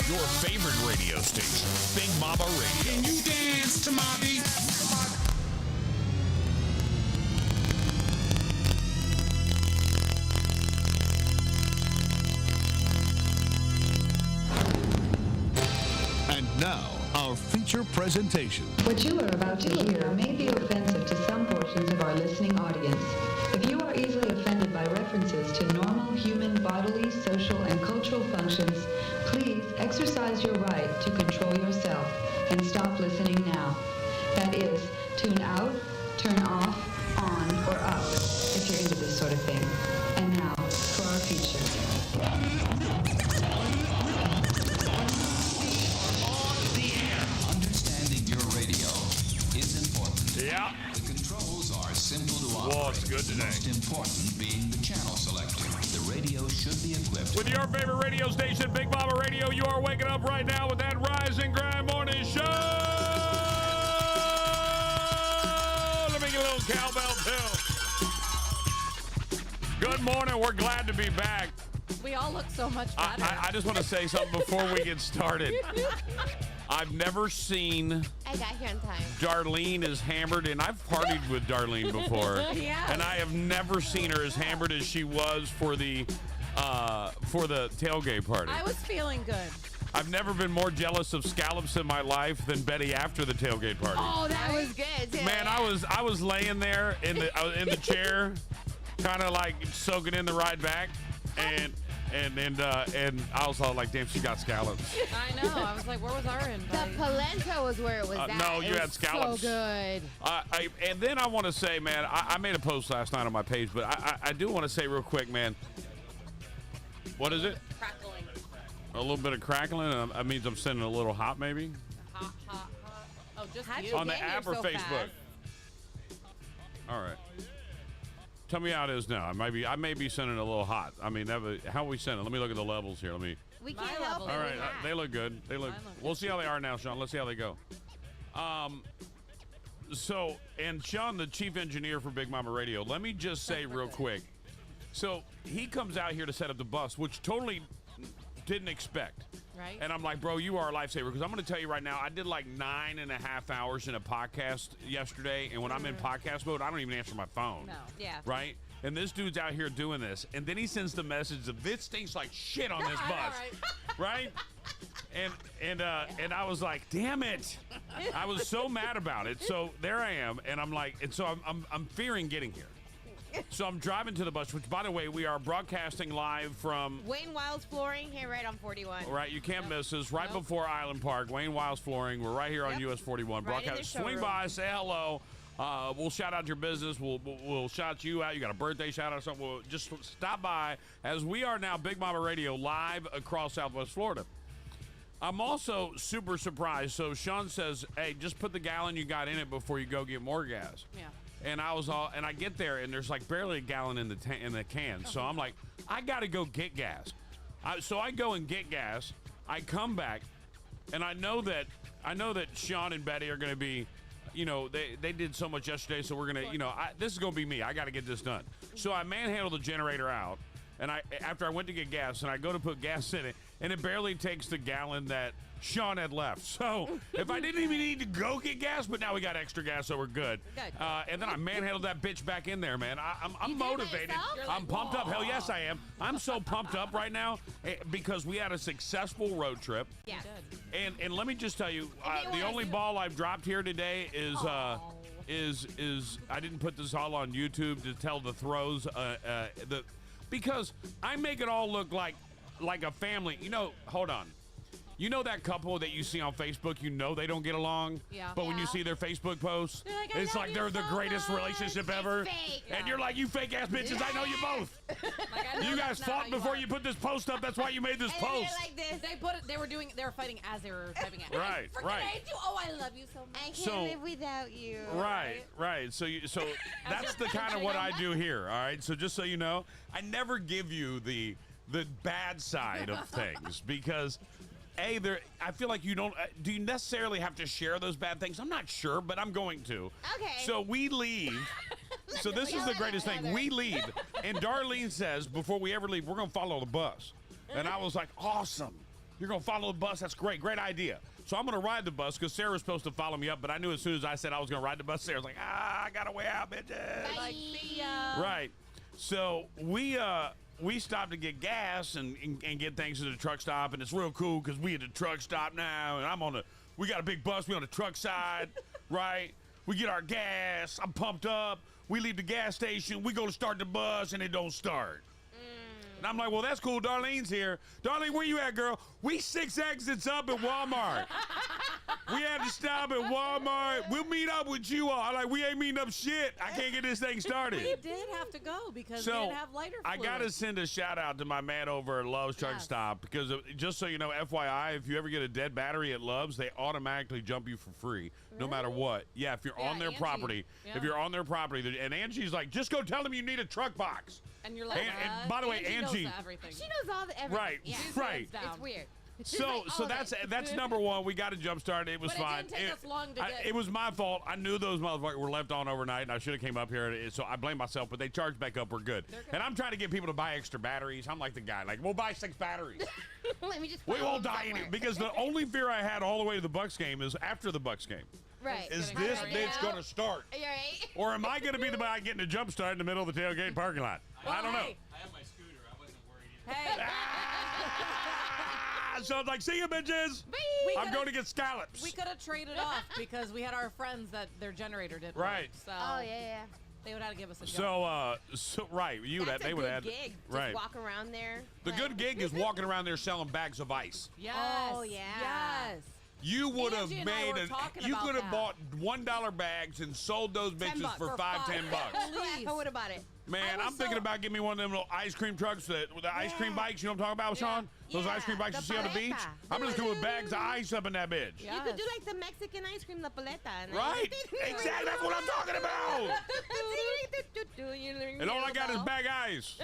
Your favorite radio station, Big Mama Radio. Can you dance to my beat? And now, our feature presentation. What you are about to hear may be offensive to some portions of our listening audience. If you are easily offended by references to normal human bodily, social, and cultural functions, please exercise your right to control yourself and stop listening now. That is, tune out, turn off, on, or up, if you're into this sort of thing. And now, for our feature. Understanding your radio is important. Yeah. The controls are simple to operate. Whoa, it's good today. The most important being the channel selector. The radio should be equipped With your favorite radio station, Big Mama Radio, you are waking up right now with that Rise and Grind Morning Show. Let me get a little cowbell, too. Good morning. We're glad to be back. We all look so much better. I just want to say something before we get started. I've never seen I got here on time. Darlene as hammered, and I've partied with Darlene before, Yeah. and I have never seen her as hammered as she was for the tailgate party. I was feeling good. I've never been more jealous of scallops in my life than Betty after the tailgate party. Oh, That was good, too. Man, I was laying there in the chair, kind of like soaking in the ride back, and I was all like, damn, she got scallops. I know. I was like, where was our invite? The polenta was where it was at. No, you It had was scallops. So good. And then I want to say, man, I made a post last night on my page, but I do want to say real quick, man. What is it? Crackling. A little bit of crackling? That means I'm sending a little hot, maybe? Hot, hot, hot. Oh, just How'd you. you On the get here app or so Facebook? fast? All right. Tell me how it is now. I may be sending a little hot. I mean, how are we sending? Let me look at the levels here. We My can't help level. it. All We're right, not. they look good. They look. Mine look We'll good. see how they are now, Sean. Let's see how they go. So, and Sean, the chief engineer for Big Mama Radio, let me just say real quick. So he comes out here to set up the bus, which totally didn't expect. Right. And I'm like, bro, you are a lifesaver. Because I'm going to tell you right now, I did like 9.5 hours in a podcast yesterday. And when I'm in podcast mode, I don't even answer my phone. No. Yeah. Right? And this dude's out here doing this. And then he sends the message that this stinks like shit on this bus. Right? And I was like, damn it. I was so mad about it. So there I am. And I'm like, and so I'm fearing getting here. So I'm driving to the bus, which, by the way, we are broadcasting live from... Wayne Wiles Flooring here right on 41. Right, you can't miss us. Right before Island Park, Wayne Wiles Flooring. We're right here on US 41. Right in the Broadcast. Swing showroom. by, say hello. We'll shout out your business. We'll shout you out. You got a birthday shout out or something. We'll just stop by, as we are now Big Mama Radio live across Southwest Florida. I'm also super surprised. So Sean says, hey, just put the gallon you got in it before you go get more gas. Yeah. And I get there, and there's like barely a gallon in the can. So I'm like, I got to go get gas. So I go and get gas. I come back, and I know that Sean and Betty are going to be, they did so much yesterday. So we're going to, this is going to be me. I got to get this done. So I manhandle the generator out, and after I went to get gas, and I go to put gas in it, and it barely takes the gallon that Sean had left. So if I didn't even need to go get gas, but now we got extra gas, so we're good. Good. And then I manhandled that bitch back in there, man. I'm You did by motivated. yourself? You're I'm pumped up. Hell yes, I am. I'm so pumped up right now because we had a successful road trip. Yeah. Good. And let me just tell you, the only ball I've dropped here today is I didn't put this all on YouTube to tell the throws because I make it all look like a family. Hold on. You know that couple that you see on Facebook, they don't get along? Yeah. But when you Yeah. see their Facebook posts, They're like, I it's love like you they're the so greatest much. relationship It's ever. fake. And you're like, you fake ass bitches, I know you both. Like, I know You that's guys not how fought before are. you put this post up. That's why you made this And then post. you're like this. They were fighting as they were typing it. Right, I freaking right. hate you. Oh, I love you so much. I can't So- live without you. Right. So that's the kind of what I do here. All right. So just so you know, I never give you the bad side of things because I feel like you don't. Do you necessarily have to share those bad things? I'm not sure, but I'm going to. Okay. So we leave. So this is the greatest thing. We leave, and Darlene says before we ever leave, we're gonna follow the bus. And I was like, awesome. You're going to follow the bus? That's great. Great idea. So I'm going to ride the bus because Sarah was supposed to follow me up, but I knew as soon as I said I was going to ride the bus, Sarah was like, I got to way out, bitches. Like, see ya. Right. So we stopped to get gas and get things at the truck stop, and it's real cool because we at the truck stop now, and we got a big bus. We on the truck side, right? We get our gas. I'm pumped up. We leave the gas station. We go to start the bus, and it don't start. And I'm like, well, that's cool. Darlene's here. Darlene, where you at, girl? We 6 exits up at Walmart. We had to stop at Walmart. We'll meet up with you all. I'm like, we ain't meeting up shit. I can't get this thing started. We did have to go because we didn't have lighter fluid. I got to send a shout out to my man over at Love's Truck Stop because just so you know, FYI, if you ever get a dead battery at Love's, they automatically jump you for free no matter what. Yeah, if you're on their Angie. property. Yeah. If you're on their property. And Angie's like, just go tell them you need a truck box. And you're like, and by the way, Angie knows everything. She knows all the everything. Right, Yeah. right. Down. It's weird. So that's number one. We got to jump start. It was But it fine. didn't take us long to get- It was my fault. I knew those motherfuckers were left on overnight, and I should have came up here. So I blame myself. But they charged back up. We're good. And I'm trying to get people to buy extra batteries. I'm like the guy. Like, we'll buy 6 batteries. Let me just. We follow won't them die somewhere. any because the only fear I had all the way to the Bucks game is after the Bucks game. Right. Is gonna this start bitch out. going to start? Are you right? Or am I going to be the guy getting a jump start in the middle of the tailgate parking lot? I don't know. Hey, I have my scooter. I wasn't worried either. hey, So I was like, see you, bitches. we I'm could've- going to get scallops. we could have traded off because we had our friends that their generator didn't Right. work. So Oh yeah. they would have to give us a jump. So right, That's they a would good have gig. right. Just walk around there. The good gig is walking around there selling bags of ice. Yes. Oh, yeah. Yes. You would have Angie and I made were an. talking You about could have that. bought $1 bags and sold those bitches bucks. for For $5, five. $10 bucks. Please. I would have bought it. Man, I was I'm thinking so- about getting me one of them little ice cream trucks with the ice cream Yeah. bikes. You know what I'm talking about, Sean? Those Yeah, ice cream bikes the you see on the beach. paleta. I'm just going to put bags of ice up in that bitch. Yeah. You could do Yes. like the Mexican ice cream, la paleta. And Right? Exactly. That's what I'm talking about. And all I got is bag ice.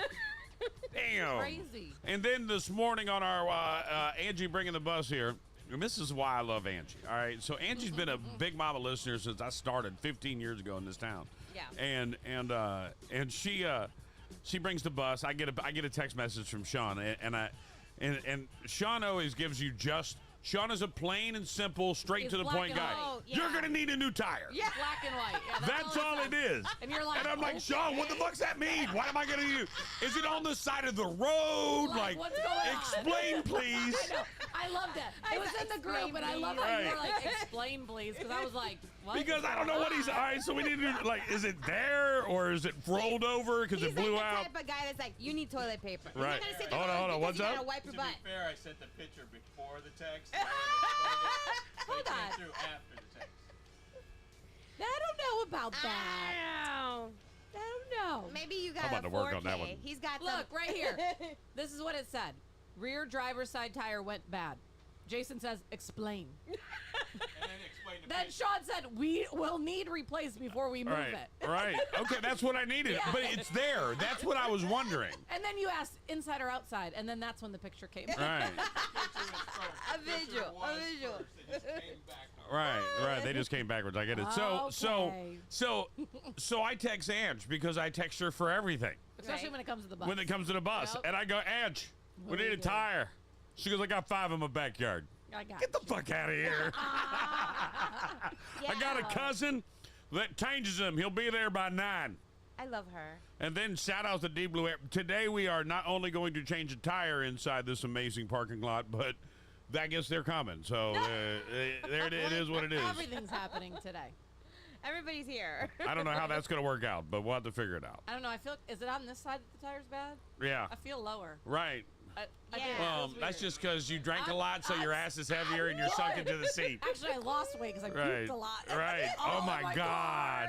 Damn. Crazy. And then this morning on our Angie bringing the bus here, and this is why I love Angie. All right, so Angie's been a Big Mama listener since I started 15 years ago in this town. Yeah. And she brings the bus. I get a text message from Sean, and Sean always gives you just. Sean is a plain and simple, straight He's to the black point and guy. white. Oh, yeah. You're gonna need a new tire. Yeah. Black and white. Yeah, That's all it is. And you're like, And I'm like, okay. Sean, what the fuck's that mean? What am I gonna do? Is it on the side of the road? Like, what's going on? explain, please. I know. I love that. It was in the group, Explain, and I love how you were please. like, explain, please, because I was like, what? Because I don't know what he's. All right, so we need to like, is it there or is it rolled over because He's it blew like the out? type of guy that's like, you need toilet paper. He's Right. not gonna sit Hold there on, because what's you up? gotta wipe your To butt. be fair, I sent the picture before the text. Hold It came on. through after the text. I don't know about that. Ow. I don't know. Maybe you got I'm about a to work 4K. on that one. He's got Look, the... right here. This is what it said. Rear driver's side tire went bad. Jason says, explain. And then explain the Then picture. Sean said, we will need replaced before we move Right, it. right. Okay, that's what I needed. Yeah. But it's there. That's what I was wondering. And then you asked inside or outside, and then that's when the picture came. Right, Picture was first. A The picture visual, a was visual. first. It just came back. right. They just came backwards. I get it. Okay. So I text Ange because I text her for everything Especially Right. when it comes to the bus. when it comes to the bus, Yep. and I go, Ange, we What do need you a do? tire. She goes, I got 5 in my backyard. I got Get the you. fuck out of here. I got a cousin that changes them. He'll be there by 9. I love her. And then shout out to Deep Blue Air. Today we are not only going to change a tire inside this amazing parking lot, but I guess they're coming. So there it is what it is. Everything's happening today. Everybody's here. I don't know how that's going to work out, but we'll have to figure it out. I don't know. I feel. Is it on this side that the tire's bad? Yeah, I feel lower. right. I do. Yeah. It feels That's weird. just because you drank a lot, so your ass is heavier and you're sunk into the seat. Actually, I lost weight because I Right. puked a lot. Right. Oh my God.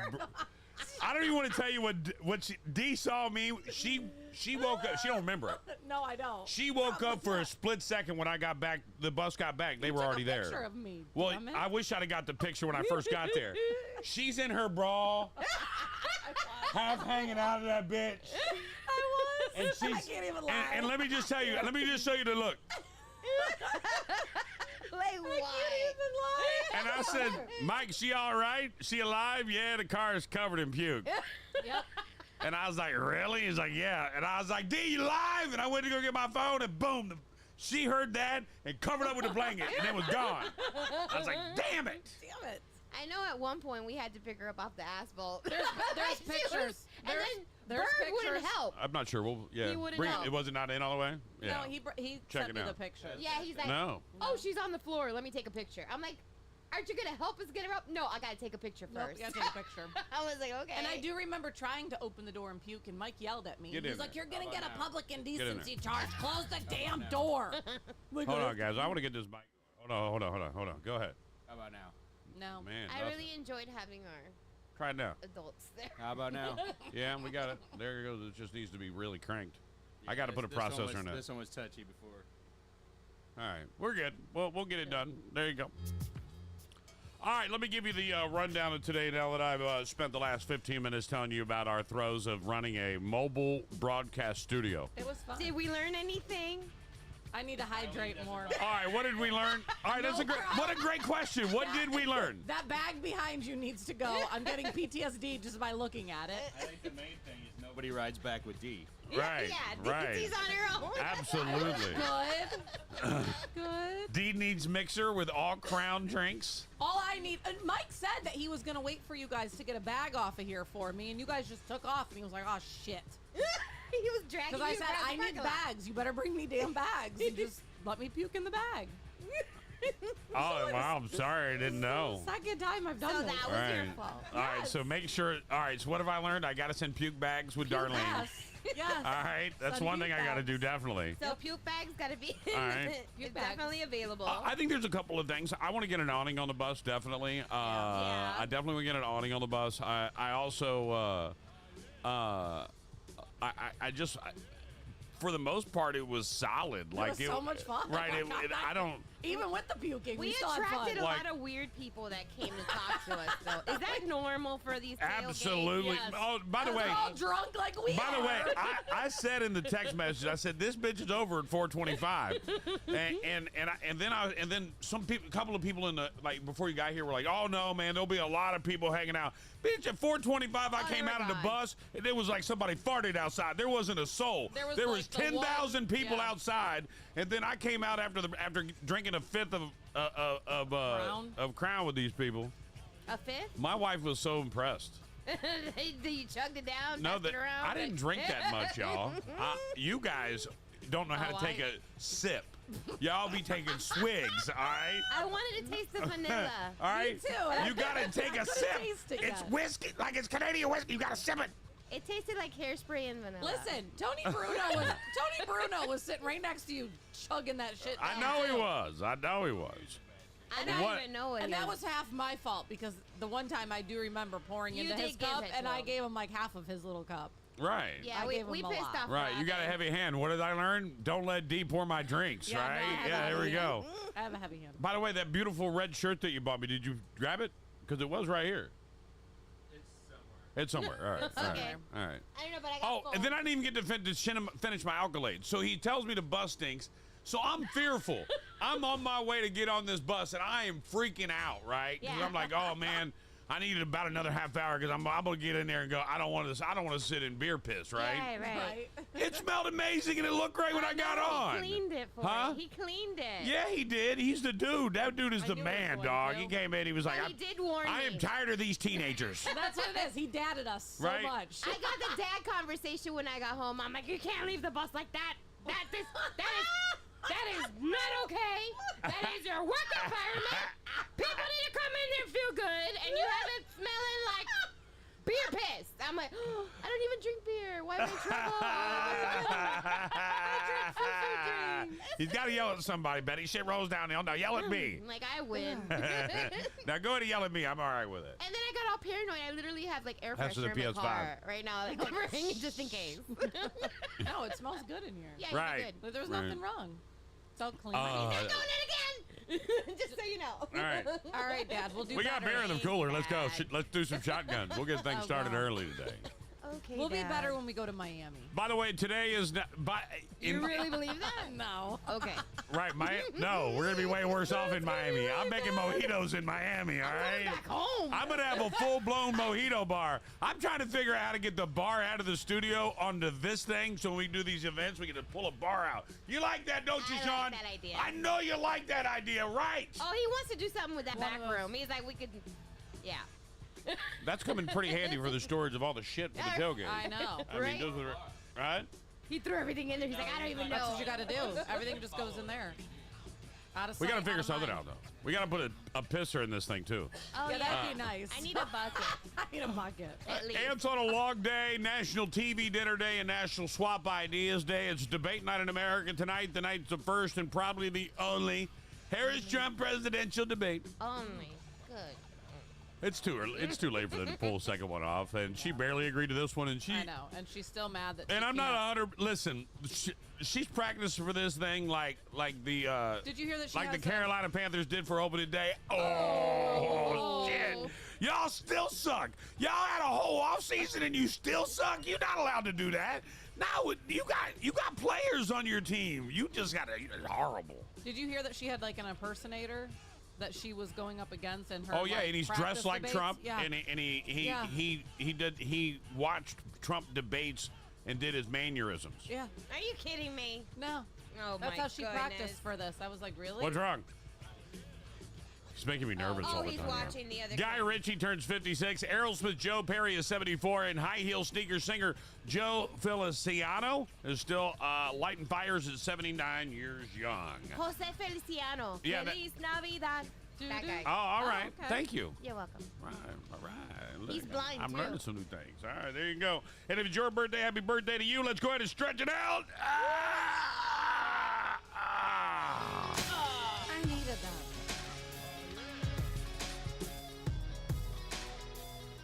I don't even want to tell you what Dee saw me. She woke up. She don't remember it. No, I don't. She woke up for a split second when I got back. The bus got back. They were Took already a there. picture of me. Well, damn it. I wish I'd have got the picture when I first got there. She's in her bra, half hanging out of that bitch. I was. And she's I can't even lie. and let me just tell you. Let me just show you the look. Like, why? And I said, Mike, she all right? She alive? Yeah, the car is covered in puke. Yep. And I was like, really? He's like, yeah. And I was like, D, you live? And I went to go get my phone, and boom, She heard that and covered up with a blanket and then was gone. I was like, damn it. Damn it. I know at one point we had to pick her up off the asphalt. There's She was- pictures. and then there's Bird wouldn't pictures. help. I'm not sure. Well, yeah. He wouldn't Bring know. it. Was it not in all the way? Yeah. No, he Check sent it me out. the picture. Yeah, he's like, No. oh, she's on the floor. Let me take a picture. I'm like, aren't you gonna help us get her up? No, I gotta take a picture Nope, first. you gotta take a picture. I was like, okay. And I do remember trying to open the door and puke, and Mike yelled at me. Get He's in like, there. "You're gonna get a now? public in indecency there. charge. Close the damn door." Like, Hold on, guys. I want to get this mic. Hold on. Go ahead. How about now? No. Man, I nothing. really enjoyed having our Try it now. adults there. How about now? Yeah, we got it. There it goes. It just needs to be really cranked. I got to put a This one processor was- in it. This one was touchy before. All right, we're good. Well, we'll get it done. There you go. All right, let me give you the rundown of today now that I've spent the last 15 minutes telling you about our throes of running a mobile broadcast studio. It was fun. Did we learn anything? I need to hydrate more. All right, what did we learn? All right, that's what a great question. What did we learn? That bag behind you needs to go. I'm getting PTSD just by looking at it. I think the main thing is nobody rides back with D. Right, Yeah, right. She's on her own. Absolutely. Good. Good. Dee needs mixer with all Crown drinks. All I need, and Mike said that he was gonna wait for you guys to get a bag off of here for me, and you guys just took off, and he was like, "Oh shit," He was dragging because I you said around the I need parking lot. bags. You better bring me damn bags. And just let me puke in the bag. Oh, wow, I'm sorry. I didn't know. Second time I've done So this. that All was your right. fault. All right, so make sure. All right, so what have I learned? I got to send puke bags with Darlene. Yes. Yes. All right, that's Send one thing puke I got to bags. do, definitely. So puke bags gotta be. All right. It's bags. definitely available. I think there's a couple of things. I want to get an awning on the bus, definitely. Yeah. I definitely want to get an awning on the bus. I also, for the most part, it was solid. was so much fun. Right. I don't. Even with the puking, we we still had attracted fun. a Like- lot of weird people that came to talk to us, though. Is that normal for these tailgates? Absolutely. Yes. Oh, by the They're way. all drunk like we By the way, are. I said in the text message, I said this bitch is over at 4:25, and then a couple of people in the before you got here were like, oh no man, there'll be a lot of people hanging out. Bitch, at 4:25 I Oh, came they out of were the gone. bus and there was like somebody farted outside. There wasn't a soul. There was, was like, the 10,000 one- people yeah. outside, and then I came out after drinking a fifth of Crown with these people. A fifth? My wife was so impressed. You chugged it down, No, passed it around? I didn't drink that much, y'all. You guys don't know how to take a sip. Y'all be taking swigs, all right? I wanted to taste the vanilla. All right? Me too. You gotta take a couldn't sip. taste it It's yet. whiskey, like it's Canadian whiskey. You gotta sip it. It tasted like hairspray and vanilla. Listen, Tony Bruno was sitting right next to you, chugging that shit. I down, know he too. was. I know he was. I don't What? even know what And it that is. was half my fault because the one time I do remember pouring You into did his give cup, it to and I him. gave him like half of his little cup. Right. Yeah, I we gave him a pissed lot. off. Right. You got a Robin. heavy hand. What did I learn? Don't let D pour my drinks, Yeah, no, I right? have Yeah, a there we heavy go. hand. I have a heavy hand. By the way, that beautiful red shirt that you bought me, did you grab it? Because it was right here. It's somewhere. All right. All right. Okay. All right. I don't know, but I got Oh, full. and then I didn't even get to finish my alkalade. So he tells me the bus stinks. So I'm fearful. I'm on my way to get on this bus, and I am freaking out, right? 'Cause Yeah. I'm like, oh man, I needed about another half hour because I'm gonna get in there and go. I don't want to sit in beer piss, right? Yeah, right. It smelled amazing and it looked great when I got on. He cleaned it for Huh? you. He cleaned it. Yeah, he did. He's the dude. That dude is I the knew he was man, going dog. to. He came in. He was like, But he did warn I am me. tired of these teenagers. That's what it is. He dadded us so Right. much. I got the dad conversation when I got home. I'm like, you can't leave the bus like that. That is not okay. That is your work environment. People need to come in there and feel good, and you have it smelling like beer piss. I'm like, oh, I don't even drink beer. Why am I in trouble? I drink fruit drinks. He's got to yell at somebody, Betty. Shit rolls downhill. Now yell at me. I'm like, I win. Now go ahead and yell at me. I'm all right with it. And then I got all paranoid. I literally have like air That's for freshener the in my PS5. car right now, like covering it just in case. No, it smells good in here. Yeah, Right. you're good. But there's Right. nothing wrong. So clean. Uh, He's not doing it again. Just so you know. All right. All right, Dad. We'll do We got better. beer in the cooler. Let's go. Let's do some shotguns. We'll get things Oh, started God. early today. Okay, We'll be Dad. better when we go to Miami. By the way, today is You really believe that? No. Okay. right. No, we're gonna be way worse off in Miami. I'm making mojitos in Miami. All right. Back home. I'm gonna have a full-blown mojito bar. I'm trying to figure out how to get the bar out of the studio onto this thing, so when we do these events, we get to pull a bar out. You like that, don't you, I Sean? like that idea. I know you like that idea, right? Oh, he wants to do something with that One back of those- room. He's like, we could, yeah. That's coming pretty handy for the storage of all the shit for the tailgate. I know. I mean, those are, right? He threw everything in there. He's like, I don't even know. That's what you got to do. Everything just goes in there. Out of We got to sight, figure out of something mind. out, though. We got to put a pisser in this thing, too. Oh, Yeah, that'd be nice. I need a bucket. I need a bucket. At least. Ants on a long day, National TV Dinner Day, and National Swap Ideas Day. It's debate night in America tonight. The night's the first and probably the only Harris-Trump presidential debate. Only. Good. It's too early. It's too late for them to pull a second one off, and she barely agreed to this one, and she. I know, and she's still mad that. And she I'm can't. not 100. Listen, she's practicing for this thing like the. Did you hear that she like the has a- Carolina Panthers did for opening day? Oh, shit! Y'all still suck. Y'all had a whole off season and you still suck. You're not allowed to do that. Now you got players on your team. You just got to. You're horrible. Did you hear that she had like an impersonator that she was going up against in her? Oh yeah, like, and he's practice dressed like debates? Trump. Yeah. And Yeah. he watched Trump debates and did his mannerisms. Yeah. Are you kidding me? No. Oh, That's my how she goodness. practiced for this. I was like, really? What's wrong? He's making me nervous all Oh, the he's time. watching the other Guy game. Ritchie turns 56. Aerosmith Joe Perry is 74. And high heel sneaker singer Joe Feliciano is still lighting fires at 79 years young. Jose Feliciano. Yeah, Feliz Navidad. That guy. Oh, all right. okay. Thank you. You're welcome. All right. Look, He's blind, I'm too. learning some new things. All right, there you go. And if it's your birthday, happy birthday to you. Let's go ahead and stretch it out. I needed that.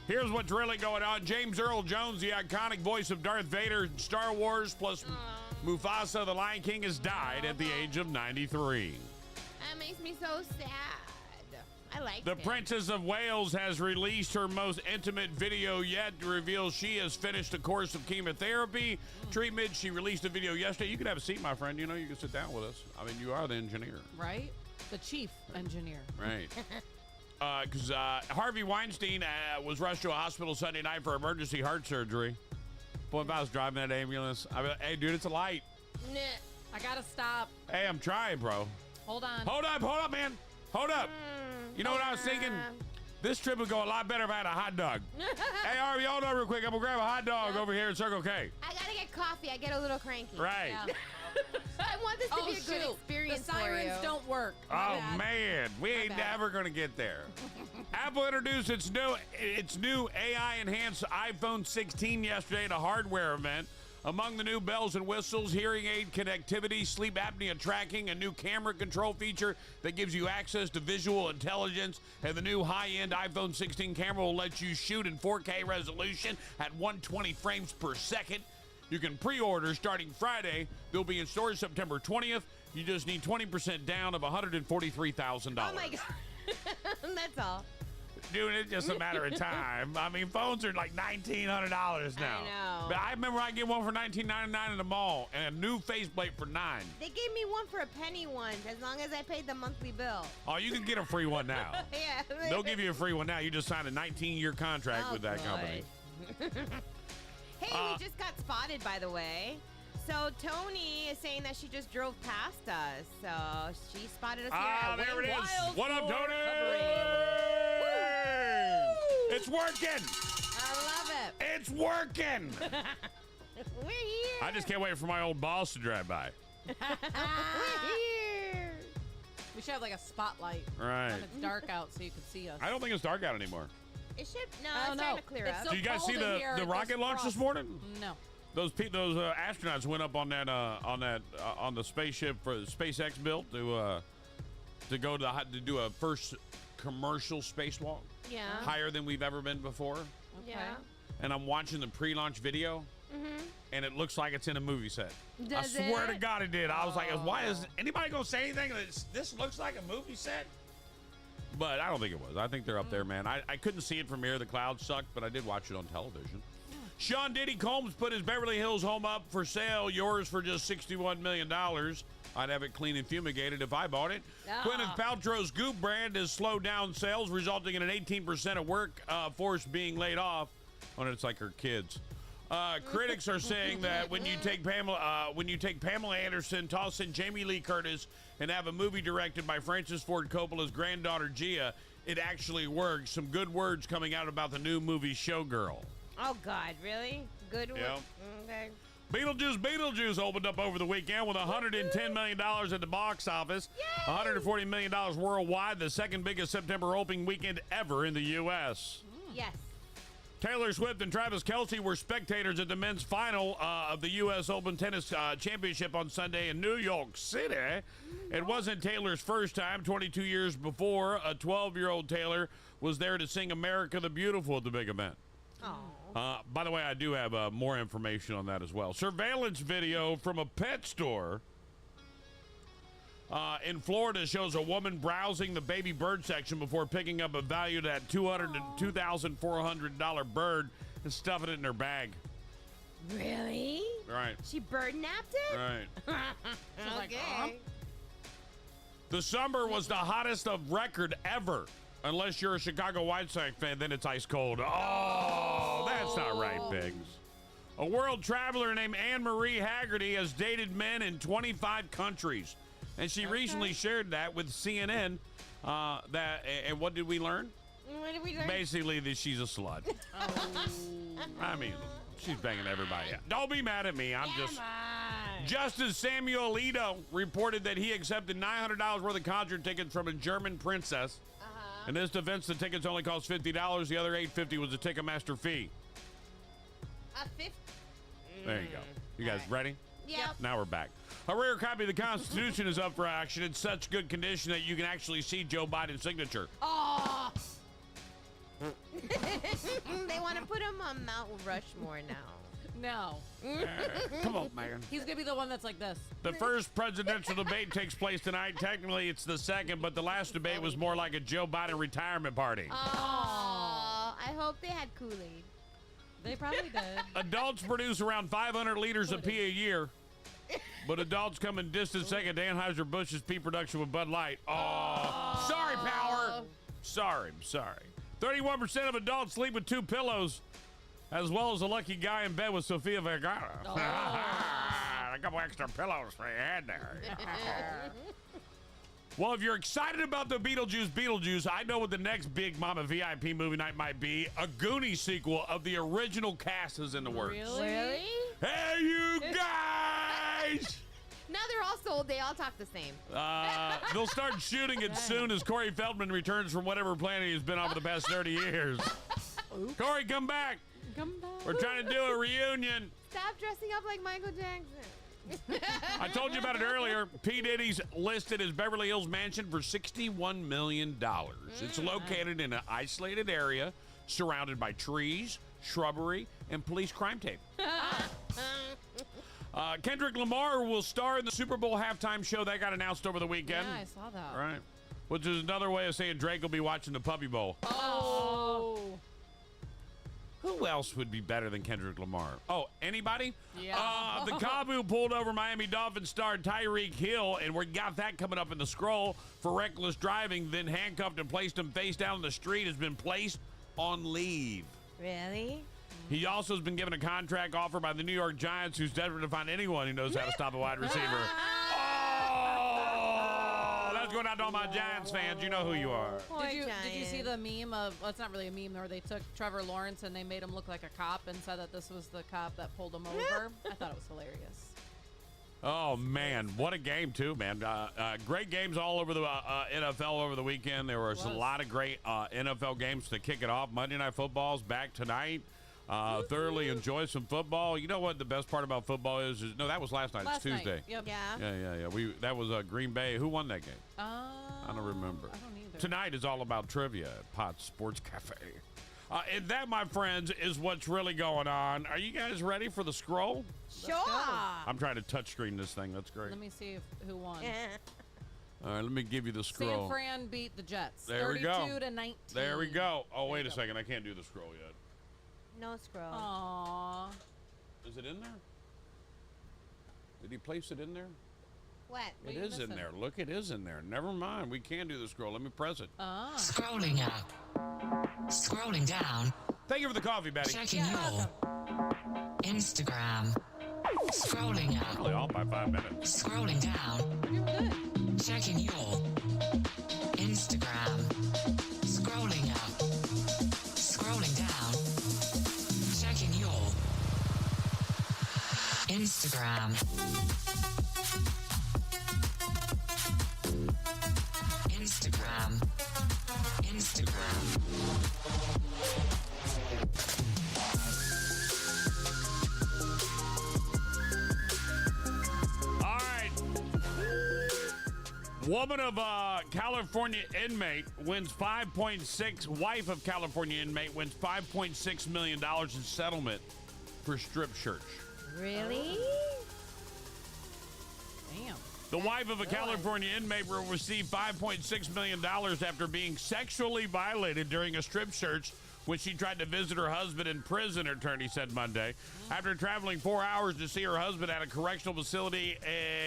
Here's what's really going on. James Earl Jones, the iconic voice of Darth Vader in Star Wars, plus Mufasa, the Lion King, has died at the age of 93. That makes me so sad. I like The him. Princess of Wales has released her most intimate video yet to reveal she has finished a course of chemotherapy treatment. She released a video yesterday. You can have a seat, my friend. You know, you can sit down with us. I mean, you are the engineer. Right? The chief engineer. Right. Because Harvey Weinstein was rushed to a hospital Sunday night for emergency heart surgery. Boy, if I was driving that ambulance, I'd be like, hey, dude, it's a light. Nah. I gotta stop. Hey, I'm trying, bro. Hold on. Hold up, man. Hold up. You know what I was thinking? This trip would go a lot better if I had a hot dog. Hey, Harvey, hold on real quick. I'm going to grab a hot dog over here at Circle K. I gotta get coffee. I get a little cranky. Right. Yeah. I want this to Oh, be a good shoot. experience The sirens for you. don't work. My Oh, bad. man. We ain't bad. never going to get there. Apple introduced its new AI-enhanced iPhone 16 yesterday at a hardware event. Among the new bells and whistles, hearing aid connectivity, sleep apnea tracking, a new camera control feature that gives you access to visual intelligence, and the new high-end iPhone 16 camera will let you shoot in 4K resolution at 120 frames per second. You can pre-order starting Friday. They'll be in stores September 20th. You just need 20% down of $143,000. Oh my god. That's all. Dude, it's just a matter of time. I mean, phones are like $1,900 now. I know. But I remember I get one for $19.99 in the mall and a new faceplate for $9. They gave me one for a penny once, as long as I paid the monthly bill. Oh, you can get a free one now. Yeah. They'll give you a free one now. You just signed a 19-year contract Oh, with that boy. company. Hey, we just got spotted, by the way. So Tony is saying that she just drove past us. So she spotted us here Ah, at there it is. Wiles What up, for Tony? Woo! It's working. I love it. It's working. We're here. I just can't wait for my old boss to drive by. We're here. We should have like a spotlight Right. when it's dark out so you can see us. I don't think it's dark out anymore. It should. No, Oh, it's no. starting to clear It's up. so Did you guys see cold in here, the it rocket does launch this frost. morning? No. Those astronauts went up on that on the spaceship for SpaceX built to go to do a first commercial spacewalk, Yeah. higher than we've ever been before. Yeah. And I'm watching the pre-launch video, and it looks like it's in a movie set. Does I swear to it? God, it did. I was like, why is anybody gonna say anything? That this looks like a movie set? But I don't think it was. I think they're up there, man. I couldn't see it from here. The clouds sucked, but I did watch it on television. Sean Diddy Combs put his Beverly Hills home up for sale. Yours for just $61 million. I'd have it clean and fumigated if I bought it. Gwyneth Paltrow's Goop brand has slowed down sales, resulting in an 18% of workforce being laid off. Oh, it's like her kids. Critics are saying that when you take Pamela Anderson, toss in Jamie Lee Curtis, and have a movie directed by Francis Ford Coppola's granddaughter Gia, it actually works. Some good words coming out about the new movie Showgirl. Oh, God, really? Good one? Yep. Okay. Beetlejuice opened up over the weekend with $110 million at the box office. Yay! $140 million worldwide, the second biggest September opening weekend ever in the U.S. Yes. Taylor Swift and Travis Kelce were spectators at the men's final of the U.S. Open Tennis Championship on Sunday in New York City. It wasn't Taylor's first time. 22 years before, a 12-year-old Taylor was there to sing America the Beautiful at the big event. By the way, I do have more information on that as well. Surveillance video from a pet store in Florida shows a woman browsing the baby bird section before picking up a valued at $2,400 bird and stuffing it in her bag. Really? Right. She bird napped it? Right. Okay. The summer was the hottest of record ever. Unless you're a Chicago White Sox fan, then it's ice cold. Oh, that's not right, Biggs. A world traveler named Anne-Marie Haggerty has dated men in 25 countries. And she recently shared that with CNN. And what did we learn? What did we learn? Basically, that she's a slut. I mean, she's banging everybody. Don't be mad at me. I'm just... Justice Samuel Alito reported that he accepted $900 worth of concert tickets from a German princess. In this defense, the tickets only cost $50. The other $8.50 was a Ticketmaster fee. There you go. You guys ready? Yep. Now we're back. A rare copy of the Constitution is up for action. It's such good condition that you can actually see Joe Biden's signature. Oh. They want to put him on Mount Rushmore now. No. Come on, man. He's going to be the one that's like this. The first presidential debate takes place tonight. Technically, it's the second, but the last debate was more like a Joe Biden retirement party. Oh, I hope they had Kool-Aid. They probably did. Adults produce around 500 liters of pee a year, but adults come in distant second to Anheuser-Busch's pee production with Bud Light. Oh, sorry, Power. Sorry. 31% of adults sleep with 2 pillows, as well as a lucky guy in bed with Sofia Vergara. A couple extra pillows for your head there. Well, if you're excited about the Beetlejuice, I know what the next Big Mama VIP movie night might be. A Goonies sequel of the original cast is in the works. Really? Hey, you guys! Now they're all sold. They all talk the same. They'll start shooting it soon as Corey Feldman returns from whatever planet he's been on for the past 30 years. Corey, come back. Come back. We're trying to do a reunion. Stop dressing up like Michael Jackson. I told you about it earlier. P. Diddy's listed his Beverly Hills mansion for $61 million. It's located in an isolated area surrounded by trees, shrubbery, and police crime tape. Kendrick Lamar will star in the Super Bowl halftime show that got announced over the weekend. Yeah, I saw that. Right. Which is another way of saying Drake will be watching the Puppy Bowl. Oh. Who else would be better than Kendrick Lamar? Oh, anybody? Yeah. The cop who pulled over Miami Dolphins star Tyreek Hill, and we got that coming up in the scroll for reckless driving, then handcuffed and placed him face down in the street, has been placed on leave. Really? He also has been given a contract offer by the New York Giants, who's desperate to find anyone who knows how to stop a wide receiver. Oh, that's going out to all my Giants fans. You know who you are. Did you see the meme of, well, it's not really a meme, where they took Trevor Lawrence and they made him look like a cop and said that this was the cop that pulled him over? I thought it was hilarious. Oh, man. What a game, too, man. Great games all over the NFL over the weekend. There was a lot of great NFL games to kick it off. Monday Night Football's back tonight. Thoroughly enjoy some football. You know what the best part about football is no, that was last night. It's Tuesday. Night. Yep. Yeah. Yeah. That was Green Bay. Who won that game? I don't remember. I don't either. Tonight is all about trivia at Potts Sports Cafe. And that, my friends, is what's really going on. Are you guys ready for the scroll? Sure. I'm trying to touchscreen this thing. That's great. Let me see who won. All right, let me give you the San scroll. Fran beat the Jets. There we go. 32-19. There we go. Oh, wait a second. I can't do the scroll yet. No scroll. Aww. Is it in there? Did he place it in there? What? It you is in missing? there. Look, it is in there. Never mind. We can do the scroll. Let me press it. Ah. Scrolling up. Scrolling down. Thank you for the coffee, Betty. Checking your Instagram. Scrolling up. Only off by 5 minutes. Scrolling down. You're good. Checking your Instagram. Scrolling up. Scrolling down. Checking your Instagram. Instagram. Instagram. All right. Woman of California inmate wins 5.6. Wife of California inmate wins $5.6 million in settlement for strip search. Really? Damn. The wife of a California inmate will receive $5.6 million after being sexually violated during a strip search when she tried to visit her husband in prison, her attorney said Monday. After traveling 4 hours to see her husband at a correctional facility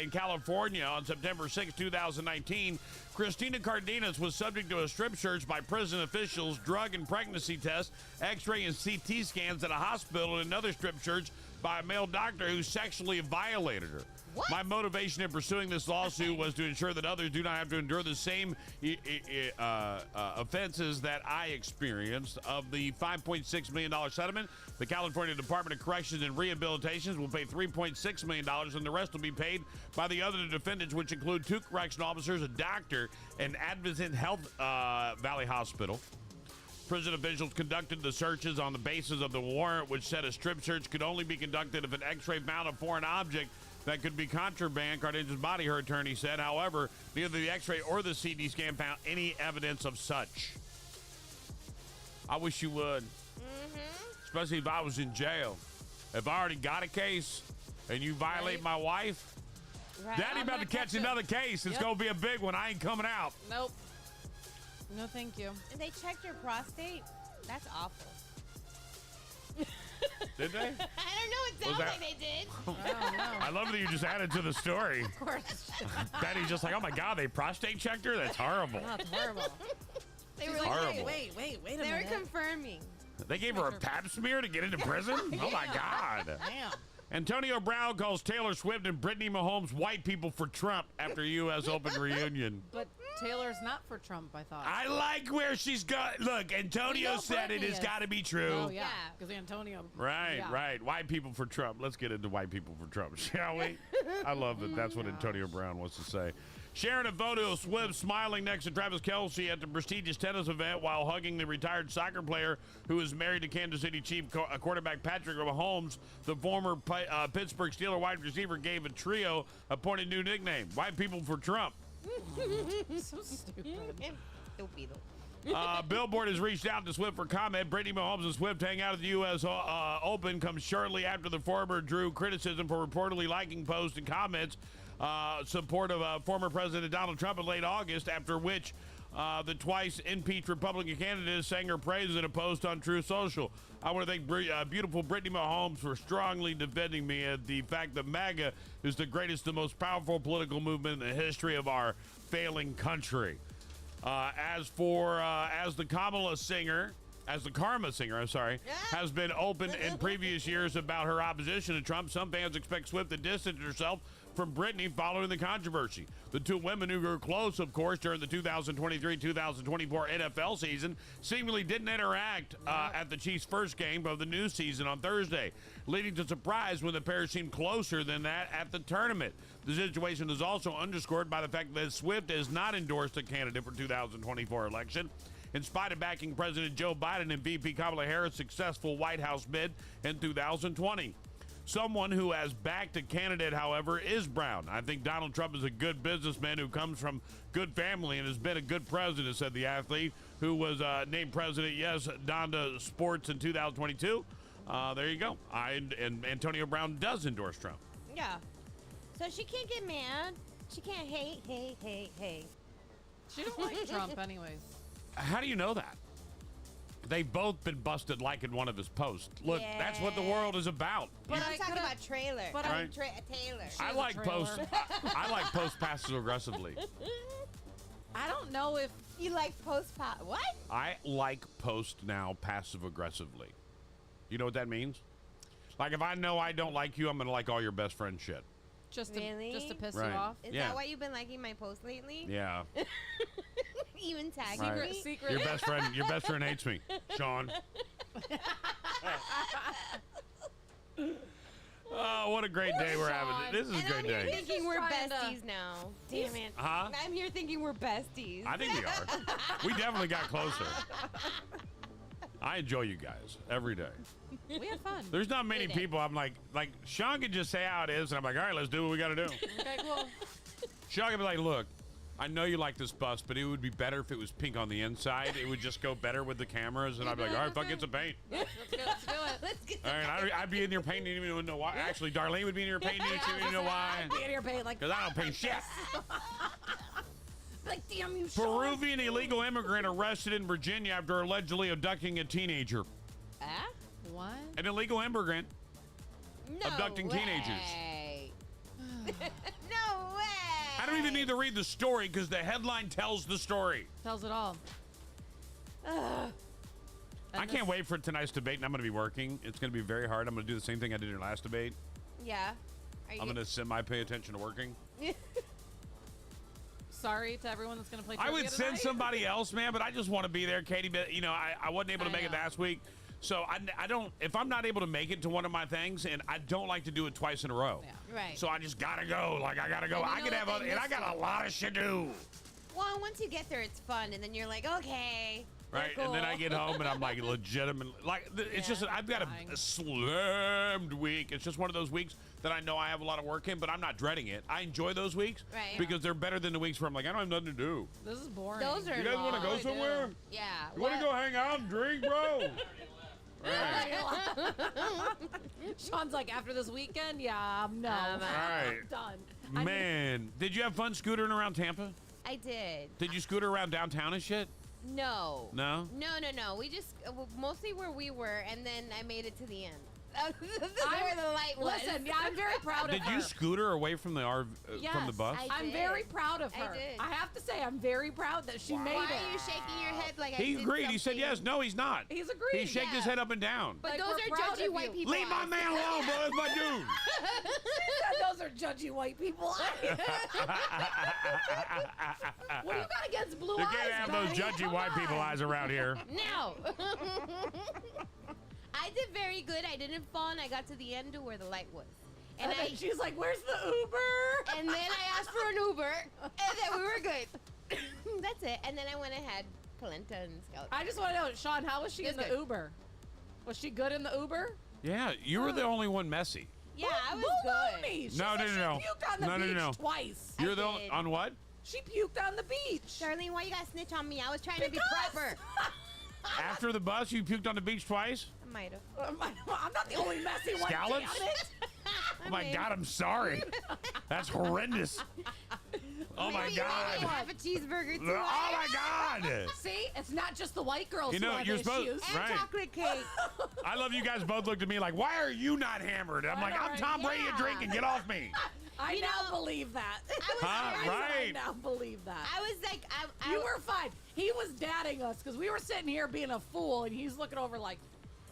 in California on September 6, 2019, Christina Cardenas was subject to a strip search by prison officials, drug and pregnancy tests, x-ray and CT scans at a hospital, and another strip search by a male doctor who sexually violated her. What? My motivation in pursuing this lawsuit was to ensure that others do not have to endure the same offenses that I experienced. Of the $5.6 million settlement, the California Department of Corrections and Rehabilitation will pay $3.6 million, and the rest will be paid by the other defendants, which include 2 correctional officers, a doctor, and Advocate Health Valley Hospital. Prison officials conducted the searches on the basis of the warrant, which said a strip search could only be conducted if an x-ray found a foreign object that could be contraband. Cardenas' body, her attorney said. However, neither the x-ray or the CT scan found any evidence of such. I wish you would. Especially if I was in jail. If I already got a case and you violate my wife, Right. Daddy I'm about to gonna catch catch it. another case. It's Yep. going to be a big one. I ain't coming out. Nope. No, thank you. And they checked your prostate? That's awful. Did they? I don't know. It sounds that- like they did. I don't know. I love that you just added to the story. Of course. Daddy's just like, oh my God, they prostate checked her? That's horrible. That's horrible. They She's were like, horrible. wait a They were minute. confirming. They gave her a pap smear to get into prison? Oh my God. Damn. Antonio Brown calls Taylor Swift and Brittany Mahomes white people for Trump after U.S. Open reunion. But Taylor's not for Trump, I thought. I like where she's got. Look, Antonio You know said it Brittany has is. got to be true. Oh, yeah. Yeah. Because Antonio. Right, yeah. right. White people for Trump. Let's get into white people for Trump, shall we? I love that. That's what Antonio Brown wants to say. Sharing a photo of Swift smiling next to Travis Kelce at the prestigious tennis event while hugging the retired soccer player who is married to Kansas City Chief quarterback Patrick Mahomes, the former Pittsburgh Steelers wide receiver gave a trio a pointed new nickname, White People for Trump. So stupid. Stupido. Billboard has reached out to Swift for comment. Brittany Mahomes and Swift hang out at the U.S. Open comes shortly after the former drew criticism for reportedly liking posts and comments support of former President Donald Trump in late August, after which the twice impeached Republican candidate sang her praises in a post on True Social. I want to thank beautiful Brittany Mahomes for strongly defending me at the fact that MAGA is the greatest and most powerful political movement in the history of our failing country. As the Karma singer, has been open in previous years about her opposition to Trump, some fans expect Swift to distance herself from Brittany following the controversy. The two women, who grew close, of course, during the 2023-2024 NFL season, seemingly didn't interact at the Chiefs' first game of the new season on Thursday, leading to surprise when the pair seemed closer than that at the tournament. The situation is also underscored by the fact that Swift has not endorsed a candidate for 2024 election, in spite of backing President Joe Biden and VP Kamala Harris' successful White House bid in 2020. Someone who has backed a candidate, however, is Brown. I think Donald Trump is a good businessman who comes from good family and has been a good president, said the athlete, who was named president, Donda Sports in 2022. There you go. And Antonio Brown does endorse Trump. Yeah. So she can't get mad. She can't hate. She don't like Trump anyways. How do you know that? They've both been busted liking one of his posts. Look, that's what the Yeah. world is about. But I'm I talking could've- about trailer. but I- Taylor. I a like trailer. post. I like post passive aggressively. I don't know if You like what? I like post now passive aggressively. You know what that means? Like if I know I don't like you, I'm gonna like all your best friend shit. just Really? to piss Right. you off. Is Yeah. that why you've been liking my posts lately? Yeah. Even tagging Right. me? Secret. Your best friend hates me, Sean. Oh, what a great day we're having. Sean. This is a And great I'm here day. thinking we're trying to- besties now. Damn it. Huh? I'm here thinking we're besties. I think we are. We definitely got closer. I enjoy you guys every day. We had fun. There's not many We did. people I'm like Sean can just say how it is, and I'm like, all right, let's do what we got to do. Okay, cool. Sean can be like, look, I know you like this bust, but it would be better if it was pink on the inside. It would just go better with the cameras, and I'd be like, all right, fuck, get some paint. Let's do it. Let's get All right, I'd be in your paint, and you don't even know why. Actually, Darlene would be in your paint, and you don't even know why. Be in your paint like Because I don't paint shit. like damn you, Sean. Peruvian illegal immigrant arrested in Virginia after allegedly abducting a teenager. Ah? What? An illegal immigrant No Abducting way. teenagers. No way. I don't even need to read the story because the headline tells the story. Tells it all. Ugh. I can't wait for tonight's debate, and I'm going to be working. It's going to be very hard. I'm going to do the same thing I did in your last debate. Yeah. Are you I'm going to semi-pay attention to working. Sorry to everyone that's gonna play. I would trivia send tonight. somebody else, man, but I just want to be there, Katie. But, you know, I wasn't able to I make it know. last week. So I don't, if I'm not able to make it to one of my things, and I don't like to do it twice in a row. Yeah. Right. So I just got to go. Like, I got to go. And you I know could what? have They other, and I miss got a it. lot of shit to do. Well, once you get there, it's fun, and then you're like, okay. Right, they're and then I cool. get home and I'm like legitimately it's just I've got dying. a slammed week. It's just one of those weeks that I know I have a lot of work in, but I'm not dreading it. I enjoy those weeks Right. because they're better than the weeks where I'm like I don't have nothing to do. This is boring. Those are You guys want to long. go Really do. somewhere? Yeah. You want to go hang out and drink, bro? Right. Sean's like, after this weekend, yeah, no. I'm out. Right. I'm done. I need- Man, did you have fun scootering around Tampa? I did. Did you scooter around downtown and shit? No. No? No. We just mostly where we were, and then I made it to the end. This is where the light was. Listen, yeah, I'm very proud of Did her. you scooter away from the from the Yes, bus? I I'm did. very proud of I her. did. I have to say, I'm very proud that she made Why it. are you shaking your head like I He did agreed. He said something? yes. No, he's not. He's agreed. He shaked his Yeah. head up and down. But Like, those we're are proud judgy of white you. people. Leave my eyes. man alone, bro. That's my dude. Those are judgy white people. What do you got against blue You eyes? can't have those buddy? judgy Come white people on. eyes around here. No. I did very good. I didn't fall, and I got to the end to where the light was. And then she's like, "Where's the Uber?" And then I asked for an Uber, and then we were good. That's it. And then I went ahead, polenta and scallop. I just want to know, Sean, how was she It in was the good. Uber? Was she good in the Uber? Yeah, you were the only one messy. Yeah, I was Baloney. good. She No, said no, she no. puked on the No, no, beach no. twice. You're the did. on what? She puked on the beach. Darlene, why you gotta snitch on me? I was trying to be Because- proper. After the bus, you puked on the beach twice? I might have. I'm not the only messy one. Scallops? Damn it. Oh my God, I'm sorry. That's horrendous. Oh my Maybe you God. maybe have a cheeseburger too. Oh my God. See, it's not just the white girls You know, who have you're supposed- issues. And Right. chocolate cake. I love you guys both looked at me like, why are you not hammered? I'm I like, know, I'm right? Tom Brady Yeah. drinking. Get off me. I You now know, believe that. I was, Huh? I, Right. I now believe that. I was like, I You were fine. He was dadding us because we were sitting here being a fool, and he's looking over like,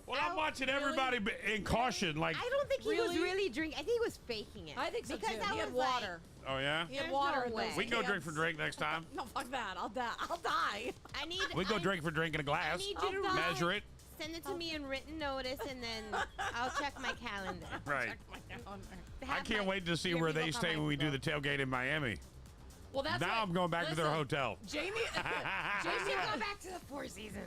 Well, I'm Oh, watching really? everybody in caution. Like, I don't think he was Really? really drinking. I think he was faking it. I think so because too. I He had was like- water. oh yeah? He had There's water no in way. those We can go drink cans. for drink next time. No, fuck that. I'll die. I'll die. I need. We go I drink for drink in a I glass. need I'll you to die. Measure it. send it to me in written notice, and then I'll check my calendar. Right. I Have can't my- wait to see Your where people they come stay in, when we do bro. the tailgate in Miami. Well, that's Now what- I'm going back to their listen, hotel. Jamie, Jamie, go back to the Four Seasons.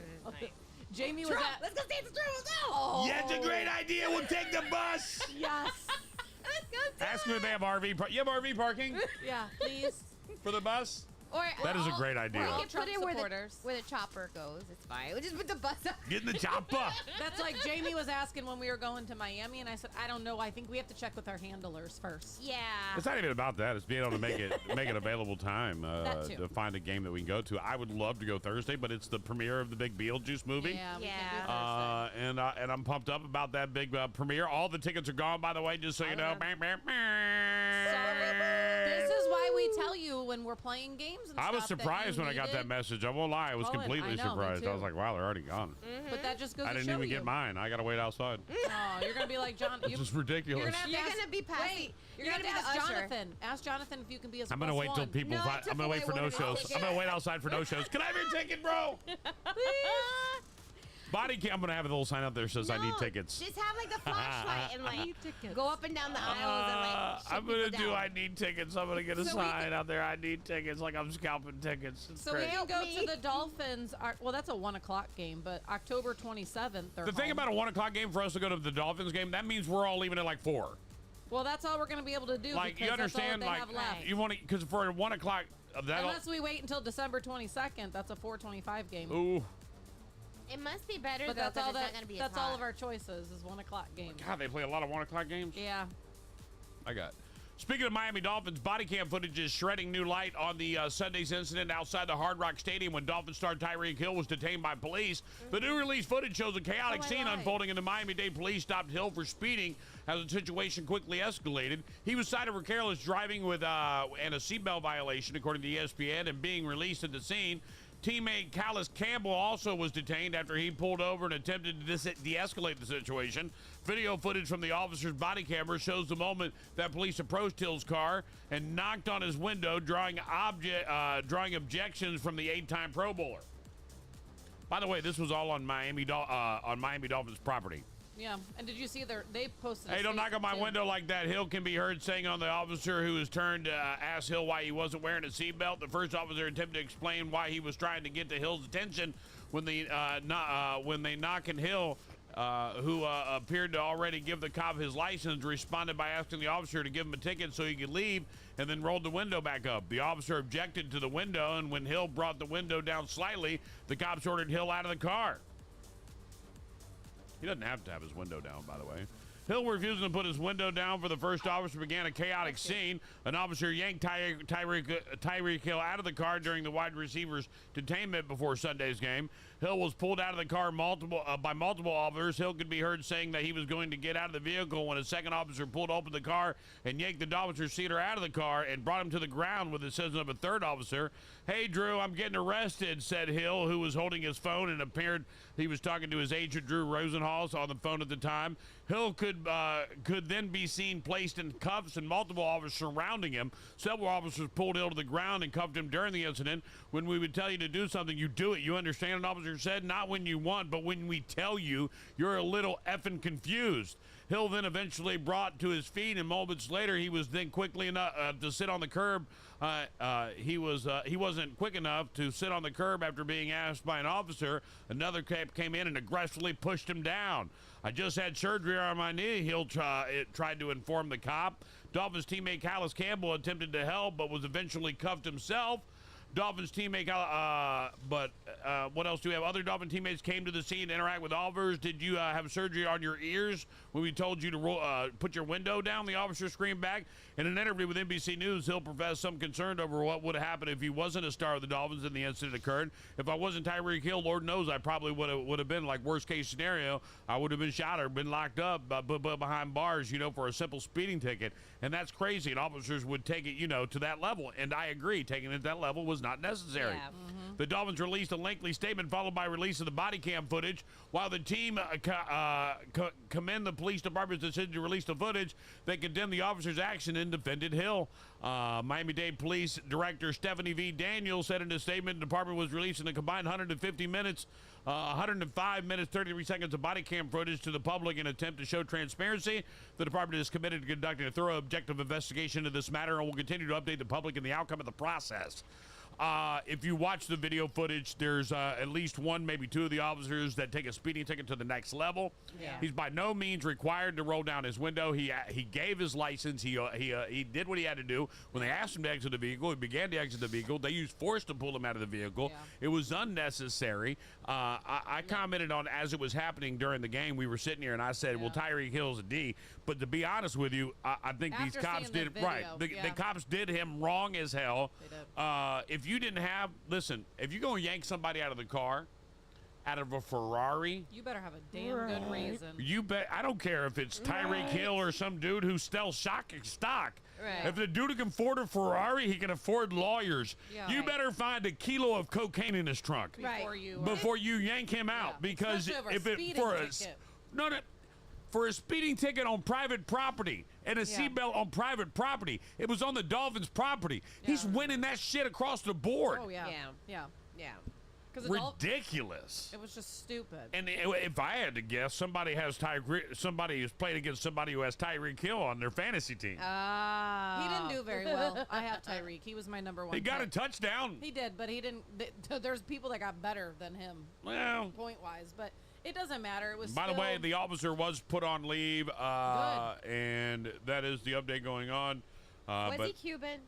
Jamie was Trump, at. let's go stay at the Trump Hotel. Oh, Yeah, it's a great idea. We'll take the bus. Yes. Let's go. Ask them if they have RV. You have RV parking Yeah, please. for the bus? That is a great idea. We all can Trump put it supporters. where the chopper goes. It's fine. We'll just put the bus up. Get in the chopper. That's like Jamie was asking when we were going to Miami, and I said, I don't know. I think we have to check with our handlers first. Yeah. It's not even about that. It's being able to make it available time That too. to find a game that we can go to. I would love to go Thursday, but it's the premiere of the big Beetlejuice movie. Yeah. We Yeah. can't do Thursday. And I'm pumped up about that big premiere. All the tickets are gone, by the way, just so you know. This is why we tell you when we're playing games and I was stuff that surprised you when I got that needed- message. I won't lie. I was Call it. completely I know, me surprised. I was too. like, wow, they're already gone. But that just goes I to didn't show even you. get mine. I got to wait outside. Oh, you're gonna be like John. It's just ridiculous. You're gonna have to You're ask, gonna be past. Wait, you're gonna be have to the ask usher. Jonathan. Ask Jonathan if you can be his I'm gonna plus wait till one. people. No, I took I'm gonna wait away for one no of the shows. tickets. I'm gonna wait outside for no shows. Can I have your ticket, bro? Body cam. I'm gonna have a little sign out there that says I need No, tickets. Just have like the flashlight and like tickets. go up and down the aisles and like. shake I'm gonna people do down. I need tickets. I'm gonna get a So we sign can- out there. I need tickets, like I'm scalping tickets. It's So we great. can go me. to the Dolphins. Well, that's a 1:00 game, but October 27th. The thing about a 1:00 game for us to go to the Dolphins game, that means we're all leaving at like 4. Well, that's all we're gonna be able to do. Like you because that's all understand, that they like have left. you want to, because for 1:00, that'll. Unless we wait until December 22nd, that's a 4:25 game. Ooh, It must be better But though, that's all 'cause it's that. not gonna be as That's all hot. of our choices is 1:00 games. God, they play a lot of 1:00 games. Yeah. I got. Speaking of Miami Dolphins, body cam footage is shredding new light on the Sunday's incident outside the Hard Rock Stadium when Dolphins star Tyreek Hill was detained by police. The new release footage shows a chaotic Oh, I scene lied. unfolding, and the Miami-Dade police stopped Hill for speeding as the situation quickly escalated. He was cited for careless driving with and a seatbelt violation, according to ESPN, and being released at the scene. Teammate Callis Campbell also was detained after he pulled over and attempted to de-escalate the situation. Video footage from the officer's body camera shows the moment that police approached Hill's car and knocked on his window, drawing objections from the 8-time Pro Bowler. By the way, this was all on Miami Dolphins property. Yeah. And did you see they posted? Hey, a don't knock on statement, my too. window like that. Hill can be heard saying on the officer who was turned to ask Hill why he wasn't wearing a seatbelt. The first officer attempted to explain why he was trying to get to Hill's attention when they knock on Hill, who appeared to already give the cop his license, responded by asking the officer to give him a ticket so he could leave, and then rolled the window back up. The officer objected to the window, and when Hill brought the window down slightly, the cops ordered Hill out of the car. He doesn't have to have his window down, by the way. Hill refusing to put his window down for the first officer began a chaotic scene. An officer yanked Tyreek Hill out of the car during the wide receiver's detainment before Sunday's game. Hill was pulled out of the car by multiple officers. Hill could be heard saying that he was going to get out of the vehicle when a second officer pulled open the car and yanked the officer's seater out of the car and brought him to the ground with the assistance of a third officer. "Hey, Drew, I'm getting arrested," said Hill, who was holding his phone and appeared he was talking to his agent, Drew Rosenhaus, on the phone at the time. Hill could then be seen placed in cuffs and multiple officers surrounding him. Several officers pulled Hill to the ground and cuffed him during the incident. "When we would tell you to do something, you do it. You understand?" An officer said. "Not when you want, but when we tell you, you're a little effing confused." Hill then eventually brought to his feet, and moments later, he was then quickly enough to sit on the curb. He wasn't quick enough to sit on the curb after being asked by an officer. Another cop came in and aggressively pushed him down. "I just had surgery on my knee," Hill tried to inform the cop. Dolphins teammate Callis Campbell attempted to help, but was eventually cuffed himself. Dolphins teammate, what else do we have? Other Dolphin teammates came to the scene to interact with officers. "Did you have surgery on your ears when we told you to put your window down?" The officer screamed back. In an interview with NBC News, Hill professed some concern over what would happen if he wasn't a star of the Dolphins and the incident occurred. "If I wasn't Tyreek Hill, Lord knows I probably would have been like worst case scenario. I would have been shot or been locked up behind bars, for a simple speeding ticket." And that's crazy. And officers would take it, to that level. And I agree, taking it to that level was not necessary. Yeah. The Dolphins released a lengthy statement followed by release of the body cam footage. While the team commend the police department's decision to release the footage, they condemned the officer's action and defended Hill. Miami-Dade Police Director Stephanie V. Daniels said in a statement the department was releasing a combined 105 minutes, 33 seconds of body cam footage to the public in an attempt to show transparency. The department is committed to conducting a thorough, objective investigation into this matter and will continue to update the public in the outcome of the process. If you watch the video footage, there's at least one, maybe two of the officers that take a speeding ticket to the next level. Yeah. He's by no means required to roll down his window. He gave his license. He did what he had to do. When they asked him to exit the vehicle, he began to exit the vehicle. They used force to pull him out of the vehicle. Yeah. It was unnecessary. I commented on as it was happening during the game. We were sitting here and I said, well, Tyreek Hill's a D. But to be honest with you, I think After these cops seeing the did right. video, The cops did him wrong as hell. They did. If you didn't have, listen, if you go and yank somebody out of the car, out of a Ferrari, You better have a damn good reason. you bet. I don't care if it's Tyreek Hill or some dude who sells stock. Right. If the dude who can afford a Ferrari, he can afford lawyers. Yeah. You Right. better find a kilo of cocaine in his trunk Right. Before you yank him out. Yeah. Because Especially over a if it speeding for a ticket. no, for a speeding ticket on private property and a seatbelt on private property, it was on the Dolphins' property. He's winning that shit across the board. Oh yeah. Yeah. Yeah. Yeah. Because Ridiculous. it was just stupid. And if I had to guess, somebody who's playing against somebody who has Tyreek Hill on their fantasy team. He didn't do very well. I have Tyreek. He was my number one. He got a pick. touchdown. He did, but he didn't. There's people that got better than him Well, point wise, but it doesn't matter. It was. by the still- way, the officer was put on leave, and that is the update going on. Was but he Cuban?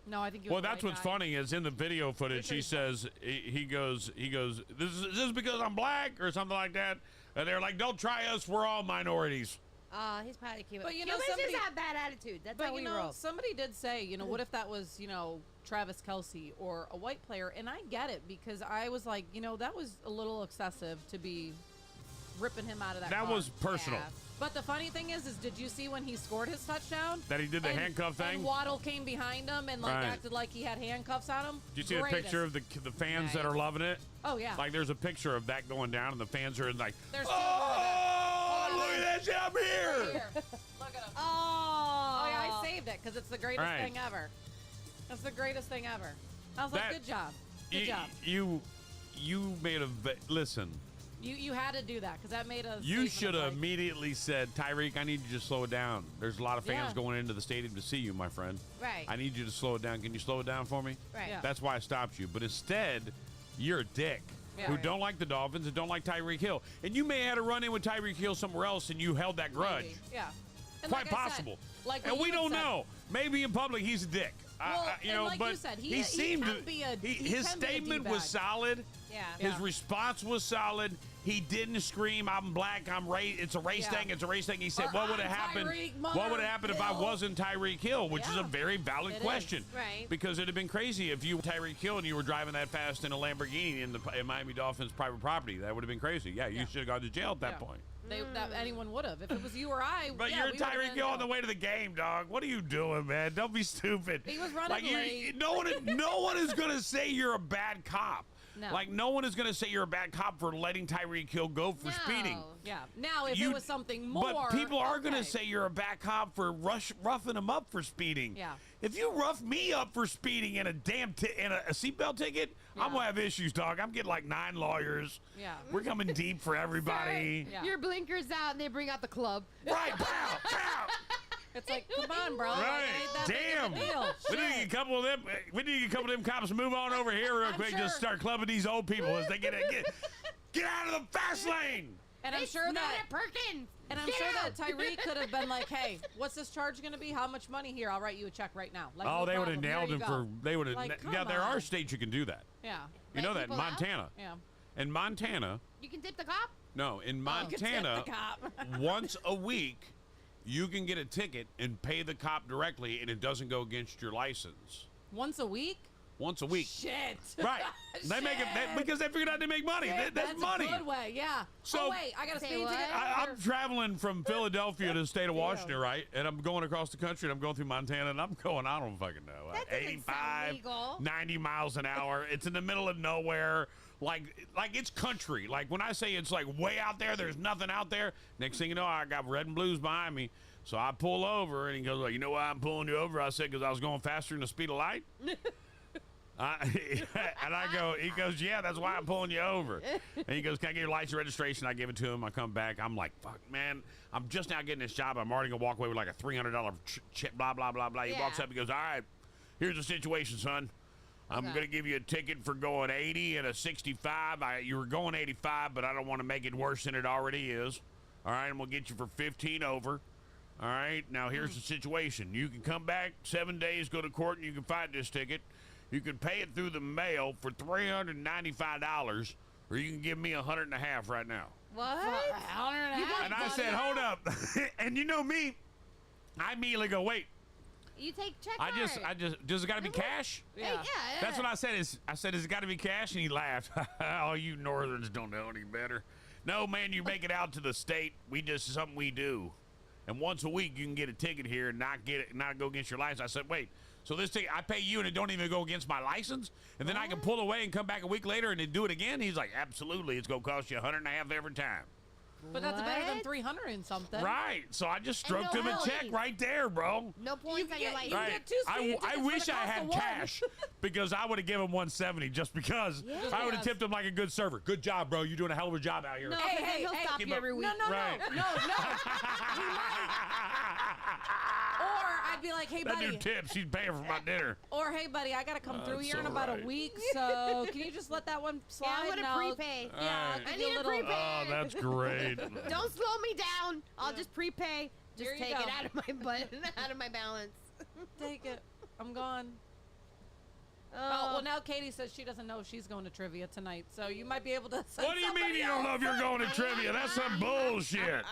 No, I think. He was well, the that's right what's guy. funny is in the video footage, he says he goes, this is because I'm black or something like that, and they're like, don't try us, we're all minorities. He's probably Cuban. But, you know, Cubans somebody- just have bad attitude. That's But how we you know, roll. somebody did say, what if that was, Travis Kelce or a white player? And I get it because I was like, that was a little excessive to be ripping him out of that. That car. was personal. Yeah. But the funny thing is did you see when he scored his touchdown? That he did the And- handcuff thing? And Waddle came behind him and Right. acted like he had handcuffs on him. Did you see the picture of the fans that are loving it? Oh yeah. Like there's a picture of that going down, and the fans are like, There's oh, look at that shit up here. Here. Look at him. Oh. Oh yeah, I saved it because it's the greatest Right. thing ever. That's the greatest thing ever. I was like, That- good job. Good job. You made listen. You had to do that because that made us. You should have immediately said, Tyreek, I need you to slow it down. There's a lot of fans Yeah. going into the stadium to see you, my friend. Right. I need you to slow it down. Can you slow it down for me? Right. Yeah. That's why I stopped you. But instead, you're a dick Yeah. who don't like the Dolphins and don't like Tyreek Hill. And you may have had a run in with Tyreek Hill somewhere else and you held that grudge. Maybe. Yeah. And Quite like I said, possible. like and what we you don't had said, know. Maybe in public he's a dick. Well, and like but you said, he he seemed can to be a- he his can be a statement was D-bag. solid. Yeah. Yeah. His response was solid. He didn't scream, "I'm black, I'm race. It's a race Yeah. thing. It's a race thing." He said, Or, "What would have "I'm happened? Tyreek What would have happened if I Hill." wasn't Tyreek Hill?" Which is Yeah. a very valid It question, is. Right. Because it'd have been crazy if you were Tyreek Hill and you were driving that fast in a Lamborghini in Miami Dolphins private property. That would have been crazy. Yeah, you Yeah. should have gone to jail at that Yeah. point. That anyone would have. If it was you or I. But yeah, you're we would've Tyreek been Hill on the jail. way to the game, dog. What are you doing, man? Don't be stupid. He was running like late. no one is gonna say you're a bad cop. No. Like no one is gonna say you're a bad cop for letting Tyreek Hill go for speeding. No. Yeah. Now, if You- it was something more. But people are going to okay. say you're a bad cop for roughing them up for speeding. Yeah. If you rough me up for speeding in a in a seatbelt ticket, I'm Yeah. going to have issues, dog. I'm getting like 9 lawyers. Yeah. We're coming deep for everybody. Yeah. Your blinkers out and they bring out the club. Right, pow, pow. It's like, come on, bro. Like, Right. it ain't that Damn. big of a deal. We need to get Shit. a couple of them. We need to get a couple of them cops to move on over here real I'm quick. sure. Just start clubbing these old people as they get out of the fast lane. And I'm It's sure not that. at Perkins. And I'm Get sure out. that Tyreek could have been like, "Hey, what's this charge going to be? How much money? Here, I'll write you a check right now." Like, Oh, no they would have problem. There nailed you him go. for. They would have. Like, Yeah, come there are on. states you can do that. Yeah. You know that in people out? Montana. Yeah. In Montana. You can tip the cop? No, in You could tip Montana, the cop. once a week, you can get a ticket and pay the cop directly, and it doesn't go against your license. Once a week? Once a week. Shit. Right. They make it because they figured out they make money. Shit, That's money. a good way, yeah. So- oh, wait, I got a Say speeding what? ticket. I'm traveling from Philadelphia to the state of Washington, right? And I'm going across the country, and I'm going through Montana, and I'm going, I don't fucking know, That doesn't sound 85, legal. 90 miles an hour. It's in the middle of nowhere. Like it's country. Like when I say it's like way out there, there's nothing out there. Next thing you know, I got red and blues behind me. So I pull over, and he goes, well, you know why I'm pulling you over? I said, because I was going faster than the speed of light. And I go, he goes, yeah, that's why I'm pulling you over. And he goes, can I get your license registration? I give it to him. I come back. I'm like, fuck, man, I'm just now getting this job. I'm already going to walk away with like a $300 chip, blah, blah, blah, blah. He Yeah. walks up. He goes, all right, here's the situation, son. I'm Okay. going to give you a ticket for going 80 and a 65. You were going 85, but I don't want to make it worse than it already is. All right, and we'll get you for 15 over. All right, now here's the situation. You can come back 7 days, go to court, and you can fight this ticket. You can pay it through the mail for $395, or you can give me $100.50 right now. What? And I said, hold up. And you know me, I immediately go, wait. You take check I card. just, does it got to be cash? Hey, yeah. That's what I said. I said, has it got to be cash? And he laughed. Oh, you Northerns don't know any better. No, man, you make it out to the state. Something we do. And once a week, you can get a ticket here and not go against your license. I said, wait, so this ticket, I pay you and it don't even go against my license? And then I can pull away and come back a week later and then do it again? He's like, absolutely. It's going to cost you $100.50 every time. But that's better than What? 300 and something. Right. So I just stroked no him a check penalties. right there, bro. No points on your license. You Right. get two speeding I tickets wish for the I cost had of one. cash because I would have given him 170 just because Yeah. I would have Yes. tipped him like a good server. Good job, bro. You're doing a hell of a job out here. No, Hey, 'cause then hey, he'll hey, stop keep you up. every week. No, Right. no. Or I'd be like, hey, That buddy. dude tips. He's paying for my dinner. Or, hey, buddy, I got to come through That's here in all about right. a week, so can you just let that one slide? Yeah, I'm gonna and I'll- prepay. Yeah, I'll Alright. give I you need a little. prepay. Oh, that's great. Don't slow me down. I'll just prepay. Just Here you take go. it out of my butt, out of my balance. Take it. I'm gone. Oh, Oh, well, now Katie says she doesn't know if she's going to trivia tonight, so you might be able to send What do you mean somebody you don't know if you're going to trivia? That's some bullshit.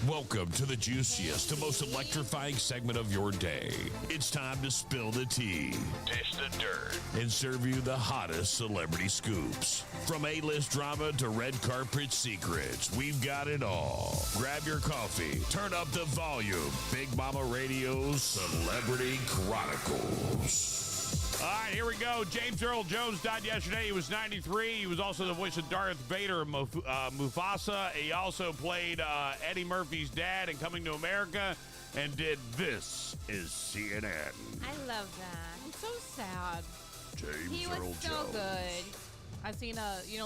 Welcome to the juiciest and most electrifying segment of your day. It's time to spill the tea, dish the dirt, and serve you the hottest celebrity scoops. From A-list drama to red carpet secrets, we've got it all. Grab your coffee, turn up the volume. Big Mama Radio's Celebrity Chronicles. All right, here we go. James Earl Jones died yesterday. He was 93. He was also the voice of Darth Vader and Mufasa. He also played Eddie Murphy's dad in Coming to America and did This Is CNN. I love that. I'm so sad. James He was Earl so Jones. good. I seen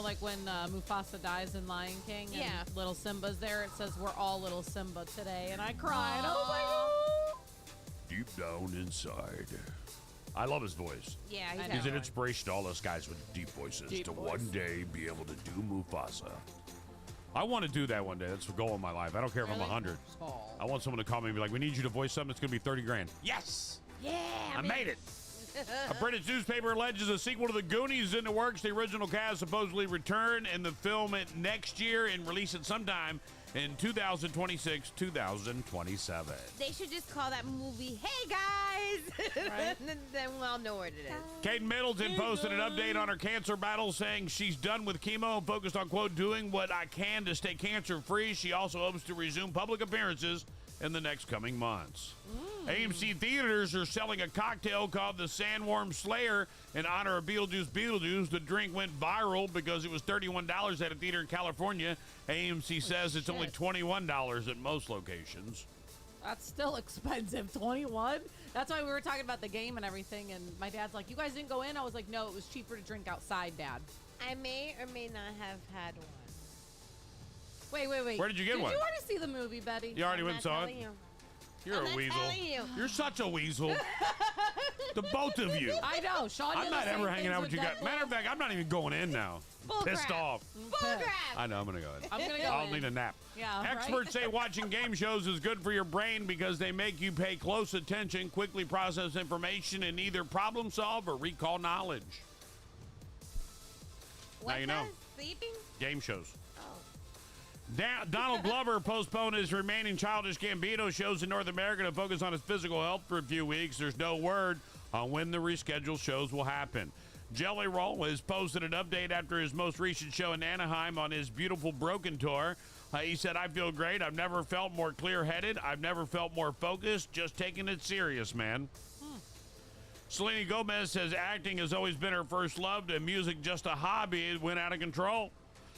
like when Mufasa dies in Lion King and Yeah. little Simba's there, it says we're all little Simba today, and I cried. I was like, oh. Deep down inside. I love his voice. Yeah, I he's know. He's an had inspiration to all us guys with deep voices Deep to voice. one day be able to do Mufasa. I want to do that one day. That's the goal in my life. I don't care if I'm Really? 100. Oh. I want someone to call me and be like, we need you to voice something. It's going to be 30 grand. Yes! Yeah, I made it. A British newspaper alleges a sequel to The Goonies is in the works. The original cast supposedly return and the film it next year and release it sometime in 2026, 2027. They should just call that movie, Hey Guys! Right. then we'll all know what it is. Kate Middleton posted an update on her cancer battle saying she's done with chemo and focused on, quote, doing what I can to stay cancer-free. She also hopes to resume public appearances in the next coming months. AMC theaters are selling a cocktail called the Sandworm Slayer in honor of Beetlejuice. The drink went viral because it was $31 at a theater in California. AMC says it's only shit. $21 at most locations. That's still expensive. 21. That's why we were talking about the game and everything. And my dad's like, "You guys didn't go in." I was like, "No, it was cheaper to drink outside, Dad." I may or may not have had one. Wait. Where did you get one? Did you already see the movie, Betty? You already I'm went and not saw telling it? you. You're I'm a not weasel. telling you. You're such a weasel. The both of you. I know. Sean. I'm did not the same ever hanging things out with you guys. Deadpool. Matter of fact, I'm not even going in now. Bull Pissed crap. off. Bull crap. I know. I'm gonna go in. I'm gonna go. I'll in. need a nap. Yeah, Experts say watching game shows is good for your brain because they make you pay close attention, quickly process information, and either problem solve or recall knowledge. What's you know. that? Sleeping? Game shows. Oh. Donald Glover postponed his remaining Childish Gambino shows in North America to focus on his physical health for a few weeks. There's no word on when the rescheduled shows will happen. Jelly Roll has posted an update after his most recent show in Anaheim on his Beautiful Broken tour. He said, I feel great. I've never felt more clear-headed. I've never felt more focused. Just taking it serious, man. Selena Gomez says acting has always been her first love and music just a hobby. It went out of control.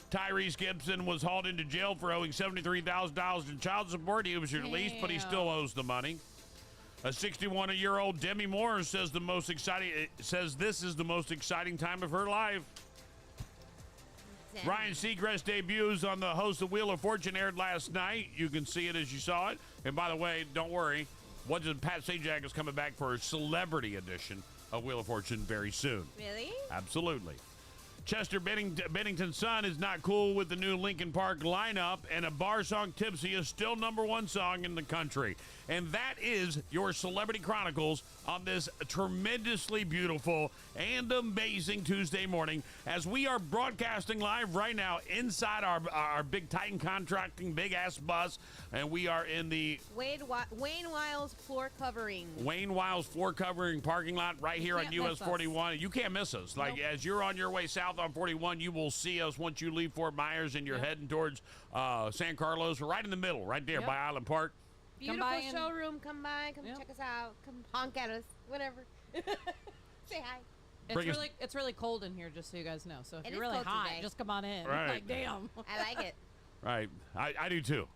Tyrese Gibson was hauled into jail for owing $73,000 in child support. He was released, but he still owes the money. A 61-year-old Demi Moore says this is the most exciting time of her life. Damn. Ryan Seacrest debuts on the host of Wheel of Fortune aired last night. You can see it as you saw it. And by the way, don't worry. Pat Sajak is coming back for a celebrity edition of Wheel of Fortune very soon. Really? Absolutely. Chester Bennington's son is not cool with the new Linkin Park lineup, and a bar song, Tipsy, is still #1 song in the country. And that is your Celebrity Chronicles on this tremendously beautiful and amazing Tuesday morning as we are broadcasting live right now inside our big Titan Contracting big-ass bus, and we are in the Wayne Wiles floor covering. Wayne Wiles floor covering parking lot right here on Can't US miss us. 41. You can't miss us. Like, Nope. as you're on your way south on 41, you will see us once you leave Fort Myers and you're heading towards San Carlos. We're right in the middle, right there Yep. by Island Park. Beautiful by and- showroom. Come by. Come Yep. check us out. Come honk at us. Whatever. Say hi. Bring us- It's really cold in here, just so you guys know. So if It you're is really cold hot, today. just come on in. Right. Like, damn. I like it. Right. I do too.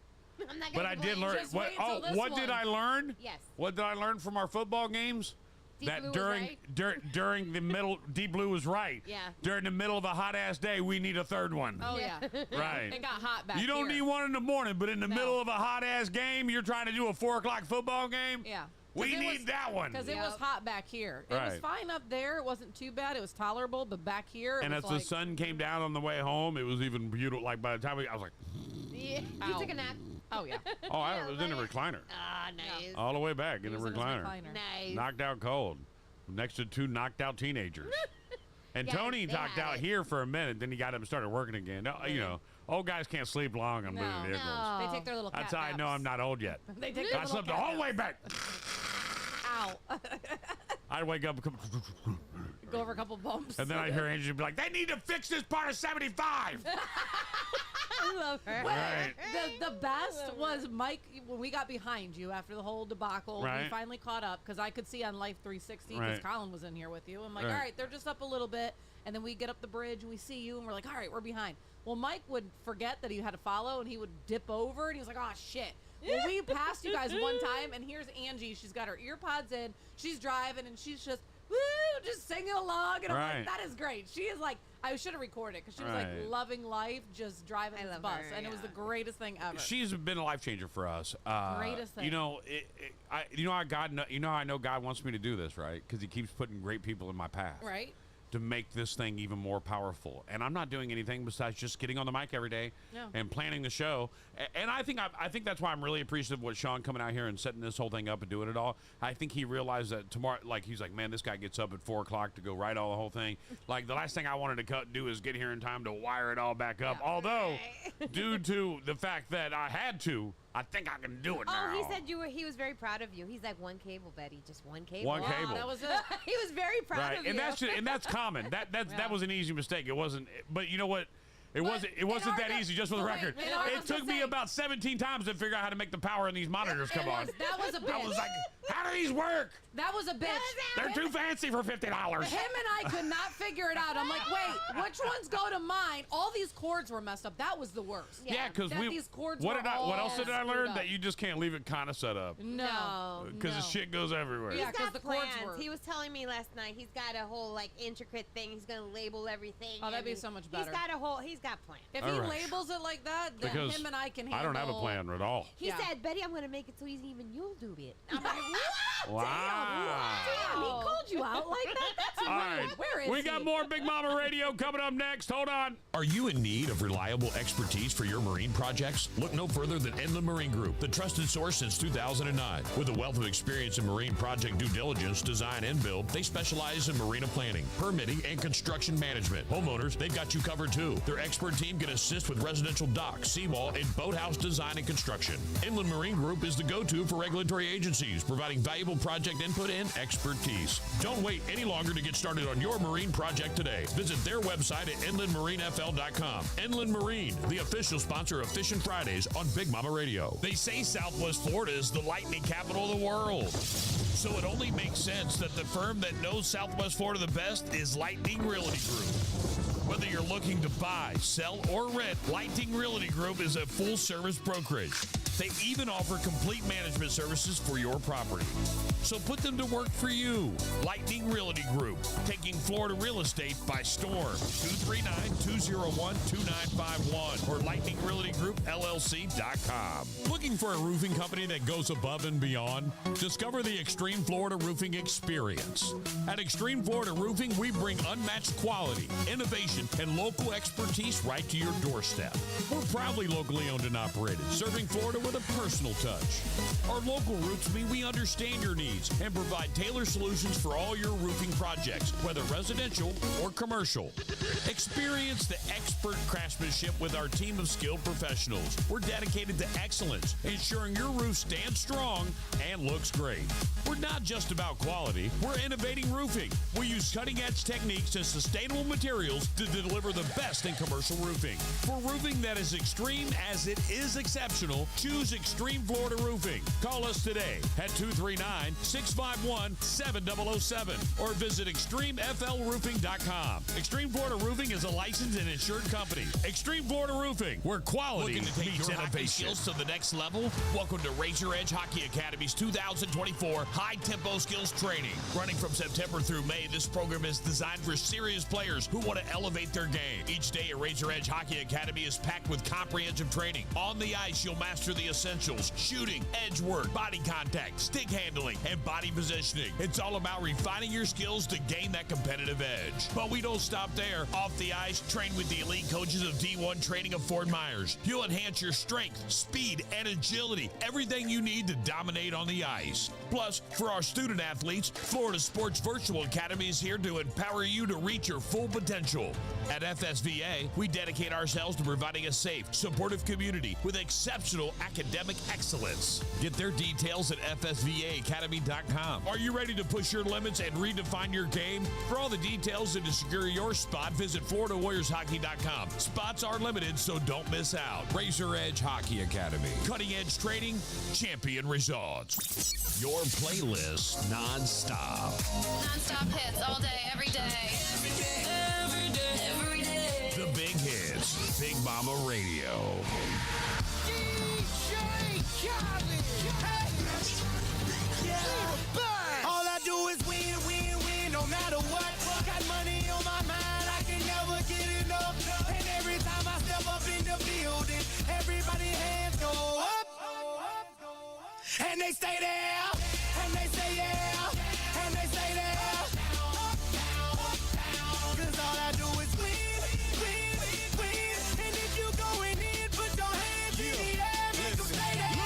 I'm not But gonna I did complain. learn. Just wait till this What did one. I learn? Yes. What did I learn from our football games? Deep Blue was right. During the middle, Deep Blue was right. Yeah. During the middle of a hot ass day, we need a third one. Oh, yeah. Right. It got hot back You don't here. need one in the morning, but in the No. middle of a hot ass game, you're trying to do a 4 o'clock football game. Yeah. We need that one. Because it was Yep. hot back here. It was Right. fine up there. It wasn't too bad. It was tolerable. But back here, it And as was the like, sun came down on the way home, it was even beautiful. Like by the time I was like, Yeah. You Ow. took a nap. oh, yeah. oh, I Yeah, was in the like- recliner, Ah, nice. all the way back in He the was in his recliner. recliner. Nice. Knocked out cold, next to 2 knocked out teenagers. And Yeah, Tony they knocked had out it. here for a minute, then he got up and started working again. No, you know, old guys can't sleep long on moving No. vehicles. No. They take their little That's cat how I know naps. I'm not old yet. They take their I little slept the cat whole way naps. back. Ow. I'd wake up, Go over a couple bumps. and then I'd hear Angie be like, "They need to fix this part of 75." I love her. Right. The best was Mike when we got behind you after the whole debacle. We Right. finally caught up because I could see on Life 360 because Right. Colin was in here with you. I'm like, Right. all right, they're just up a little bit, and then we get up the bridge and we see you, and we're like, all right, we're behind. Well, Mike would forget that he had to follow, and he would dip over, and he was like, oh shit. Well, we passed you guys one time, and here's Angie. She's got her ear pods in. She's driving, and she's just woo, just singing along, and I'm Right. like, that is great. She is like, I should have recorded because she was Right. like loving life, just driving I this love bus, her, and it was the yeah. greatest thing ever. She's been a life changer for us. Greatest thing. You know, I know God wants me to do this, right? Because He keeps putting great people in my path, Right? to make this thing even more powerful. And I'm not doing anything besides just getting on the mic every day No. and planning the show. And I think that's why I'm really appreciative of what Sean coming out here and setting this whole thing up and doing it all. I think he realized that tomorrow, like, he's like, man, this guy gets up at 4 o'clock to go write all the whole thing. Like, the last thing I wanted to do is get here in time to wire it all back up. Yeah. Although, due to the fact that I had to, I think I can do it now. Oh, he said he was very proud of you. He's like, one cable, Betty, just one cable. One Wow, cable. that was it. He was very proud Right, of you. and that's common. That Yeah. was an easy mistake. It wasn't, but you know what? It wasn't in that our- easy. Just for the wait, record, in our- it took me about 17 times to figure out how to make the power in these monitors come on. That was a bitch. I was like, how do these work? That was a bitch. They're too fancy for $50. Him and I could not figure it out. I'm like, wait, which ones go to mine? All these cords were messed up. That was the worst. Yeah, because That these cords what were did I? What else all did I screwed learn? up. That you just can't leave it kind of set up No. because the shit goes everywhere. Yeah, He's 'cause got the cords plans. were- He was telling me last night he's got a whole like intricate thing. He's gonna label everything. Oh, that'd be and so much better. He's got plans. If All he right. labels it like that, then Because him and I can handle. I don't have a plan at all. He Yeah. said, Betty, I'm gonna make it so easy even you'll do it. I'm like, what? Wow. Damn, he called you out like that? That's All right, rude. Where is we he? got more Big Mama Radio coming up next. Hold on. Are you in need of reliable expertise for your marine projects? Look no further than Inland Marine Group, the trusted source since 2009. With a wealth of experience in marine project due diligence, design, and build, they specialize in marina planning, permitting, and construction management. Homeowners, they've got you covered too. Their expert team can assist with residential dock, seawall, and boathouse design and construction. Inland Marine Group is the go-to for regulatory agencies, providing valuable project input and expertise. Don't wait any longer to get started on your marine project today. Visit their website at inlandmarinefl.com. Inland Marine, the official sponsor of Fishing Fridays on Big Mama Radio. They say Southwest Florida is the lightning capital of the world. So it only makes sense that the firm that knows Southwest Florida the best is Lightning Realty Group. Whether you're looking to buy, sell, or rent, Lightning Realty Group is a full-service brokerage. They even offer complete management services for your property. So put them to work for you. Lightning Realty Group, taking Florida real estate by storm. 239-201-2951 or lightningrealtygroup.llc.com. Looking for a roofing company that goes above and beyond? Discover the Extreme Florida Roofing Experience. At Extreme Florida Roofing, we bring unmatched quality, innovation, and local expertise right to your doorstep. We're proudly locally owned and operated, serving Florida with a personal touch. Our local roots mean we understand your needs and provide tailored solutions for all your roofing projects, whether residential or commercial. Experience the expert craftsmanship with our team of skilled professionals. We're dedicated to excellence, ensuring your roof stands strong and looks great. We're not just about quality, we're innovating roofing. We use cutting-edge techniques and sustainable materials to deliver the best in commercial roofing. For roofing that is extreme as it is exceptional, choose Extreme Florida Roofing. Call us today at 239-651-7007 or visit extremeflroofing.com. Extreme Florida Roofing is a licensed and insured company. Extreme Florida Roofing, where quality meets innovation. To the next level? Welcome to Razor Edge Hockey Academy's 2024 high-tempo skills training. Running from September through May, this program is designed for serious players who want to elevate their game. Each day at Razor Edge Hockey Academy is packed with comprehensive training. On the ice, you'll master the essentials: shooting, edge work, body contact, stick handling, and body positioning. It's all about refining your skills to gain that competitive edge. But we don't stop there. Off the ice, train with the elite coaches of D1 Training of Fort Myers. You'll enhance your strength, speed, and agility. Everything you need to dominate on the ice. Plus, for our student athletes, Florida Sports Virtual Academy is here to empower you to reach your full potential. At FSVA, we dedicate ourselves to providing a safe, supportive community with exceptional academic excellence. Get their details at fsvaacademy.com. Are you ready to push your limits and redefine your game? For all the details and to secure your spot, visit FloridaWarriorsHockey.com. Spots are limited, so don't miss out. Razor Edge Hockey Academy. Cutting edge training, champion results. Your playlist non-stop. Non-stop hits all day, every day. Every day, every day. The big hits, Big Mama Radio. All I do is win, win, win, no matter what. Got money on my mind, I can never get enough. And every time I step up in the building, everybody hands go up. And they stay there, and they say yeah, and they say there. Cause all I do is win, win, win. And if you going in, put your hands in the air, make them stay there.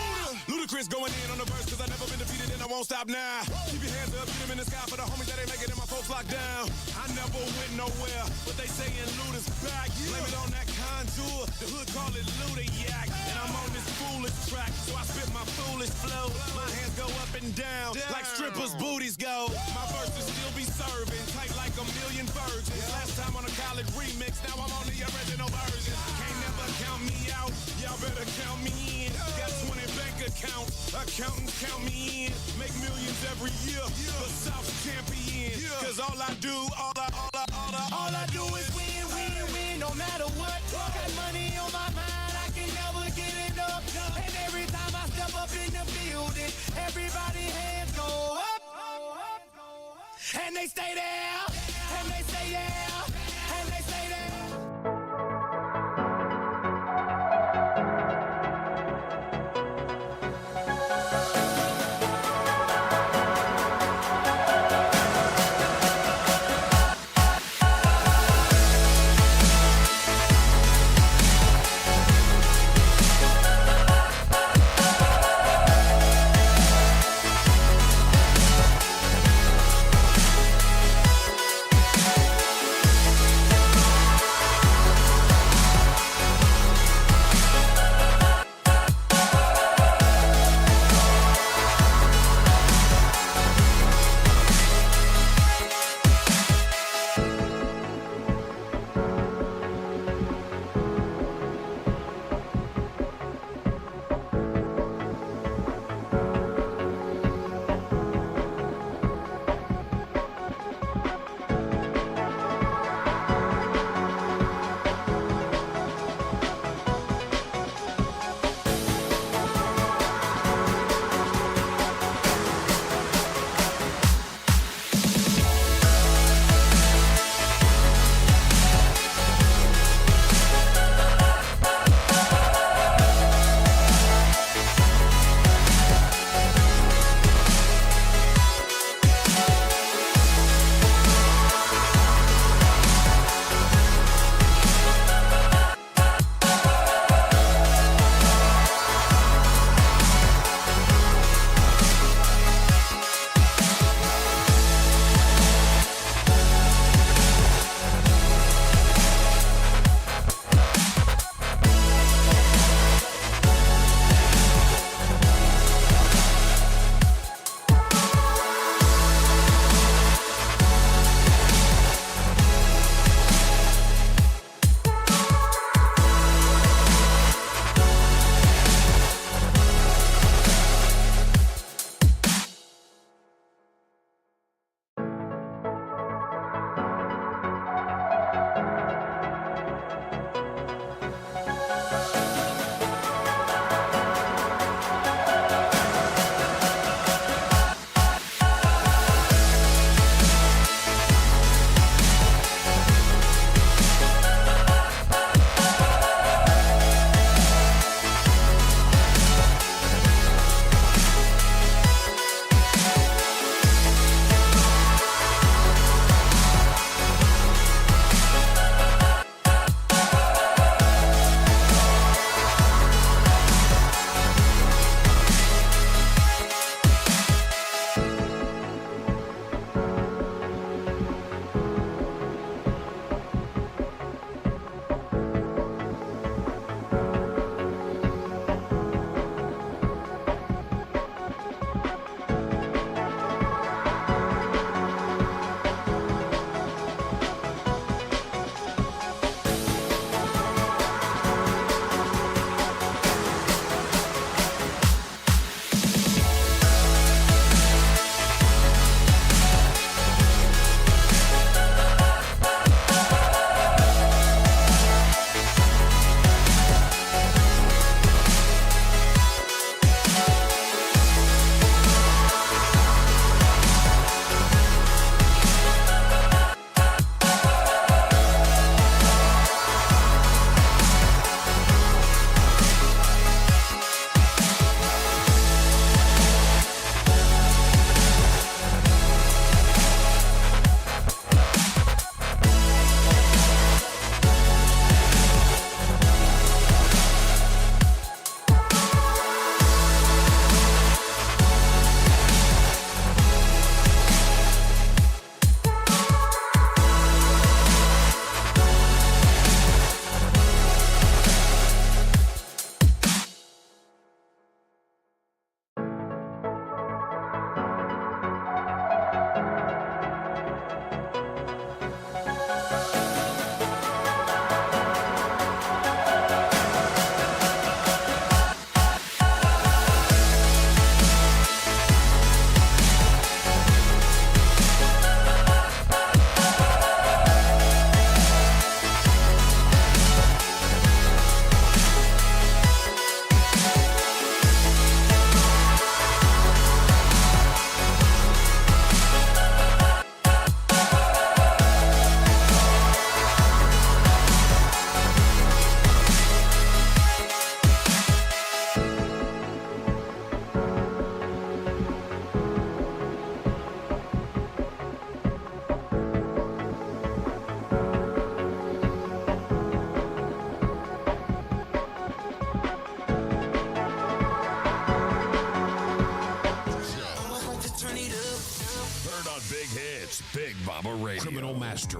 Ludacris going in on the verse, cause I never been defeated and I won't stop now. Keep your hands up, get them in the sky for the homies that ain't make it and my folks locked down. I never went nowhere, but they saying Luda's back. Blame it on that contour, the hood call it Luda Yak. And I'm on this foolish track, so I spit my foolish flow. My hands go up and down, like strippers' booties go. My verses still be serving, tight like a million virgins. Last time on a college remix, now I'm on the original version. Can't never count me out, y'all better count me in. Got 20 bank accounts, accountants count me in. Make millions every year, the South champion. Cause all I do, all I do is win, win, win, no matter what. Got money on my mind, I can never get enough. And every time I step up in the building, everybody hands go up. And they stay there, and they say yeah, and they say there.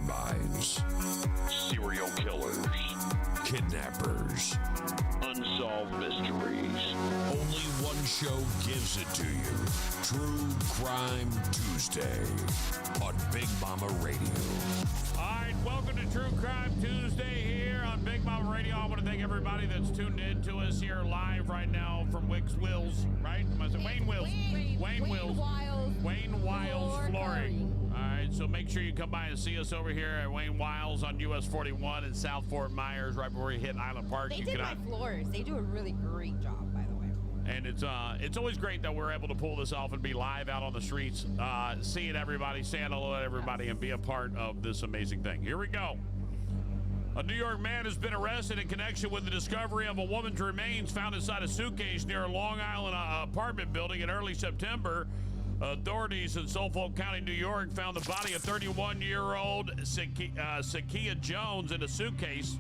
masterminds, serial killers, kidnappers, unsolved mysteries. Only one show gives it to you. True Crime Tuesday on Big Mama Radio. All right, welcome to True Crime Tuesday here on Big Mama Radio. I want to thank everybody that's tuned in to us here live right now from Wills, right? Wayne Wills. Wayne Wills. Wayne Wiles Flooring. All right, so make sure you come by and see us over here at Wayne Wiles on US 41 in South Fort Myers, right before you hit Island Park. They did my floors. They do a really great job, by the way. And it's always great that we're able to pull this off and be live out on the streets, seeing everybody, saying hello to everybody, and be a part of this amazing thing. Here we go. A New York man has been arrested in connection with the discovery of a woman's remains found inside a suitcase near a Long Island apartment building in early September. Authorities in Suffolk County, New York, found the body of 31-year-old Sakia Jones in a suitcase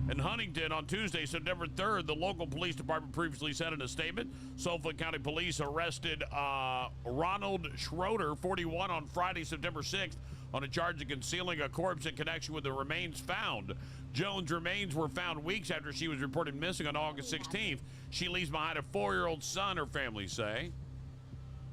in Huntington on Tuesday, September 3rd. The local police department previously said in a statement, Suffolk County police arrested Ronald Schroeder, 41, on Friday, September 6th, on a charge of concealing a corpse in connection with the remains found. Jones' remains were found weeks after she was reported missing on August 16th. She leaves behind a 4-year-old son, her family say.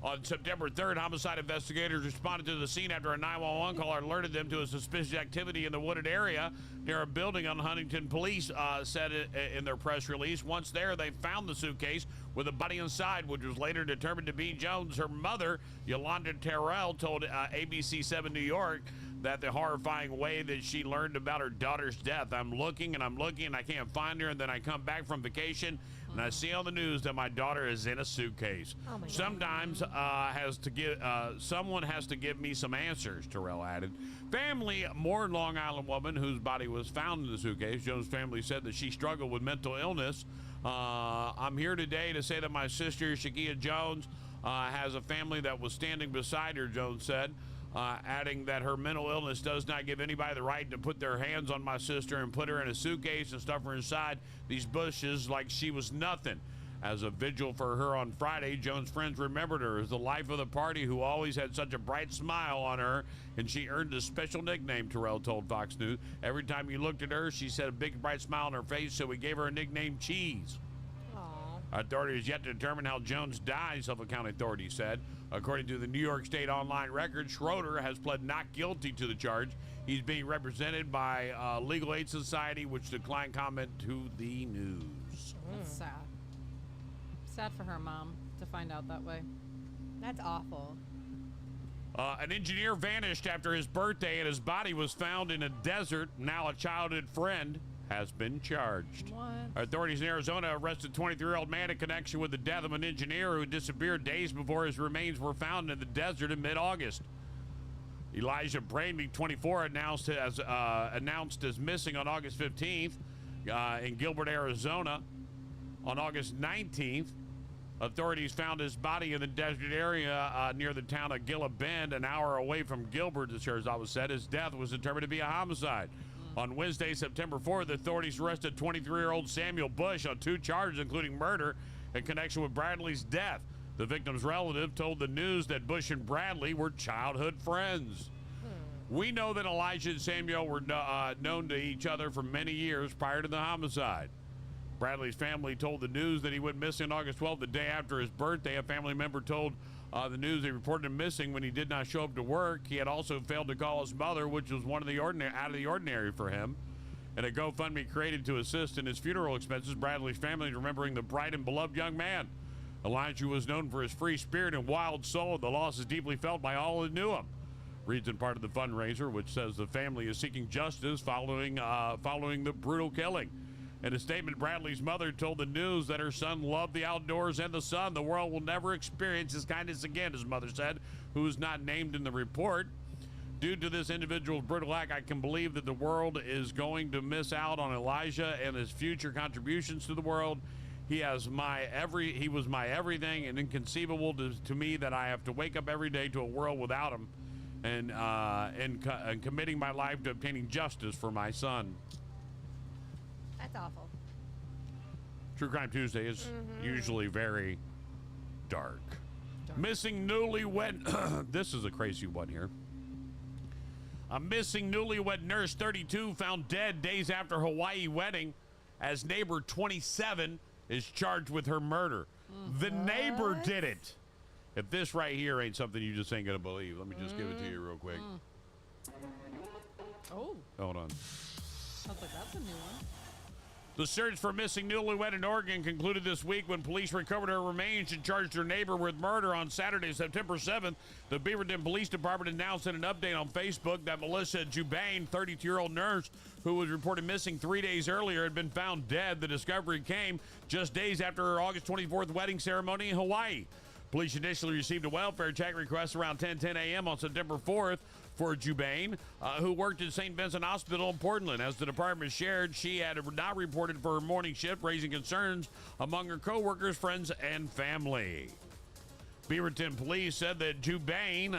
On September 3rd, homicide investigators responded to the scene after a 911 caller alerted them to a suspicious activity in the wooded area near a building on Huntington. Police said in their press release. Once there, they found the suitcase with a body inside, which was later determined to be Jones. Her mother, Yolanda Terrell, told ABC 7 New York that the horrifying way that she learned about her daughter's death. I'm looking and I can't find her, and then I come back from vacation and I see on the news that my daughter is in a suitcase. Oh my God. Sometimes someone has to give me some answers, Terrell added. Family mourned Long Island woman whose body was found in the suitcase. Jones' family said that she struggled with mental illness. I'm here today to say that my sister, Shakia Jones, has a family that was standing beside her, Jones said. Adding that her mental illness does not give anybody the right to put their hands on my sister and put her in a suitcase and stuff her inside these bushes like she was nothing. As a vigil for her on Friday, Jones' friends remembered her as the life of the party who always had such a bright smile on her, and she earned a special nickname, Terrell told Fox News. Every time you looked at her, she said a big bright smile on her face, so we gave her a nickname, Cheese. Authorities yet to determine how Jones died, Suffolk County authorities said. According to the New York State online record, Schroeder has pled not guilty to the charge. He's being represented by Legal Aid Society, which declined comment to the news. That's sad. Sad for her mom to find out that way. That's awful. An engineer vanished after his birthday and his body was found in a desert. Now a childhood friend has been charged. What? Authorities in Arizona arrested a 23-year-old man in connection with the death of an engineer who disappeared days before his remains were found in the desert in mid-August. Elijah Brady, 24, announced as missing on August 15th in Gilbert, Arizona. On August 19th, authorities found his body in the desert area near the town of Gila Bend, an hour away from Gilbert, the sheriff's office said. His death was determined to be a homicide. On Wednesday, September 4th, authorities arrested 23-year-old Samuel Bush on 2 charges, including murder, in connection with Bradley's death. The victim's relative told the news that Bush and Bradley were childhood friends. We know that Elijah and Samuel were known to each other for many years prior to the homicide. Bradley's family told the news that he went missing on August 12th, the day after his birthday. A family member told the news they reported him missing when he did not show up to work. He had also failed to call his mother, which was out of the ordinary for him. And a GoFundMe created to assist in his funeral expenses. Bradley's family is remembering the bright and beloved young man. Elijah was known for his free spirit and wild soul. The loss is deeply felt by all who knew him. Reads in part of the fundraiser, which says the family is seeking justice following the brutal killing. In a statement, Bradley's mother told the news that her son loved the outdoors and the sun. The world will never experience his kindness again, his mother said, who is not named in the report. Due to this individual's brutal act, I can believe that the world is going to miss out on Elijah and his future contributions to the world. He was my everything, and inconceivable to me that I have to wake up every day to a world without him, and committing my life to obtaining justice for my son. That's awful. True Crime Tuesday is usually very dark. Missing newlywed. This is a crazy one here. A missing newlywed nurse 32 found dead days after Hawaii wedding, as neighbor 27 is charged with her murder. The neighbor did it. If this right here ain't something you just ain't gonna believe, let me just give it to you real quick. Oh, Hold on. sounds like that's a new one. The search for missing newlywed in Oregon concluded this week when police recovered her remains and charged her neighbor with murder on Saturday, September 7th. The Beaverton Police Department announced in an update on Facebook that Melissa Jubain, 32-year-old nurse who was reported missing 3 days earlier, had been found dead. The discovery came just days after her August 24th wedding ceremony in Hawaii. Police initially received a welfare check request around 10:10 a.m. on September 4th for Jubain, who worked at St. Vincent Hospital in Portland. As the department shared, she had not reported for her morning shift, raising concerns among her co-workers, friends, and family. Beaverton police said that Jubain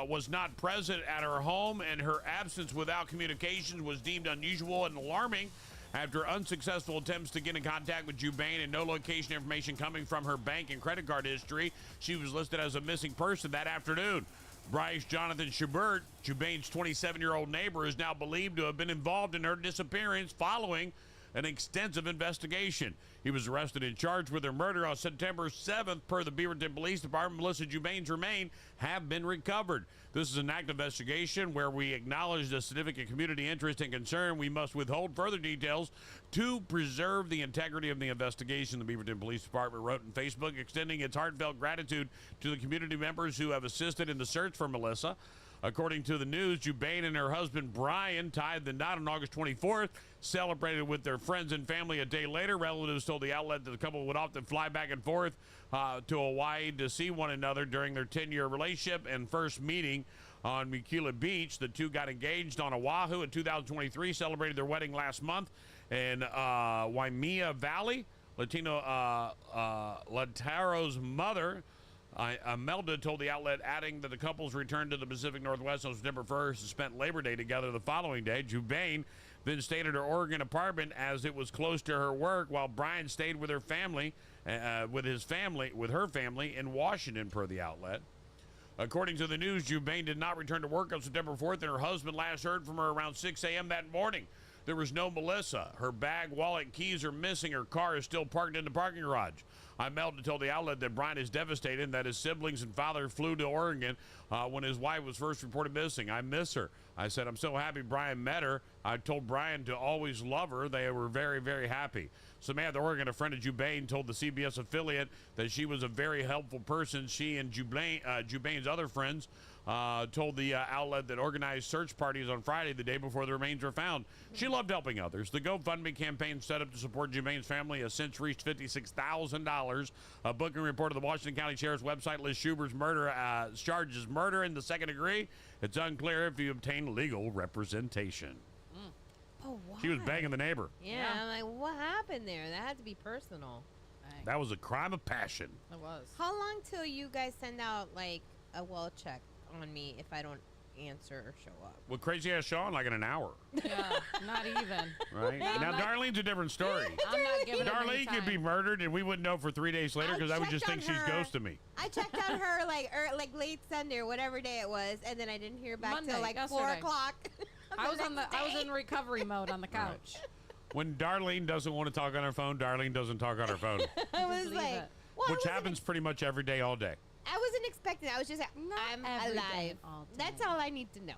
was not present at her home, and her absence without communications was deemed unusual and alarming. After unsuccessful attempts to get in contact with Jubain and no location information coming from her bank and credit card history, she was listed as a missing person that afternoon. Bryce Jonathan Schubert, Jubain's 27-year-old neighbor, is now believed to have been involved in her disappearance following an extensive investigation. He was arrested and charged with her murder on September 7th. Per the Beaverton Police Department, Melissa Jubain's remains have been recovered. This is an active investigation where we acknowledge the significant community interest and concern. We must withhold further details to preserve the integrity of the investigation, the Beaverton Police Department wrote in Facebook, extending its heartfelt gratitude to the community members who have assisted in the search for Melissa. According to the news, Jubain and her husband Brian tied the knot on August 24th, celebrated with their friends and family a day later. Relatives told the outlet that the couple would often fly back and forth to Hawaii to see one another during their 10-year relationship and first meeting on Mikula Beach. The two got engaged on Oahu in 2023, celebrated their wedding last month in Waimea Valley. Lataro's mother, Imelda, told the outlet, adding that the couples returned to the Pacific Northwest on September 1st and spent Labor Day together the following day. Jubain then stayed at her Oregon apartment as it was close to her work, while Brian stayed with her family, with her family in Washington, per the outlet. According to the news, Jubain did not return to work on September 4th, and her husband last heard from her around 6 a.m. that morning. There was no Melissa. Her bag, wallet, and keys are missing. Her car is still parked in the parking garage. Imelda told the outlet that Brian is devastated and that his siblings and father flew to Oregon when his wife was first reported missing. I miss her. I said, I'm so happy Brian met her. I told Brian to always love her. They were very, very happy. Samantha Oregon, a friend of Jubain, told the CBS affiliate that she was a very helpful person. She and Jubain's other friends told the outlet that organized search parties on Friday, the day before the remains were found. She loved helping others. The GoFundMe campaign set up to support Jubain's family has since reached $56,000. A booking report of the Washington County Sheriff's website lists Schubert's murder charges murder in the second degree. It's unclear if he obtained legal representation. Oh, wow. She was banging the neighbor. Yeah, I'm like, what happened there? That had to be personal. Dang. That was a crime of passion. It was. How long till you guys send out, like, a well check on me if I don't answer or show up? Well, Crazy Ass Sean, like in an hour. Yeah, not even. Right? Now, Darlene's a different story. I'm not giving her any Darlene could be time. murdered, and we wouldn't know for 3 days later because I would just checked think on she's her. ghosting me. I checked on her, like late Sunday or whatever day it was, and then I didn't hear back Monday, till, like, 4 yesterday. o'clock. I was in recovery mode on the couch. When Darlene doesn't want to talk on her phone, Darlene doesn't talk on her phone, I was Believe like, it. well, I which wasn't happens pretty much every day, all day. I wasn't expecting. I was just like, I'm every day, alive. all That's day. all I need to know.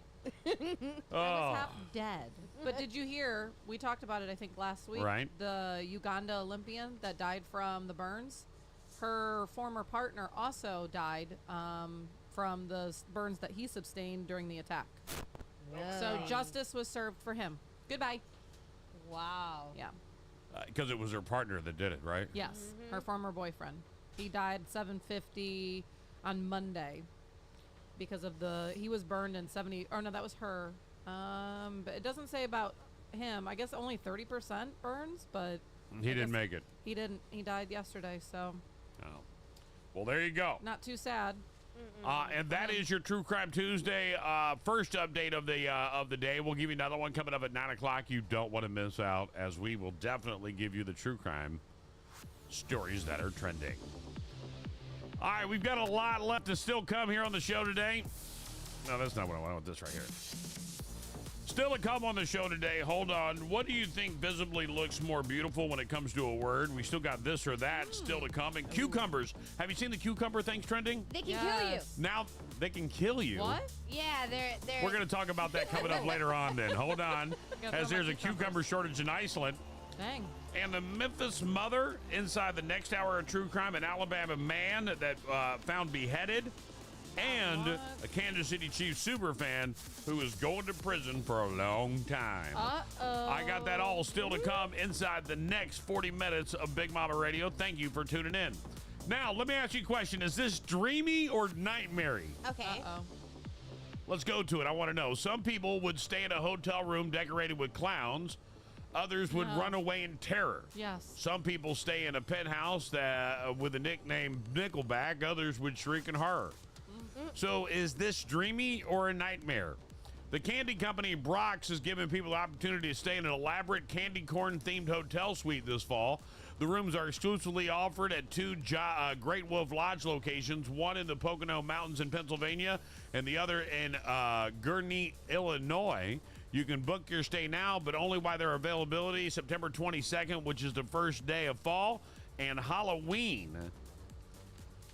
I Oh, was half dead. But did you hear? We talked about it, I think, last week. Right. The Uganda Olympian that died from the burns. Her former partner also died from the burns that he sustained during the attack. So justice was served for him. Goodbye. Wow. Yeah. because it was her partner that did it, right? Yes, her former boyfriend. He died 7:50 on Monday because of he was burned in 70. Or no, that was her. But it doesn't say about him. I guess only 30% burns, but He didn't make it. he didn't. He died yesterday, so Oh. Well, there you go. not too sad. And that is your True Crime Tuesday first update of the day. We'll give you another one coming up at 9 o'clock. You don't want to miss out, as we will definitely give you the true crime stories that are trending. All right, we've got a lot left to still come here on the show today. No, that's not what I want. I want this right here. Still to come on the show today. Hold on. What do you think visibly looks more beautiful when it comes to a word? We still got this or that still to come. And cucumbers. Have you seen the cucumber things trending? They can kill you. Now they can kill you. What? Yeah, they're. We're going to talk about that coming up later on then. Hold on. As there's a cucumber shortage in Iceland. Dang. And the Memphis mother inside the next hour of true crime, an Alabama man that found beheaded. And a Kansas City Chiefs super fan who is going to prison for a long time. Uh-oh. I got that all still to come inside the next 40 minutes of Big Mama Radio. Thank you for tuning in. Now, let me ask you a question. Is this dreamy or nightmare-y? Okay. Uh-oh. Let's go to it. I want to know. Some people would stay in a hotel room decorated with clowns. Others would run away in terror. Yes. Some people stay in a penthouse that, with a nickname Nickelback. Others would shriek in horror. So is this dreamy or a nightmare? The candy company Brock's is giving people the opportunity to stay in an elaborate candy corn themed hotel suite this fall. The rooms are exclusively offered at two Great Wolf Lodge locations, one in the Pocono Mountains in Pennsylvania and the other in Gurnee, Illinois. You can book your stay now, but only by their availability September 22nd, which is the first day of fall, and Halloween.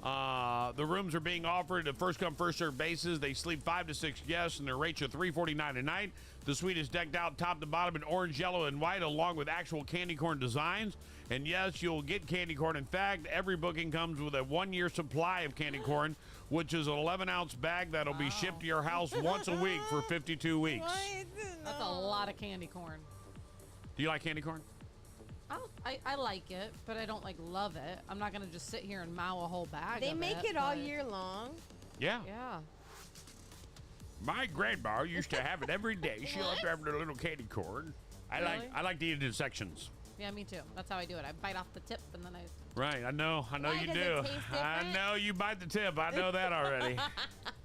The rooms are being offered at first come first served basis. They sleep 5 to 6 guests, and their rates are $349 a night. The suite is decked out top to bottom in orange, yellow, and white, along with actual candy corn designs. And yes, you'll get candy corn. In fact, every booking comes with a 1-year supply of candy corn, which is an 11-ounce bag that'll be shipped to your house once a week for 52 weeks. That's a lot of candy corn. Do you like candy corn? I like it, but I don't like love it. I'm not gonna just sit here and mow a whole bag. They of make it all year long. Yeah. Yeah. My grandma used to have it every day. She loved having a little candy corn. I Really? like to eat it in sections. Yeah, me too. That's how I do it. I bite off the tip and then I. Right, I know Why, you does do. it taste I different? know you bite the tip. I know that already.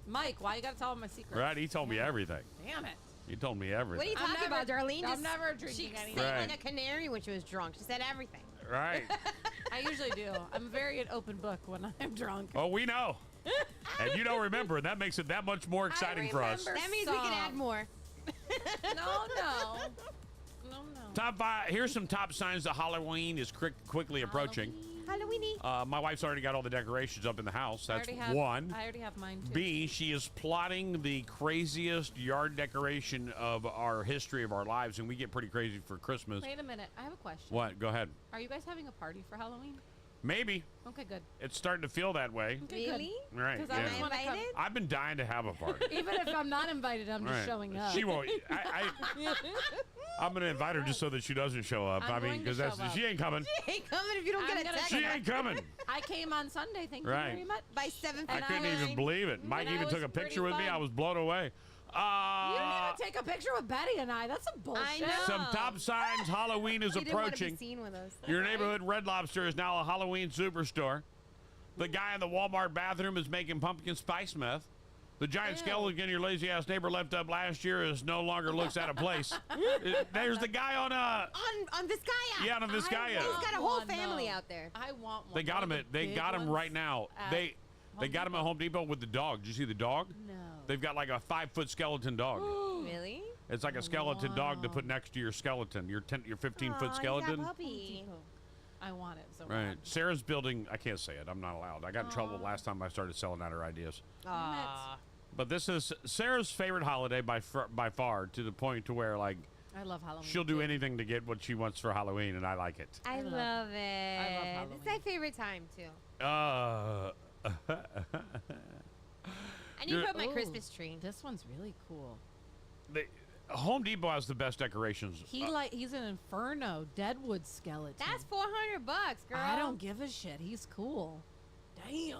Mike, why you gotta tell him my secret? Right, he told me everything. Damn it. He told me What are everything. you talking about, Darlene? I'm never drinking She anything. sang Right. like a canary when she was drunk. She said everything. Right. I usually do. I'm very an open book when I'm drunk. Oh, we know. And you don't remember. That makes it that much more exciting for us. remember. That means we can add Some. more. No. Top 5. Here's some top signs that Halloween is quickly approaching. Halloweeny. My wife's already got all the decorations up in the house. That's I one. already have mine too. B, she is plotting the craziest yard decoration of our history of our lives, and we get pretty crazy for Christmas. Wait a minute. I have a question. What? Go ahead. Are you guys having a party for Halloween? Maybe. Okay, good. It's starting to feel that way. Okay, Really? Right. Because I yeah. just want to come. I've been dying to have a party. Even if I'm not invited, I'm just Right. showing up. She won't. I'm going to invite her just so that she doesn't show up. I'm I mean, going to because show up. she ain't coming. She ain't coming if you don't I'm get a gonna text She ain't coming. I came on Sunday. Thank Right. you very much. by 7:15. I couldn't even believe it. Mike I even took was a picture pretty with me. fun. I was blown away. You didn't even take a picture with Betty and I. That's some bullshit. I know. Some top signs Halloween is You didn't want to approaching. be seen with us. Your neighborhood Red Lobster is now a Halloween superstore. The guy in the Walmart bathroom is making pumpkin spice meth. The giant skeleton your lazy ass neighbor left up last year is no longer looks out of place. There's the guy on On Vizcaya. Yeah, on Vizcaya. He's got a whole One, family though. out there. I want one. They got him One of at the they big got him ones right now. at They Home got him at Home Depot with the dog. Did you see the dog? No. They've got like a 5-foot skeleton dog. Really? It's like a skeleton dog to put next to your skeleton, your 15-foot skeleton. Puppy. I want it so Right. bad. Sarah's building, I can't say it. I'm not allowed. I got in trouble last time I started selling out her ideas. Aw. But this is Sarah's favorite holiday by far, to the point to where, like, I love Halloween. she'll do too. anything to get what she wants for Halloween, and I like it. I love- love it. I love Halloween. It's my favorite time, too. I need to You're- put my Ooh, Christmas tree. This one's really cool. Home Depot has the best decorations. He's an Inferno Deadwood skeleton. That's $400, girl. I don't give a shit. He's cool. Damn.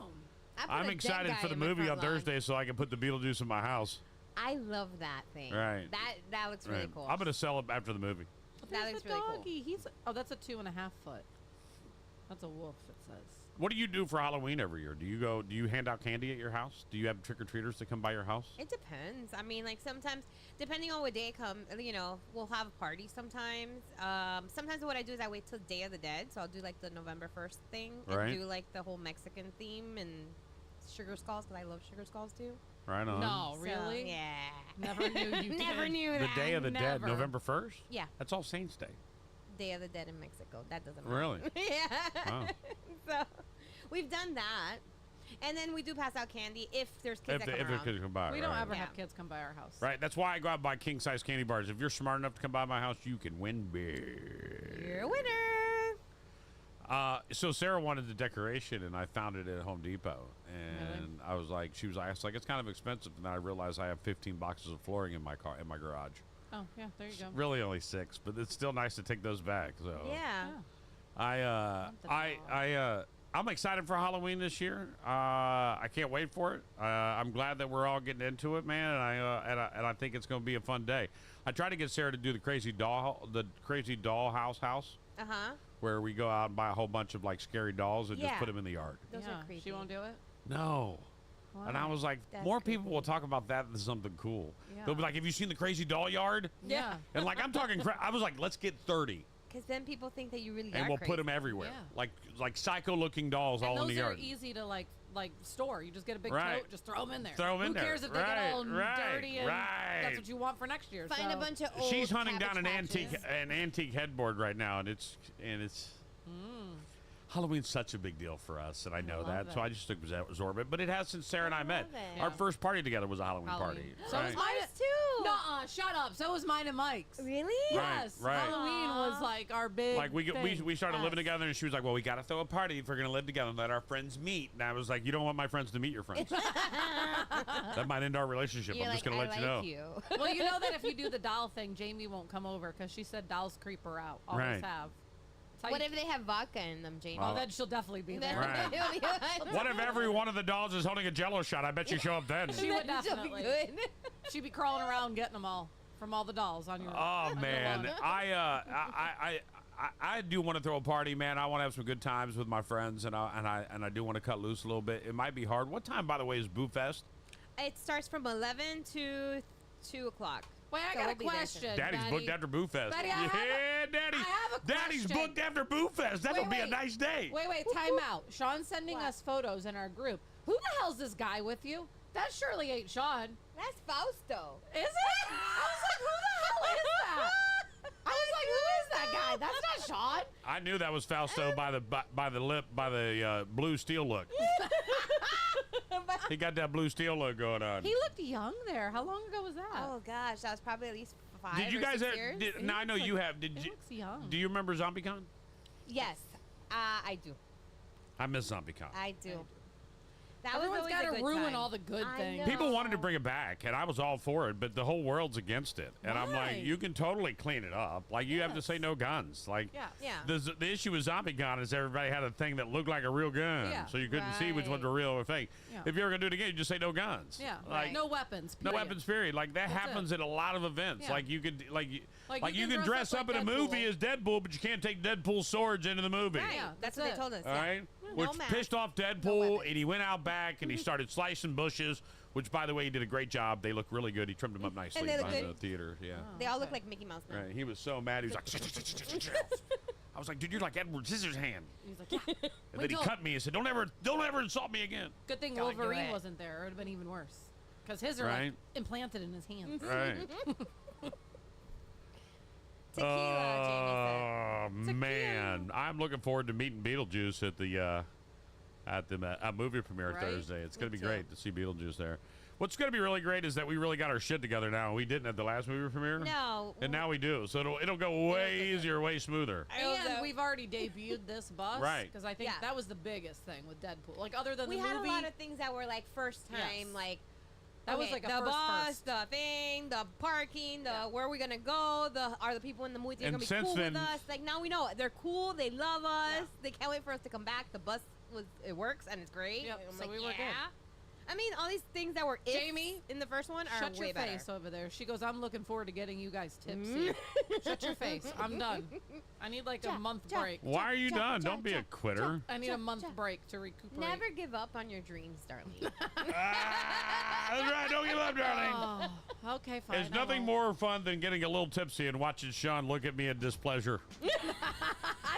I put I'm a dead excited guy for the in my movie on front lawn. Thursday so I can put the Beetlejuice in my house. I love that thing. Right. That looks really Right. cool. I'm going to sell it after the movie. That There's looks the really cool. doggy. That's a 2.5 foot. That's a wolf, it says. What do you do for Halloween every year? Do you hand out candy at your house? Do you have trick-or-treaters that come by your house? It depends. I mean, like sometimes, depending on what day it comes, we'll have a party sometimes. Sometimes what I do is I wait till Day of the Dead. So I'll do like the November 1st thing and Right. do like the whole Mexican theme and sugar skulls because I love sugar skulls too. Right on. No, So, really? yeah. Never knew you Never did. knew The that. Day of the Dead, Never. November 1st? Yeah. That's All Saints Day. Day of the Dead in Mexico. That doesn't matter. Really? Yeah. Wow. So we've done that. And then we do pass out candy if there's kids that come If around. kids come by. We don't right. ever Yeah. have kids come by our house. Right, that's why I go out and buy king-size candy bars. If you're smart enough to come by my house, you can win big. You're a winner. So Sarah wanted the decoration, and I found it at Home Depot. And I was like, it's kind of expensive. And then I realized I have 15 boxes of flooring in my garage. Oh, yeah, there you go. Really only 6, but it's still nice to take those back. So Yeah. I'm excited for Halloween this year. I can't wait for it. I'm glad that we're all getting into it, man. And I think it's going to be a fun day. I tried to get Sarah to do the crazy doll house, Uh-huh. where we go out and buy a whole bunch of like scary dolls and just Yeah. put them in the yard. Those Yeah, are creepy. She won't do it? No. And I was like, That's more people will talk about that than something cool. Yeah. They'll be like, have you seen the crazy doll yard? Yeah. And like, I'm talking, I was like, let's get 30. Because then people think that you really And are we'll crazy. put them everywhere. Yeah. Like psycho-looking dolls And all in those the are yard. easy to like store. You just get a big Right. tote, just throw them in there. Throw 'em in Who there. cares if they get all Right, dirty and right. that's what you want for next year. Find so. a bunch of old She's hunting down Cabbage Patches. an antique headboard right now, and it's Halloween's such a big deal for us, and I know that, love so it. I just absorb it. But it has since Sarah and I met. love it. Our Yeah. first party together was a Halloween party. Halloween. So was right? mine. Ours too. Nuh-uh, shut up. So was mine and Mike's. Really? Right, Yes. right. Halloween was like our big Like we thing. started living Yes. together, and she was like, "Well, we got to throw a party if we're gonna live together and let our friends meet." And I was like, "You don't want my friends to meet your friends. That might end our relationship. You're I'm just like, gonna I let you know." like you. Well, you know that if you do the doll thing, Jamie won't come over because she said dolls creep her out. Always Right. have. That's how What you- if they have vodka in them, Jamie? Oh, then she'll definitely be there. Right. What if every one of the dolls is holding a Jello shot? I bet you show up then. She would She'll be definitely. good. She'd be crawling around getting them all from all the dolls on your. Oh on your man, lawn. I do want to throw a party, man. I want to have some good times with my friends, and I do want to cut loose a little bit. It might be hard. What time, by the way, is Boo Fest? It starts from 11 to 2 o'clock. Wait, I So got we'll a be there. question. Daddy's Daddy. booked after Boo Fest. Daddy, I have yeah, Daddy. I have a Daddy's question. booked after Boo Fest. That'll be a nice day. Wait, time out. Sean's sending us photos in our group. Who the hell's this guy with you? That surely ain't Sean. That's Fausto. Is it? I was like, who the hell is that? I was like, who is that guy? That's not Sean. I knew that was Fausto by the blue steel look. He got that blue steel look going on. He looked young there. How long ago was that? Oh gosh, that was probably at least 5 Did you or guys 6 have? years. Now I know you have. Did He you? looks young. Do you remember ZombieCon? Yes, I do. I miss ZombieCon. I do. That Everyone's was got always a to good ruin time. all the good I things. know. People wanted to bring it back, and I was all for it, but the whole world's against it. And I'm Why? like, you can totally clean it up. Like, you have to say no guns. Like, Yeah. Yeah. the issue with ZombieCon is everybody had a thing that looked like a real gun, Yeah. so you couldn't see which one's Right. a real or fake. Yeah. If you're ever gonna do it again, you just say no guns. Yeah. Like, No weapons. no period. weapons. Period. Like that That's happens it. at a lot of events. Yeah. Like you could, like you can dress dress up up like in a movie Deadpool. as Deadpool, but you can't take Deadpool's swords into the movie. Right. Yeah, that's that's what it. they told us. All yeah. right, No which mask. pissed off Deadpool, and he went out back and he started slicing bushes. Which, by the way, he did a great job. They look really good. He trimmed them up nicely they look behind the good. theater. Yeah, They all look like Mickey Mouse now. right. He was so mad. He was like, I was like, dude, you're like Edward Scissorhands. He's like, yeah. And then he cut me and said, don't ever insult me again. Good thing Don't do Wolverine it. wasn't there. It would have been even worse. Because his are Right. like implanted in his hands. Right. Tequila, Jamie said. Oh man, I'm looking forward to meeting Beetlejuice at the movie premiere Right? Thursday. It's gonna Me be too. great to see Beetlejuice there. What's gonna be really great is that we really got our shit together now. We didn't at the last movie premiere. No. And now we do. So it'll go way easier, way smoother. And we've already debuted this bus. Right. Because I think Yeah. that was the biggest thing with Deadpool. Like, other than We the had movie. a lot of things that were like first time, Yes. like That was okay, like a the first bus, first. the thing, the parking, the where are we gonna go, are the people in the movie And gonna be since cool then- with us? Like now we know they're cool, they love us, they can't wait for us to come back. The bus works and it's great. Yep, And I'm so like, we were good. yeah. I mean, all these things that were ifs Jamie, in the first one are Shut way your better. face over there. She goes, I'm looking forward to getting you guys tipsy. Shut your face. I'm done. I need like a month break. Why are you done? Don't be a quitter. I need a month break to recuperate. Never give up on your dreams, darling. That's right. Don't give up, darling. Oh, okay, fine. There's I nothing won't. more fun than getting a little tipsy and watching Sean look at me in displeasure.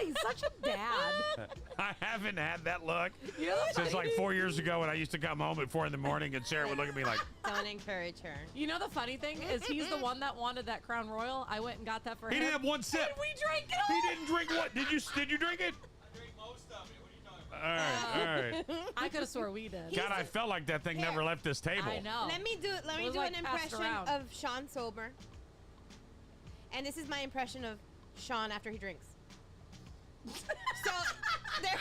He's such a dad. I haven't had that look You're since like 4 years ago when I used to come home at 4 in the morning, and Sarah would look at me like, Don't encourage her. You know the funny thing is he's the one that wanted that Crown Royal. I went and got that for he him. didn't have one sip. And we drank it all. He didn't drink what? Did you drink it? I drink most of it. What are you talking about? All right. I could have swore we did. God, I felt like that thing never left this table. I know. Let me do was an like passed impression around. of Sean sober. And this is my impression of Sean after he drinks. So there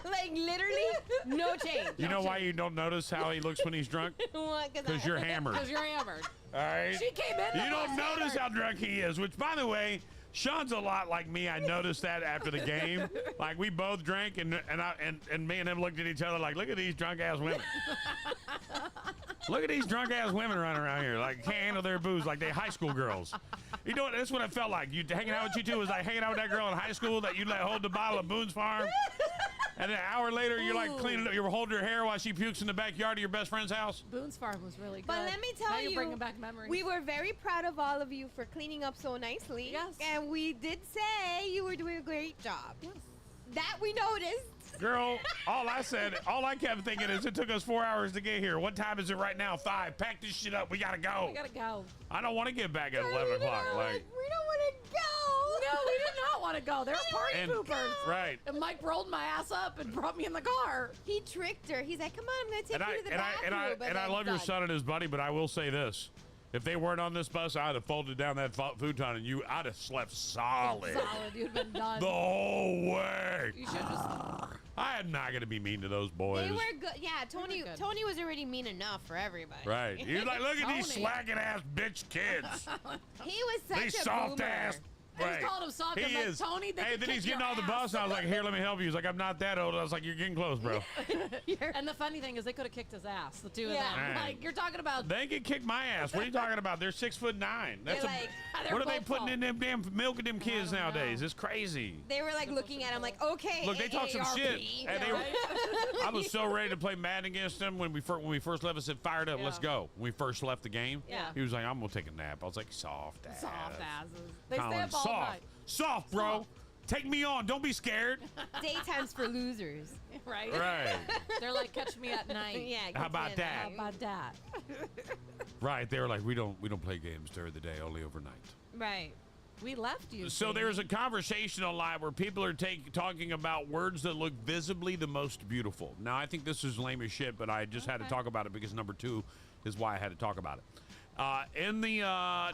like literally no change. You know why you don't notice how he looks when he's drunk? Because you're hammered. Because you're hammered. All right. She came in. You don't notice how drunk he is, which, by the way, Sean's a lot like me. I noticed that after the game. Like, we both drank, and me and him looked at each other like, look at these drunk-ass women. Look at these drunk-ass women running around here. Like, can't handle their booze like they high school girls. You know what? That's what it felt like. You hanging out with you two was like hanging out with that girl in high school that you let hold the bottle of Boone's Farm. And then an hour later, you're like cleaning up, you're holding her hair while she pukes in the backyard of your best friend's house. Boone's Farm was really good. But let me Now tell you're you, bringing back memories. we were very proud of all of you for cleaning up so nicely. Yes. And we did say you were doing a great job. Yes. That we noticed. Girl, all I kept thinking is it took us 4 hours to get here. What time is it right now? 5. Pack this shit up. We gotta go. We gotta go. I don't want to get back at 11 o'clock. Like, We don't want to go. No, we did not want to go. They're party And- poopers. right. And Mike rolled my ass up and brought me in the car. He tricked her. He's like, come on, I'm going to take you to the and bathroom. I love your son and his buddy, but I will say this. If they weren't on this bus, I'd have folded down that futon and I'd have slept solid. Solid. You'd been done. The whole way. You should just. I am not going to be mean to those boys. They were good. Yeah, Tony. good. Tony was already mean enough for everybody. Right. You're like, look at these Tony. slacking ass bitch kids. He was such These a soft boomer. ass. I just called him soft. He I'm like, is. Tony, they Hey, could then kick he's getting your off the ass. bus, and I was like, here, let me help you. He's like, I'm not that old. I was like, you're getting close, bro. And the funny thing is, they could have kicked his ass, the two of Yeah. them. Right. Like, you're talking about. They can kick my ass. What are you talking about? They're 6'9". That's like- They're what are they both putting tall. in them damn milking them kids don't nowadays? know. It's crazy. They were like looking at him like, okay. Look, they talk some AARP. shit. And they were, Right? I was so ready to play Madden against them when we first left. I said, fired up, let's Yeah. go. When we first left the game, Yeah. he was like, I'm gonna take a nap. I was like, soft ass. Soft asses. They stay Colin, up all soft, night. soft, bro. Soft. Take me on. Don't be scared. Daytime's for losers. Right? Right. They're like, catch me at night. Yeah. How about good that? How about that? Right. They were like, we don't play games during the day, only overnight. Right. We left you. So Jamie. there's a conversation online where people are talking about words that look visibly the most beautiful. Now, I think this is lame as shit, but I just had to talk about it because number 2 is why I had to talk about it.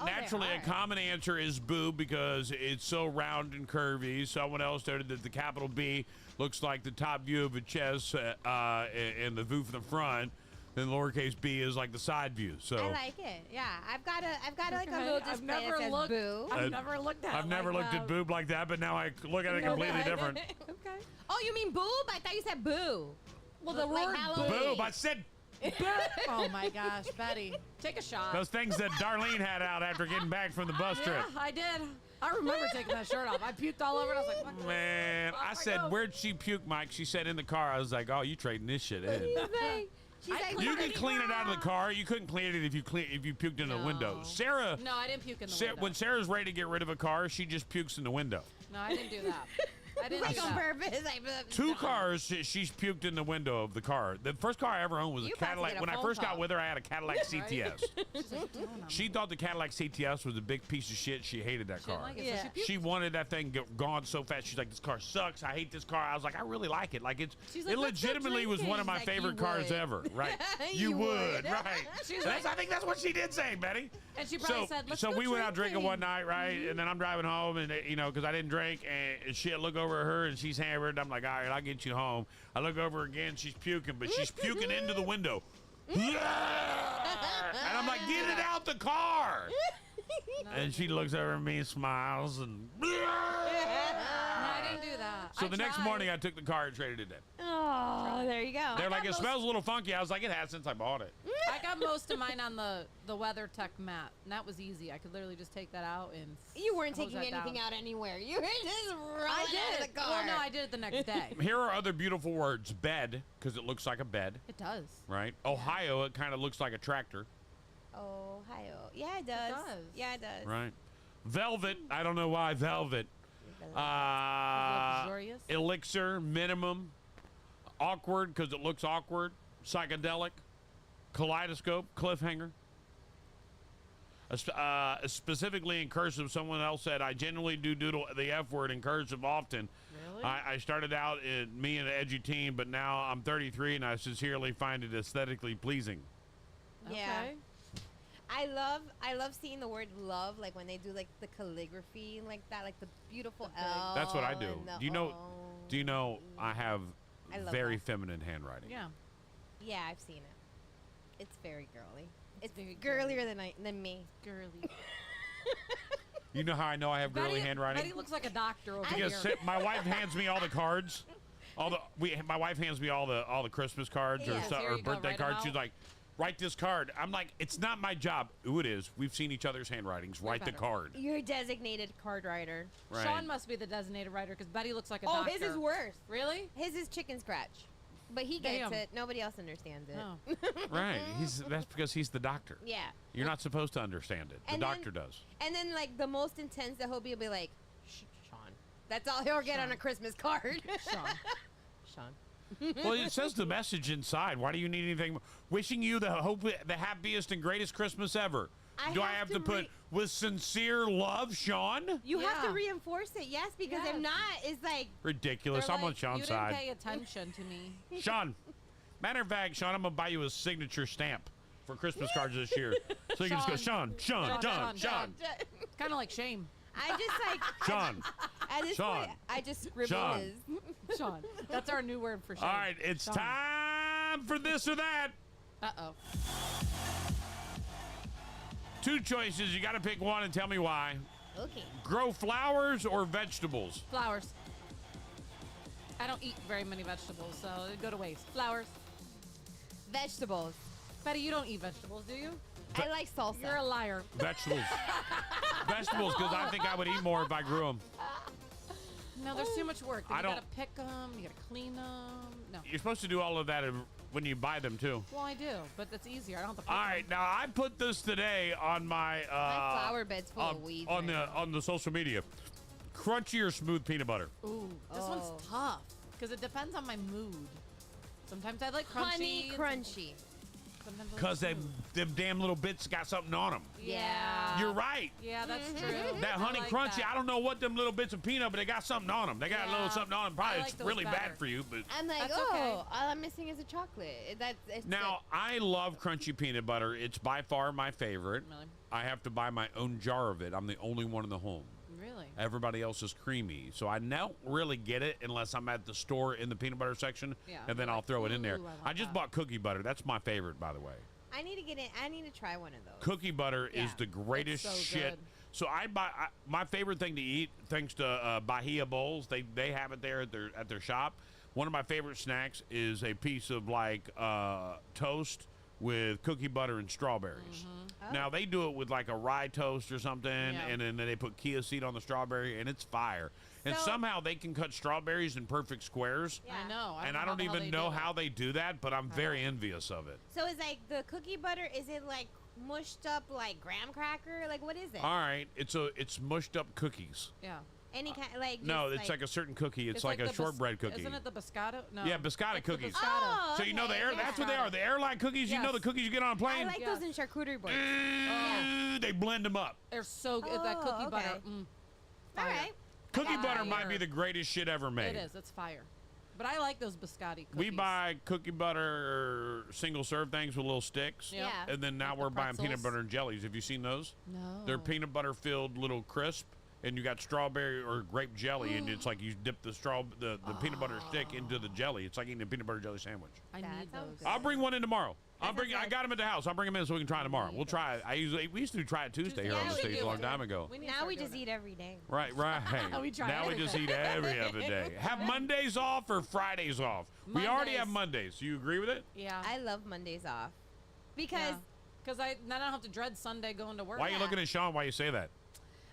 Naturally, a common answer is boob because it's so round and curvy. Someone else noted that the capital B looks like the top view of a chest and the view from the front. Then lowercase b is like the side view. So I like it. Yeah. I've got like a little I've display never that says looked. boo. I've never looked at. I've it never like looked that. at boob like that, but now I look at it completely different. Okay. Oh, you mean boob? I thought you said boo. Well, the Like word Halloween. Boob. I said Oh my gosh, Betty, take a shot. those things that Darlene had out after getting back from the bus trip. Yeah, I did. I remember taking that shirt off. I puked all over it. I was like, fuck Man, I said, where'd she puke, Mike? She said in the car. I was like, oh, you trading this shit in. She's like, You can clean it out of the car. You couldn't clean it if you puked in the window. Sarah, No, I didn't puke in the window. when Sarah's ready to get rid of a car, she just pukes in the window. No, I didn't do that. I didn't like do on that. purpose. Like, 2 cars, she's puked in the window of the car. The first car I ever owned was a You about to Cadillac. get a When I phone first got call. with her, I had a Cadillac CTS. She's like, "Don't know." She thought the Cadillac CTS was a big piece of shit. She hated that She didn't car. like it, Yeah. so she puked. She wanted that thing gone so fast. She's like, this car sucks. I hate this car. I was like, I really like it. Like She's it like, "Let's go legitimately was one of my drinking." She's favorite like, "You cars would." ever. Right? You would. Right? She's That's- like- I think that's what she did say, Betty. And she probably So, said, "Let's so go we went out drinking one drinking." night, right? And then I'm driving home, and because I didn't drink, and shit, look over at her, and she's hammered. I'm like, all right, I'll get you home. I look over again, she's puking, but she's puking into the window. And I'm like, get it out the car. And she looks over at me and smiles, and No, I didn't do that. so I the next tried. morning I took the car and traded it in. Oh, there you go. They're like, it most- smells a little funky. I was like, it has since I bought it. I got most of mine on the WeatherTech mat, and that was easy. I could literally just take that out and You weren't hose taking that anything down. out anywhere. You were just rolling I out did. of the car. Well, no, I did it the next day. Here are other beautiful words. Bed, because it looks like a bed, It does. right? Ohio, it kind of looks like a tractor, Ohio. Yeah, it does. does. Yeah, it does. right? Velvet, I don't know why velvet. Luxurious. Elixir, minimum. Awkward, because it looks awkward. psychedelic, kaleidoscope, cliffhanger. Specifically in cursive, someone else said, I genuinely do doodle the F word in cursive often. Really? I started out me and an edgy teen, but now I'm 33 and I sincerely find it aesthetically pleasing. Yeah. Okay. I love seeing the word love, like when they do like the calligraphy like that, like the beautiful L. That's what I do. and the Do you know I have I love very that. feminine handwriting? Yeah. Yeah, I've seen it. It's very girly. It's very girlier than me. Girly. You know how I know I have girly handwriting? Betty looks like a doctor over Because here. my wife hands me all the cards. My wife hands me all the Christmas cards Yeah. Here or you go, birthday write 'em cards. She's out. like, write this card. I'm like, it's not my job. Ooh, it is. We've seen each other's handwritings. Write the better. card. You're a designated card writer. Right. Sean must be the designated writer because Betty looks like a Oh, doctor. his is worse. Really? His is chicken scratch. But he gets Damn. it. Nobody else understands it. Oh. Right. That's because he's the doctor. Yeah. You're not supposed to understand it. The And then- doctor does. And then like the most intense that he'll be like, Sean. That's all he'll get on a Christmas card. Sean. Sean. Well, it says the message inside. Why do you need anything more? Wishing you the happiest and greatest Christmas ever. Do I have to put with sincere love, Sean? You have to Yeah. reinforce it, yes, because if Yes. not, it's like Ridiculous. They're I'm on like, Sean's you side. didn't pay attention to me. Sean, matter of fact, Sean, I'm gonna buy you a signature stamp for Christmas cards this year, so you can just go, Sean. Kind of like shame. I just like Sean. at this Sean. point, I just scribble Sean. his. Sean. That's our new word for shame. All right, it's Sean. time for this or that. Uh-oh. Two choices. You got to pick one and tell me why. Okay. Grow flowers or vegetables? Flowers. I don't eat very many vegetables, so it'd go to waste. Flowers. Vegetables. Betty, you don't eat vegetables, do you? I like salsa. You're a liar. Vegetables. Vegetables, because I think I would eat more if I grew them. No, there's too much work. I You don't- gotta pick them. You gotta clean them. No. You're supposed to do all of that when you buy them, too. Well, I do, but that's easier. I don't have to pick All right, now I put this today on my My flower bed's full of weeds. on right the on the social media. Crunchy or smooth peanut butter? Ooh, this Oh. one's tough because it depends on my mood. Sometimes I like now. crunchy. Honey crunchy. Sometimes I like Because smooth. them damn little bits got something on them. Yeah. You're right. Yeah, that's true. That I honey like crunchy, that. I don't know what them little bits of peanut, but they got something on them. They got a little Yeah. something on them. Probably I like it's those really better. bad for you, but I'm like, That's oh, okay. all I'm missing is a chocolate. It's now I love crunchy peanut butter. It's by far my favorite. Really? I have to buy my own jar of it. I'm the only one in the home. Really? Everybody else is creamy, so I don't really get it unless I'm at the store in the peanut butter section, Yeah, and then you're I'll like, throw it in there. "Ooh, I like I just that." bought cookie butter. That's my favorite, by the way. I need to get in. I need to try one of those. Cookie butter is Yeah, the greatest it's so shit. good. So my favorite thing to eat, thanks to Bahia Bowls. They have it there at their shop. One of my favorite snacks is a piece of like toast with cookie butter and strawberries. Now they do it with like a rye toast or something, and then they put chia seed on the strawberry, and it's fire. And So- somehow they can cut strawberries in perfect squares. Yeah. I know. And know I how don't the hell even they know do how it. they do that, but I'm very envious of it. So it's like the cookie butter. Is it like mushed up like graham cracker? Like what is it? All right, it's mushed up cookies. Yeah. Any kind like No, just, it's like a certain cookie. It's like a the shortbread cookie. Isn't it the biscotti? No. Yeah, biscotti It's the cookies. biscotti. Oh, So you know okay, that's what they are. The airline cookies. You know Yes. the cookies you get on a I plane. like Yeah. those in charcuterie boards. They blend them up. They're so good. That Oh, cookie butter. okay. Mm, All fire. right. Cookie got butter that. might be the greatest shit ever made. It is. It's fire. But I like those biscotti cookies. We buy cookie butter single serve things with little sticks. Yeah. Yeah. And then now Like the we're buying peanut pretzels. butter and jellies. Have you seen those? No. They're peanut butter filled little crisp. And you got strawberry or grape jelly, and it's like you dip the peanut butter stick into the jelly. It's like eating a peanut butter jelly sandwich. I That need sounds those. good. I'll bring one in tomorrow. I sounds got them at the house. I'll bring them in so we can try it tomorrow. We'll try it. We used to try it Tuesday here Yeah, on the we stage do a long too. time ago. We need to Now start we doing just it. eat every day. Right. We try Now we just eat every other day. Have Mondays off or Fridays off? We already have Mondays. Do you agree with it? Yeah. I love Mondays off because Because then I don't have to dread Sunday going to work. Why are you looking at Sean? Why you say that?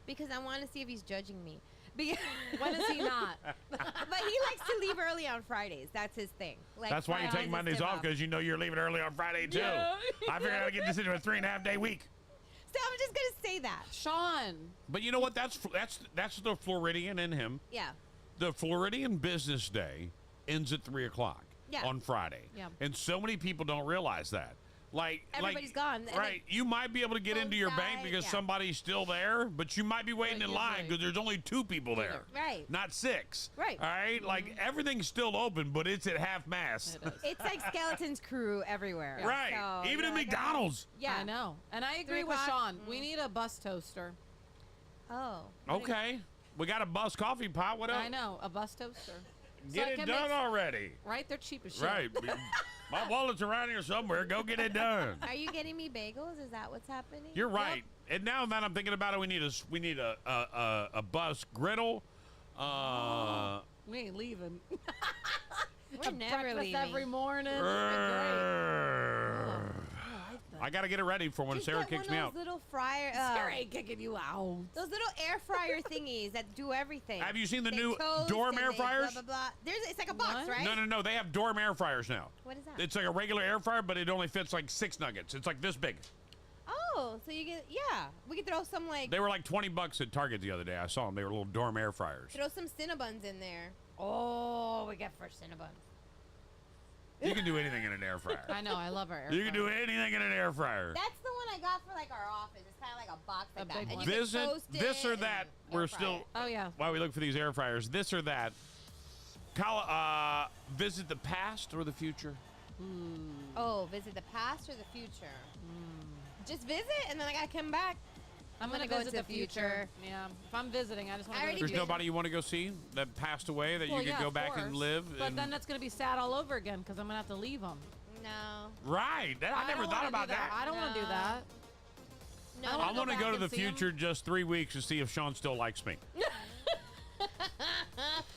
I want to see if he's judging me. Because When is he not? but he likes to leave early on Fridays. That's his thing. Like That's why you Fridays take is Mondays tip off, because you know you're leaving early on Friday too. Yeah. I figured I'd get this into a 3.5 day week. So I'm just gonna say that. Sean. But you know what? That's the Floridian in him. Yeah. The Floridian business day ends at 3 o'clock. Yeah. on Friday. Yeah. And so many people don't realize that. Everybody's gone. And Right. You might be able to get into your bank because yeah. somebody's still there, but you might be waiting in line usually- because there's only 2 people there. Right. Not 6. Right. All right? Like, everything's still open, but it's at half mast. It is. It's like Skeleton's Crew everywhere. Right. So, Even you're at like, McDonald's. Yeah. I know. And I 3 agree with o'clock? Sean. We need a bus toaster. Oh. Okay. We got a bus coffee pot. What else? I know. A bus toaster. Get I it can done make- already. Right? They're cheap as shit. Right. My wallet's around here somewhere. Go get it done. Are you getting me bagels? Is that what's happening? You're right. And now that I'm thinking about it, we need a bus griddle. We ain't leaving. We're never Breakfast leaving. every morning. It's been great. I got to get it ready for when Just Sarah get kicks one me of out. those little fryer. Sarah ain't kicking you out. Those little air fryer thingies that do everything. Have you seen the They new toast Dorm and air they fryers? Blah, blah, blah. It's like a box, What? right? No. They have Dorm air fryers now. What is that? It's like a regular air fryer, but it only fits like 6 nuggets. It's like this big. Oh, so you get, yeah. We could throw some, like, They were like $20 at Target the other day. I saw them. They were little Dorm air fryers. throw some Cinnabons in there. Oh, we got fresh Cinnabons. You can do anything in an air fryer. I know. I love our air You can do fryer. anything in an air fryer. That's the one I got for, like, our office. It's kind of like a box like A that. big And one. you can Visit toast this it or that. and We're air fry still. it. Oh, yeah. While we look for these air fryers, this or that. Visit the past or the future? Oh, visit the past or the future? Just visit, and then I gotta come back. I'm gonna gonna go visit into the the future. Yeah. If I'm visiting, I just want I to already go There's to Visit. nobody you want to go see that passed away that Well, you could yeah, go of back and course. live? But and- then that's going to be sad all over again because I'm going to have to leave them. No. Right. I never don't thought wanna about do that. I don't want to do No. that. No. I I wanna want to back go to and the see 'em. future just 3 weeks to see if Sean still likes me.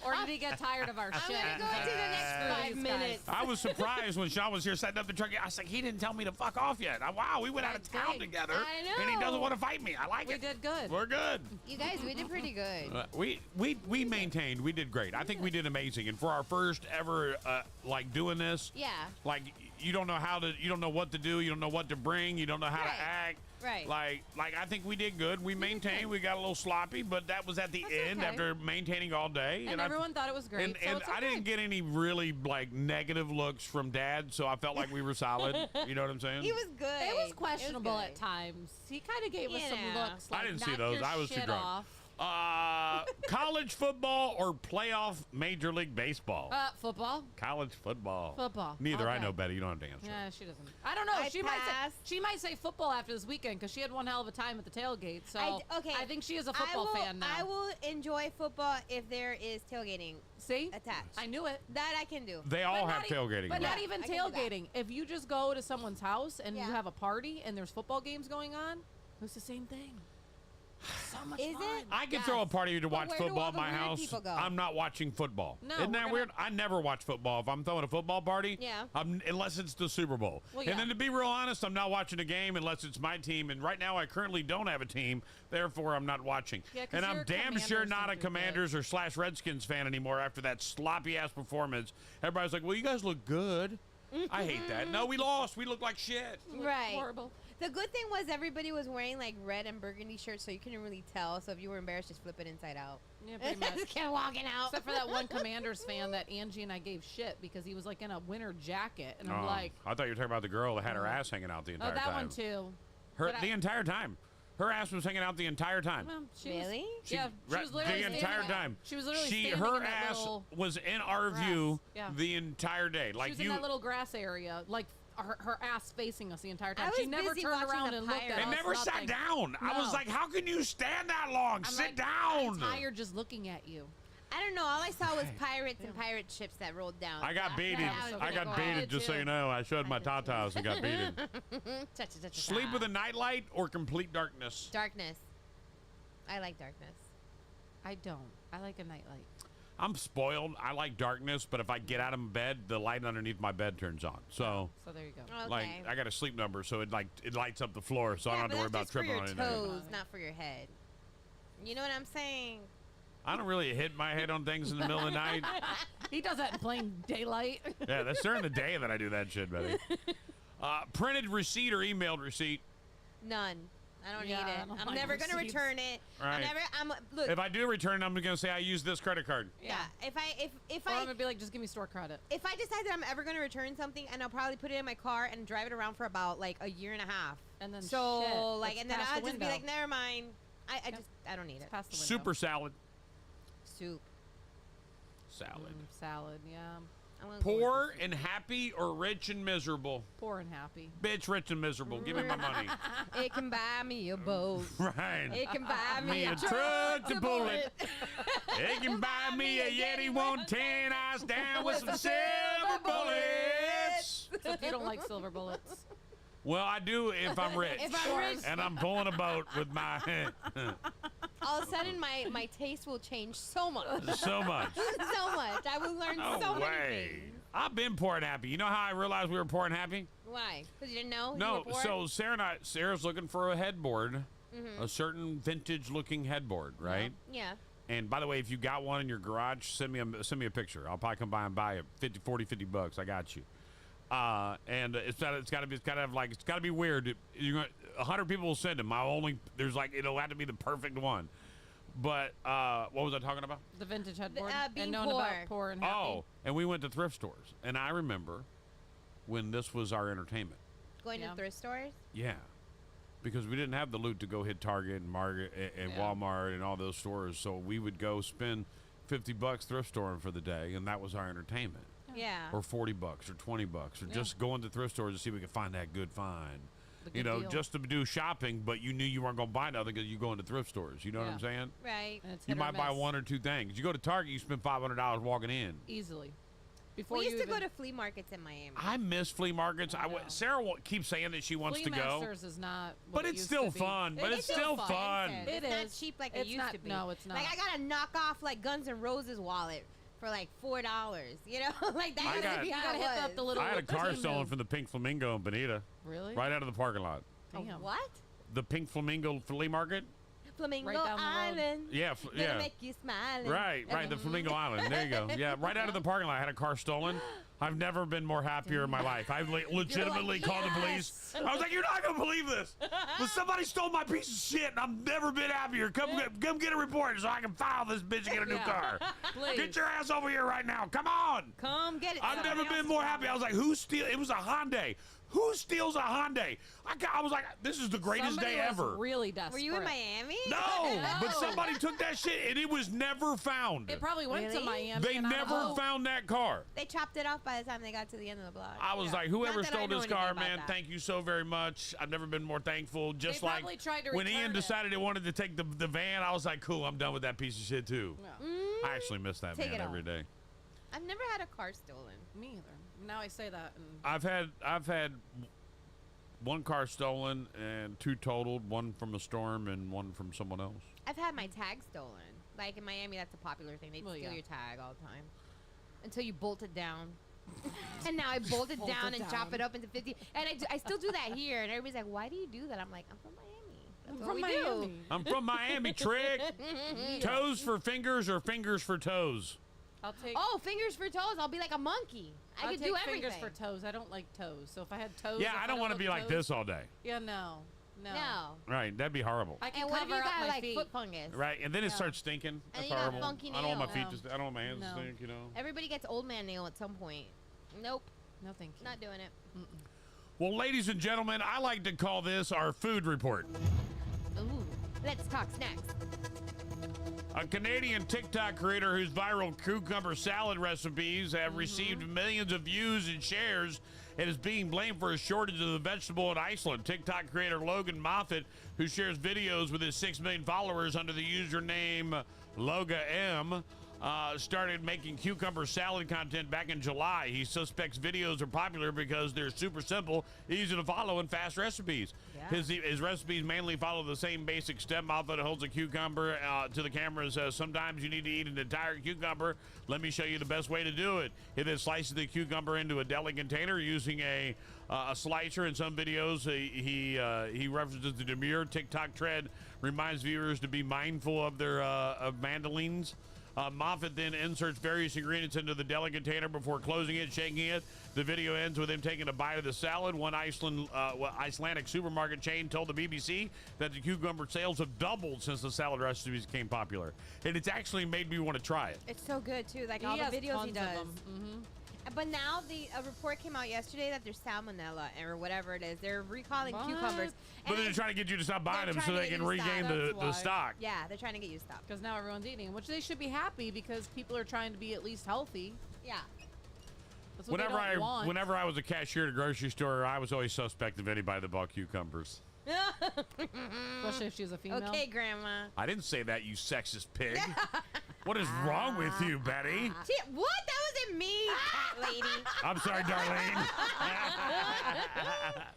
Or did he get tired of our shit? I'm gonna go into the next Screw 5 these minutes. I was surprised when Sean was here setting up the truck. I was like, he didn't tell me to fuck off yet. Wow, we went out of town did. together. I know. And he doesn't want to fight me. I like We it. did good. We're good. You guys, we did pretty good. We maintained. We did great. I think we did amazing. And for our first ever, like doing this, Yeah. like you don't know you don't know what to do. You don't know what to bring. You don't know how Right. to act. Right. Like I think we did good. We maintained. We got a little sloppy, but that was at the That's end okay. after maintaining all day. And I- everyone thought it was great. And, so and it's I didn't okay. get any really like negative looks from Dad, so I felt like we were solid. You know what I'm saying? He was good. It was questionable good. at times. He kind of gave us some Yeah. looks. I Like, didn't see knock those. your I was too shit drunk. Off. College football or playoff Major League Baseball? Football. College football. Football. Neither. I Okay. know, Betty. You don't have to answer. Yeah, she doesn't. I don't know. I She she might say football after this weekend because she had one hell of a time at the tailgate. So okay. I think she is a football fan now. I will enjoy football if there is tailgating See, attached. I knew it. That I can do. They all But have not e- tailgating. But though. not even I can do that. tailgating. If you just go to someone's house and Yeah. you have a party and there's football games going on, it's the same thing. So much Is fun. it? I can throw a party to watch where do football all at the my weird house. people go? I'm not watching football. No, Isn't we're that gonna- weird? I never watch football. If I'm throwing a football party, Yeah. Unless it's the Super Bowl. Well, yeah. And then to be real honest, I'm not watching a game unless it's my team. And right now, I currently don't have a team. Therefore, I'm not watching. Yeah, 'cause and I'm you're a damn sure Commanders not a fan, you're Commanders or / Redskins fan anymore after that sloppy ass performance. Everybody's like, "Well, you guys look good." I hate that. No, we lost. We look like shit. Right. Horrible. The good thing was everybody was wearing like red and burgundy shirts, so you couldn't really tell. So if you were embarrassed, just flip it inside out. Yeah, pretty much. Just kept walking out. Except for that one Commanders fan that Angie and I gave shit because he was like in a winter jacket, and I'm Oh, like, I thought you were talking about the girl that had her ass hanging out the entire oh, that time. one too. Her But the entire time. Her ass was hanging out the entire time. Well, she Really? Was, yeah, she Right, was literally the standing entire there. time. She was literally standing in her that ass little was in our grass. view Yeah. the entire day. She Like was in that little grass area, like her ass facing us the entire time. I She was never busy turned watching around the and looked at Pirates. us. and never sat nothing. down. I was No. like, how can you stand that long? I'm Sit like, down. I'm tired just looking at you. I don't know. All I saw was pirates and pirate ships that rolled down. I got baited. That was I got cool. baited, just so you know. I showed my tatas and got baited. Cha-cha-cha-cha-cha. Sleep with a nightlight or complete darkness? Darkness. I like darkness. I don't. I like a nightlight. I'm spoiled. I like darkness, but if I get out of bed, the light underneath my bed turns on. So, So there you go. Okay. like, I got a sleep number, so it lights up the floor, so I yeah, don't have to worry but about that's just tripping on for anything. your toes, not for your head. You know what I'm saying? I don't really hit my head on things in the middle of the night. He does that in plain daylight. Yeah, that's during the day that I do that shit, Betty. Printed receipt or emailed receipt? None. I don't Yeah, need I it. don't I'm like never gonna receipts. return it. Right. Look. If I do return, I'm gonna say I use this credit card. Yeah. If Or I'm I gonna be like, just give me store credit. if I decide that I'm ever gonna return something, and I'll probably put it in my car and drive it around for about like a year and a half. And then so shit, like, it's and then past I'll the just be window. like, never mind. I don't need it. Past the window. Super salad. Soup. Salad. Salad, yeah. I'm gonna go with Poor and happy or rich and miserable? Poor and happy. Bitch, rich and miserable. Give me my money. the- It can buy me a boat. Right. It can buy Me a truck to bullet. It can buy me a Yeti 110 eyes down with some silver bullets. Except you don't like silver bullets. Well, I do if I'm rich. If I'm rich. And I'm pulling a boat with my All of a sudden, my taste will change so much. so much. So much. I will learn No so many way. things. I've been poor and happy. You know how I realized we were poor and happy? Why? Because you didn't know? You No, were poor? so Sarah's looking for a headboard, a certain vintage-looking headboard, right? Yeah. And by the way, if you got one in your garage, send me a picture. I'll probably come by and buy it. 50 bucks. I got you. And it's got to be weird. 100 people will send them. It'll have to be the perfect one. But what was I talking about? The vintage headboard. being and knowing poor. about poor and happy. Oh, and we went to thrift stores, and I remember when this was our entertainment. Going Yeah. to thrift stores? Yeah, because we didn't have the loot to go hit Target and Market and Yeah. Walmart and all those stores, so we would go spend 50 bucks thrift storing for the day, and that was our entertainment. Yeah. Or 40 bucks or 20 bucks or just going to thrift stores to see if we could find that good find. The You good know, deal. just to do shopping, but you knew you weren't going to buy nothing because you go into thrift stores. You know what I'm Yeah. saying? Right. And it's You hit or might buy miss. one or two things. You go to Target, you spend $500 walking in. Easily. Before We used you to go even- to flea markets in Miami. I miss flea markets. know. Sarah keeps saying that she wants Flea to go. Masters is not what But it it's used still to be. fun. But it's still fun. It's It not is. cheap like It's it used not- to be. no, it's not. Like, I got to knock off, like, Guns N' Roses wallet for, like, $4. You know? Like, that I used to got- be You how gotta it hit was. up the little. I had a car team stolen move. from the Pink Flamingo in Bonita, Really? right out of the parking lot. Damn. What? The Pink Flamingo flea market? Flamingo Right down the road. Island. Yeah, Gonna yeah. make you smile. Right, the Flamingo Island. There you go. Yeah, right out of the parking lot. I had a car stolen. I've never been more happier in my life. I legitimately called the police. I was like, "You're not gonna believe this, but somebody stole my piece of shit, and I've never been happier. Come get a report so I can file this bitch and get a new car. Please. Get your ass over here right now. Come on. Come get it. I've never Somebody been else more is happy. I was like, who steal? It was a Hyundai. Who steals a Hyundai? I was like, this is the greatest Somebody day was ever. really desperate. Were you in Miami? No, but somebody took that shit and it was never found. It probably went to Really? Miami. They and I don't never know. found that car. They chopped it off by the time they got to the end of the block. I was Yeah. like, whoever Not that I stole know this anything car, about man, that. thank you so very much. I've never been more thankful. Just They like probably tried to when return Ian it. decided he wanted to take the van, I was like, cool, I'm done with that piece of shit too. I actually miss that Take man it every all. day. I've never had a car stolen. Me either. Now I say that. And I've had one car stolen and two totaled, one from a storm and one from someone else. I've had my tag stolen. Like in Miami, that's a popular thing. They Well, steal yeah. your tag all the time until you bolt it down. And now I bolt it Bolt down it and chop down. it up into 50. And I still do that here. And everybody's like, why do you do that? I'm like, I'm from Miami. That's what from we Miami. do. I'm from Miami, trick. Toes for fingers or fingers for toes? I'll take. Oh, fingers for toes. I'll be like a monkey. I I'll could take do everything. fingers for toes. I don't like toes. So if I had toes. Yeah, if I don't want to love be like toes- this all day. Yeah, no. No. Right, that'd be horrible. I can And what if cover you up got my like feet. foot fungus? Right, and then it No. starts stinking. And That's you got horrible. funky I don't want my feet nails. to. I don't want my hands to No. stink. You know. Everybody gets old man nail at some point. Nope. No, thank you. Not doing it. Well, ladies and gentlemen, I like to call this our food report. Ooh. Let's talk snacks. A Canadian TikTok creator whose viral cucumber salad recipes have received millions of views and shares and is being blamed for a shortage of the vegetable in Iceland. TikTok creator Logan Moffat, who shares videos with his 6 million followers under the username LogaM, started making cucumber salad content back in July. He suspects videos are popular because they're super simple, easy to follow, and fast recipes. Yeah. His recipes mainly follow the same basic step. Moffat holds a cucumber to the camera and says, sometimes you need to eat an entire cucumber. Let me show you the best way to do it. He then slices the cucumber into a deli container using a slicer. In some videos, he references the demure TikTok trend, reminds viewers to be mindful of their of mandolines. Moffat then inserts various ingredients into the deli container before closing it, shaking it. The video ends with him taking a bite of the salad. One Icelandic supermarket chain told the BBC that the cucumber sales have doubled since the salad recipes became popular. And it's actually made me want to try it. It's so good too. Like He all the has videos tons he of does. them. Mhm. But now a report came out yesterday that there's salmonella or whatever it is. They're recalling What? cucumbers. But And they're trying to get you to stop buying they're them so trying they to can get you to regain stop. the That's why. stock. yeah, they're trying to get you to stop. Because now everyone's eating them, which they should be happy because people are trying to be at least healthy. Yeah. That's what they don't want. Whenever I was a cashier at a grocery store, I was always suspect of anybody that bought cucumbers. Especially if she was a female. Okay, Grandma. I didn't say that, you sexist pig. What is wrong with you, Betty? What? That wasn't me, cat lady. I'm sorry, Darlene.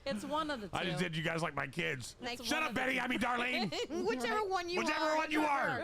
It's one of the two. I just did you guys like my kids. Like Shut one up, of the- Betty. I mean, Darlene. Whichever one you Whichever are. one you are.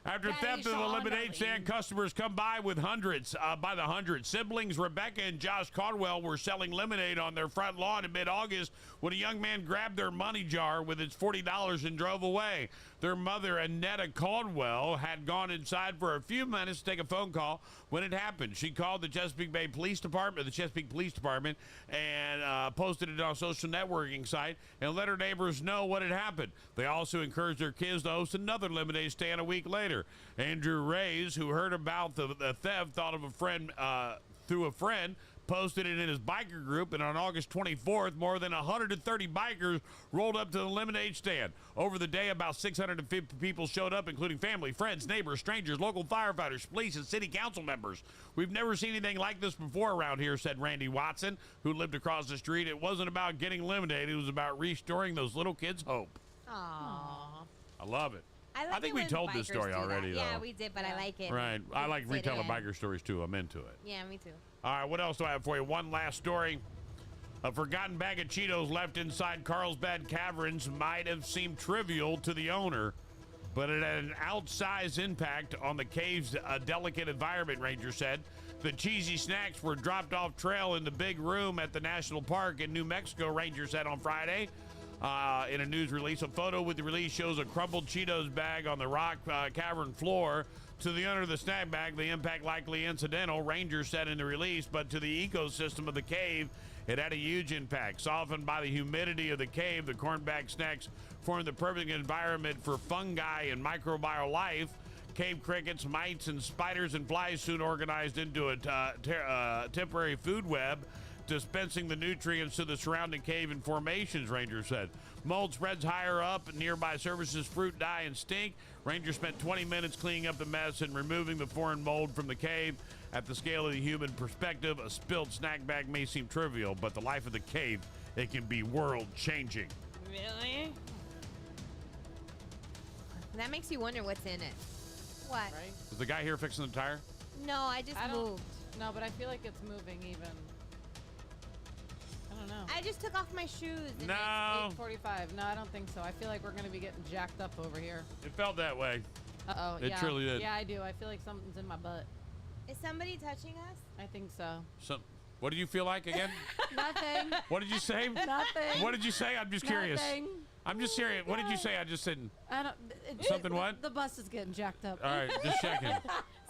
After Daddy, theft of the Sean, lemonade Darlene. stand, customers come by with hundreds, by the hundreds. Siblings Rebecca and Josh Caldwell were selling lemonade on their front lawn in mid-August when a young man grabbed their money jar with its $40 and drove away. Their mother, Annetta Caldwell, had gone inside for a few minutes to take a phone call when it happened. She called the Chesapeake Police Department, and posted it on a social networking site and let her neighbors know what had happened. They also encouraged their kids to host another lemonade stand a week later. Andrew Reyes, who heard about the theft, thought of a friend through a friend, posted it in his biker group, and on August 24th, more than 130 bikers rolled up to the lemonade stand. Over the day, about 650 people showed up, including family, friends, neighbors, strangers, local firefighters, police, and city council members. We've never seen anything like this before around here, said Randy Watson, who lived across the street. It wasn't about getting lemonade. It was about restoring those little kids' hope. Aww. I love it. I think it we when told this bikers story do that. already, though. Yeah, we did, but I like it. Right. I like Say it retelling again. biker stories, too. I'm into it. Yeah, me too. All right, what else do I have for you? One last story. A forgotten bag of Cheetos left inside Carlsbad Caverns might have seemed trivial to the owner, but it had an outsized impact on the cave's delicate environment, Ranger said. The cheesy snacks were dropped off trail in the big room at the national park in New Mexico, Ranger said on Friday. In a news release, a photo with the release shows a crumpled Cheetos bag on the rock cavern floor. To the owner of the snack bag, the impact likely incidental, Rangers said in the release, but to the ecosystem of the cave, it had a huge impact. Softened by the humidity of the cave, the cornbag snacks formed the perfect environment for fungi and microbial life. Cave crickets, mites, and spiders and flies soon organized into a temporary food web, dispensing the nutrients to the surrounding cave and formations, Rangers said. Mold spreads higher up, nearby surfaces fruit die and stink. Rangers spent 20 minutes cleaning up the mess and removing the foreign mold from the cave. At the scale of the human perspective, a spilled snack bag may seem trivial, but the life of the cave, it can be world-changing. Really? That makes you wonder what's in it. What? Right? Is the guy here fixing the tire? No, I just I don't- moved. No, but I feel like it's moving even. I don't know. I just took off my shoes. and No. 8:45. No, I don't think so. I feel like we're going to be getting jacked up over here. It felt that way. Uh-oh. It yeah. truly did. Yeah, I do. I feel like something's in my butt. Is somebody touching us? I think so. So, what do you feel like again? Nothing. What did you say? Nothing. What did you say? I'm just curious. Nothing. I'm just serious. What did you say? I just said. I don't. Something what? The bus is getting jacked up. All right, just checking.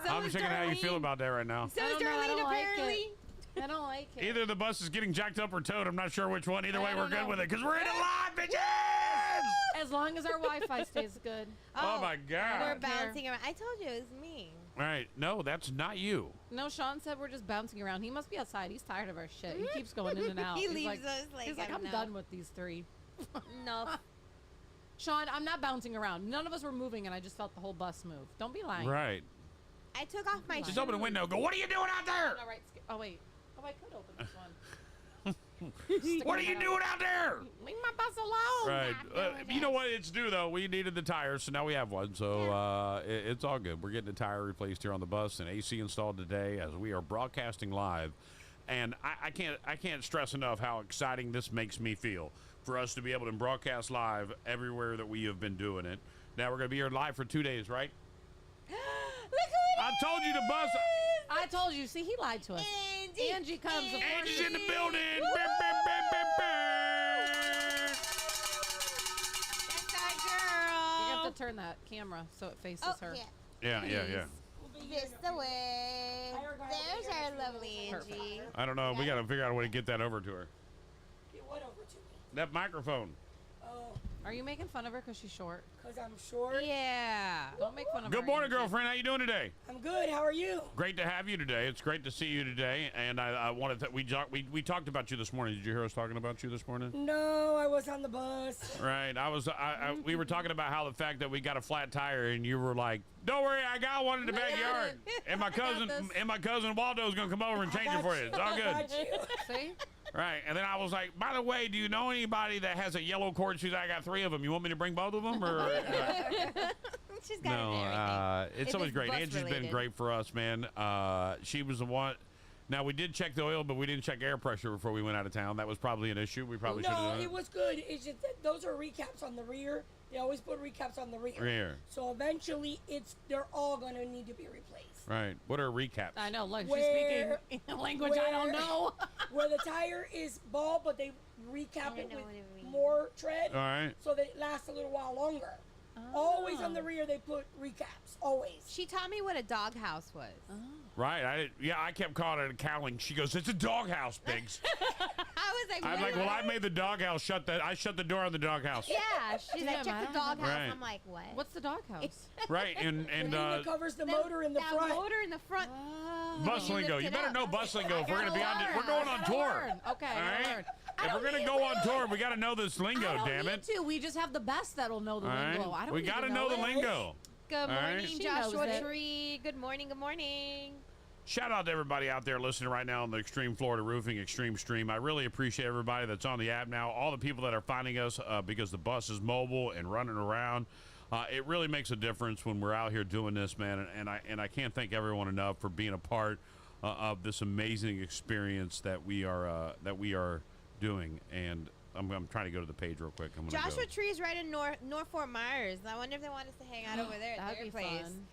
So I'm is checking how you feel Darlene. about that right now. So I is don't know, I Darlene don't like apparently. it. I don't like it. Either the bus is getting jacked up or towed. I'm not sure which one. Either I way, we're don't good know. with it because we're in it live, bitches! As long as our Wi-Fi stays good. Oh my We're God. bouncing around. I told you it was me. All right, no, that's not you. No, Sean said we're just bouncing around. He must be outside. He's tired of our shit. He keeps going in and out. He He's leaves us like, he's like, I I'm know." done with these three. No. Sean, I'm not bouncing around. None of us were moving, and I just felt the whole bus move. Don't be lying. Right. I took off my shoes. Just open the window. Go. What are you doing out there? All right. Oh wait. Oh, I could open this one. What are you doing out there? Leave my bus alone. Right. You know what? It's due though. We needed the tires, so now we have one. So it's all good. We're getting a tire replaced here on the bus and AC installed today as we are broadcasting live. And I can't stress enough how exciting this makes me feel for us to be able to broadcast live everywhere that we have been doing it. Now we're gonna be here live for 2 days, right? Look who it I told you the bus. I told you. See, he lied to us. Angie. Angie comes. Of course. Angie's in the building. That's our girl. You have to turn that camera so it faces Oh, her. yeah. Yeah. This the way. There's our lovely Angie. I don't know. We got to figure out a way to get that over to her. Get what over to me? That microphone. Oh, Are you making fun of her because she's short? because I'm short. Yeah. Don't make fun of her. Good morning, Angie. girlfriend. How you doing today? I'm good. How are you? Great to have you today. It's great to see you today. And I wanted to, we talked about you this morning. Did you hear us talking about you this morning? No, I was on the bus. Right. We were talking about how the fact that we got a flat tire, and you were like, "Don't worry, I got one in the backyard." And my cousin Waldo's gonna come over and change it for you. It's all I good. got you. See? Right. And then I was like, "By the way, do you know anybody that has a yellow cord shoes? I got 3 of them. You want me to bring both of them?" Or She's got it and everything. it's It always is great. bus Angie's been related. great for us, man. She was the one. Now we did check the oil, but we didn't check air pressure before we went out of town. That was probably an issue. We probably should have No, done it was good. It's just that those are recaps on the rear. They always put recaps on the rear. Rear. So eventually, they're all gonna need to be replaced. Right. What are recaps? I know. Look, Where- she's speaking language I don't know. Where the tire is bald, but they recap I it know with what it means. more tread, All right. so that it lasts a little while longer. Always on the rear, they put recaps. Always. She taught me what a doghouse was. Right. I kept calling it a cowling. She goes, "It's a doghouse, Biggs." I was like, I'm like, what? "Well, I made the doghouse I shut the door on the doghouse." Yeah, she's like, Damn, check I the don't know. doghouse. Right. I'm like, what? What's the doghouse? Right. And And that covers the That- motor in the that front. motor in the front. bus You lingo. lift You it better up. know bus lingo if we're gonna be on. learn. We're going on I gotta tour. learn. Okay, I All gotta right. learn. If we're gonna go on tour, we got to know this lingo. I don't Damn need it. to. We just have the best that'll know the All right. lingo. I don't We need got to to know the it. lingo. Good All right. morning, She knows Joshua it. Tree. Good morning. Good morning. Shout out to everybody out there listening right now on the Extreme Florida Roofing Extreme Stream. I really appreciate everybody that's on the app now. All the people that are finding us because the bus is mobile and running around. It really makes a difference when we're out here doing this, man. And I can't thank everyone enough for being a part of this amazing experience that we are doing. And I'm trying to go to the page real quick. I'm gonna Joshua go. Tree is right in North Fort Myers. I wonder if they want us to hang out over there at That'd their be place. fun.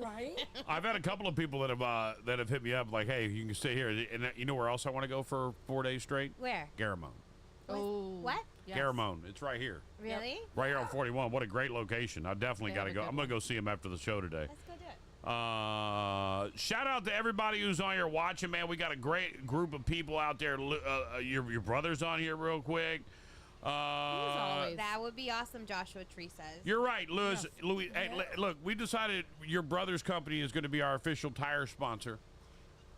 Right? I've had a couple of people that have hit me up like, "Hey, you can stay here." And you know where else I want to go for 4 days straight? Where? Garamone. Oh. What? Yes. Garamone. It's right here. Really? Right here on 41. What a great location. I definitely They got to have a go. good I'm going to go see him after the show today. Let's go do it. Shout out to everybody who's on here watching, man. We got a great group of people out there. Your brother's on here real quick. always. That would be awesome, Joshua Tree says. You're right, Louis. Louis, hey, look, we decided your brother's company is going to be our official tire sponsor.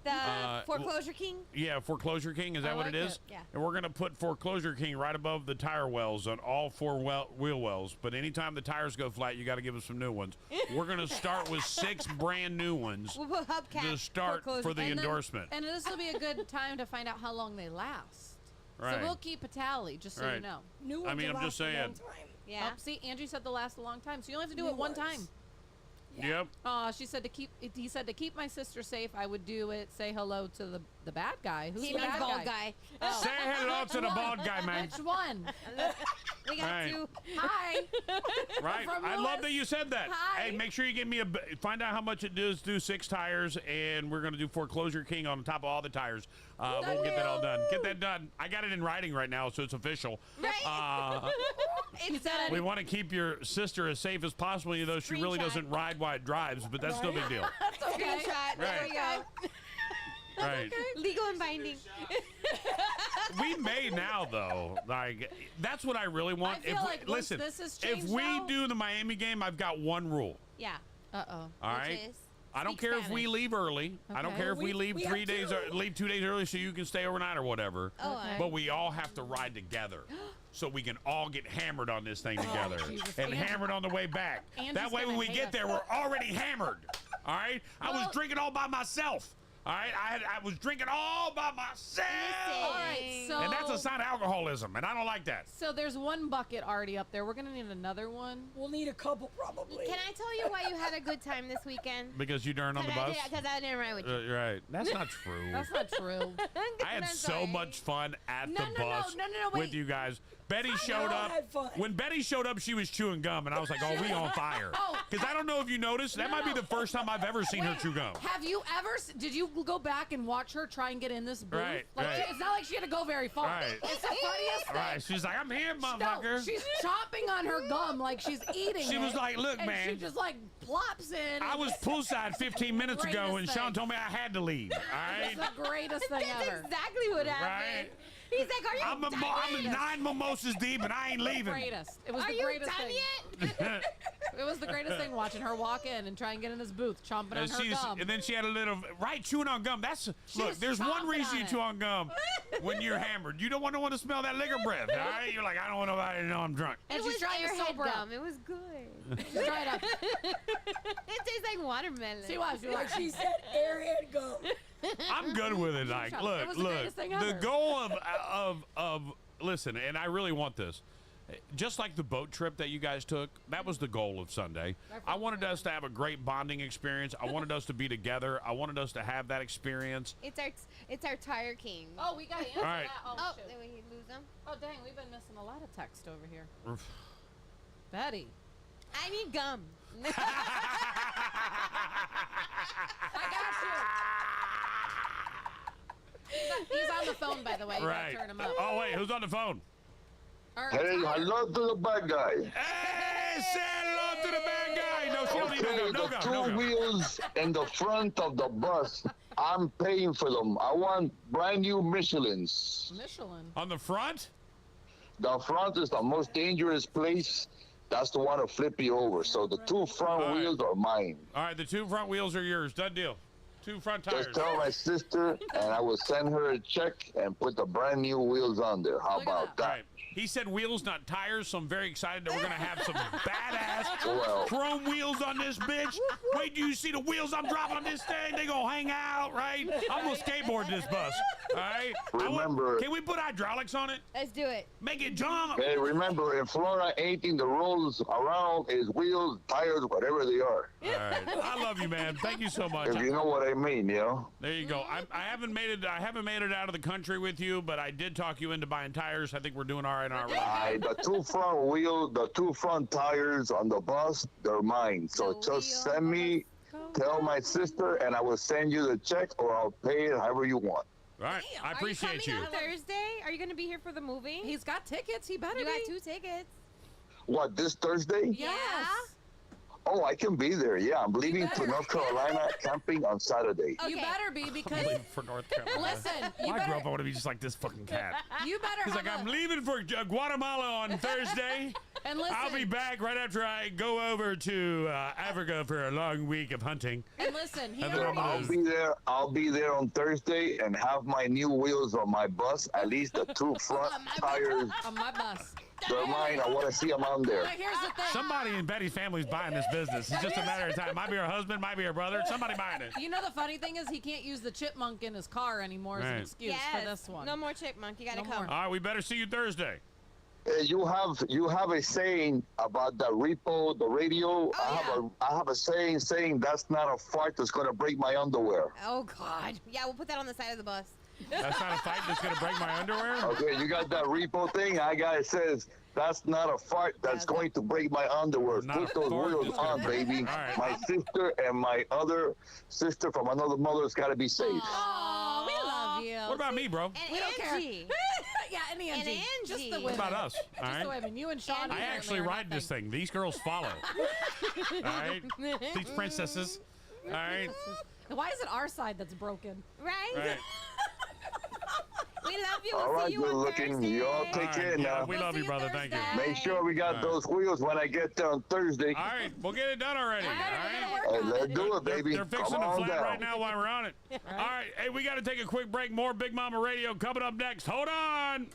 The Foreclosure King? Yeah, Foreclosure King. Is that I what like it is? it. Yeah. And we're going to put Foreclosure King right above the tire wells on all 4 wheel wells. But anytime the tires go flat, you got to give us some new ones. We're going to start with 6 brand new ones We'll put hubcap to start Foreclosure for the King. And then- endorsement. And this will be a good time to find out how long they last. Right. So we'll keep a tally, just so Right. you know. New I ones mean, will I'm just last a long saying. time. Yeah. Oh, see, Angie said the last a long time, so you only have to do New it one ones. time. Yep. She said he said to keep my sister safe, I would do it. Say hello to the bad guy. Who's He the means bad bald guy? guy. Say hello to the bald guy, man. Which one? We got Right. 2. Hi. Right. From I love Louis. that you said that. Hi. Hey, make sure you give me find out how much it does do 6 tires, and we're going to do Foreclosure King on top of all the tires. We'll get that all done. Get that done. I got it in writing right now, so it's official. Right. It's done. We want to keep your sister as safe as possible, even though she really Screenshot. doesn't ride while it drives, but that's no big deal. Okay. Screenshot. There we go. Right. Legal and binding. We may now, though. Like, that's what I really want. I feel like once listen, this has if changed we now- do the Miami game, I've got one rule. Yeah. Uh-oh. All Which right. is I don't speak care if we Spanish. leave early. I don't Okay. care if we leave We 3 have days to. or leave 2 days early so you can stay overnight or whatever. Oh, Okay. But we all have to ride together. So we can all get hammered on this thing together Jesus. and Angie- hammered on the way back. Angie's That way, when gonna we hate get us. there, we're already hammered. All right. I was Well- drinking all by myself. All right. I was drinking all by myself. All right, so And that's a sign of alcoholism, and I don't like that. So there's one bucket already up there. We're gonna need another one. We'll need a couple probably. Can I tell you why you had a good time this weekend? Because you darn on the bus. Because I didn't ride with you. Right. That's not true. That's not true. I had I'm so sorry. much fun at No, the no, no, bus no, no, no, with wait. you guys. Betty showed up. had fun. When Betty showed up, she was chewing gum, and I was like, "Oh, we on fire." Because I don't know if you noticed, that might be the first time I've ever seen her chew gum. Have you ever? Did you go back and watch her try and get in this booth? Right, Like right. it's not like she had to go very far. Right. It's the funniest thing. Right, she's like, "I'm here, motherfucker." No, she's chopping on her gum like she's eating. She was it, like, "Look, and man." She just like plops in. I was poolside 15 minutes ago, and Sean told me I had to leave. All right. It's the greatest thing That's ever. exactly what happened. Right. He's like, "Are you I'm 9 mimosas deep, and I ain't leaving. Greatest. It was Are the you greatest done thing. yet?" It was the greatest thing watching her walk in and try and get in this booth, chomping on her gum. And then she had a little chewing on gum. That's look. was There's one chomping reason on you it. chew on gum when you're hammered. You don't want to smell that liquor breath. All right. You're like, I don't want nobody to know I'm drunk. And It she's was trying to airhead sober up. gum. It was good. She's trying to. It tastes like watermelon. She was. She was. Like she said, airhead gum. I'm good with it. Like, It look, was the greatest thing ever. the goal of listen, and I really want this. Just like the boat trip that you guys took, that was the goal of Sunday. I wanted us to have a great bonding experience. I wanted us to be together. I wanted us to have that experience. It's our tire king. Oh, we got to answer All right. that. Oh, Shoot. did we lose him? Oh, dang, we've been missing a lot of text over here. Betty. I need gum. I got you. He's on the phone, by the way. You Right. gotta turn him up. Oh wait, who's on the phone? Hey, hello to the bad guy. Hey, say hello to the bad guy. No, she don't need Okay, no the go. two No go. wheels in the front of the bus, I'm paying for them. I want brand new Michelins. Michelin. On the front? The front is the most dangerous place. That's the one to flip you over. So the two front All right. wheels are mine. All right, the two front wheels are yours. Done deal. Two front tires. Just tell my sister, and I will send her a check and put the brand new wheels on there. How about All that? right. He said wheels, not tires, so I'm very excited that we're going to have some badass Well. chrome wheels on this bitch. Wait till you see the wheels I'm dropping on this thing. They going to hang out, right? I'm going to skateboard this bus, all right? Remember- Can we put hydraulics on it? Let's do it. Make it jump. Hey, remember, in Florida, anything that rolls around is wheels, tires, whatever they are. All right. I love you, man. Thank you so much. If you know what I mean, you know? There you go. I haven't made it out of the country with you, but I did talk you into buying tires. I think we're doing all right on our The two front wheels, the two front tires on the bus, they're mine. So just send me, tell my sister, and I will send you the check, or I'll pay it however you want. All right. I appreciate Are you. you coming on Thursday? Are you going to be here for the movie? He's got tickets. He better You be. got 2 tickets. What, this Thursday? Yes. Oh, I can be there. Yeah, I'm leaving to North Carolina camping on Saturday. You better be because Leaving for North Carolina. listen, you I better, grew up, I want to be just like this fucking cat. you better He's like, have I'm a- leaving for Guatemala on Thursday. And listen, I'll be back right after I go over to Africa for a long week of hunting. and listen, he And then already I'm knows. I'll be there on Thursday and have my new wheels on my bus. At least the two front tires, on my bus. they're mine. I want to see them on there. But here's the thing. Somebody in Betty's family's buying this business. It's just a matter of time. Might be her husband, might be her brother. Somebody buying it. You know the funny thing is he can't use the chipmunk in his car anymore as an Right. excuse for this one. No more chipmunk. You got to No come. more. All right, we better see you Thursday. You have a saying about the repo, the radio. I have a saying that's not a fart that's gonna break my underwear. Oh, God. Yeah, we'll put that on the side of the bus. That's not a fight that's going to break my underwear? Okay, you got that repo thing. I got it says that's not a fart that's going to break my underwear. Not Put a those fart wheels that's gonna on, break- baby. All right. My sister and my other sister from another mother's got to be safe. Oh, we love you. What about me, bro? And We don't care. Angie. Yeah, and Angie. And Just Angie. the What women. about us? All Just the right. women. You and Sean. I apparently actually are ride this nothing. thing. These girls follow. All right? These princesses. All right? Why is it our side that's broken? Right? Right. We love you. All We'll right, see you good on looking. Thursday. Y'all take All right, care yeah, now. we love see you, you brother. Thank you. Thursday. Make sure we got All right. those wheels when I get there on Thursday. All right, we'll get it done already. All right? Hey, let's do it, They're, baby. they're fixing Come the on flat down. right now while we're on it. All right, hey, we got to take a quick break. More Big Mama Radio coming up next. Hold on.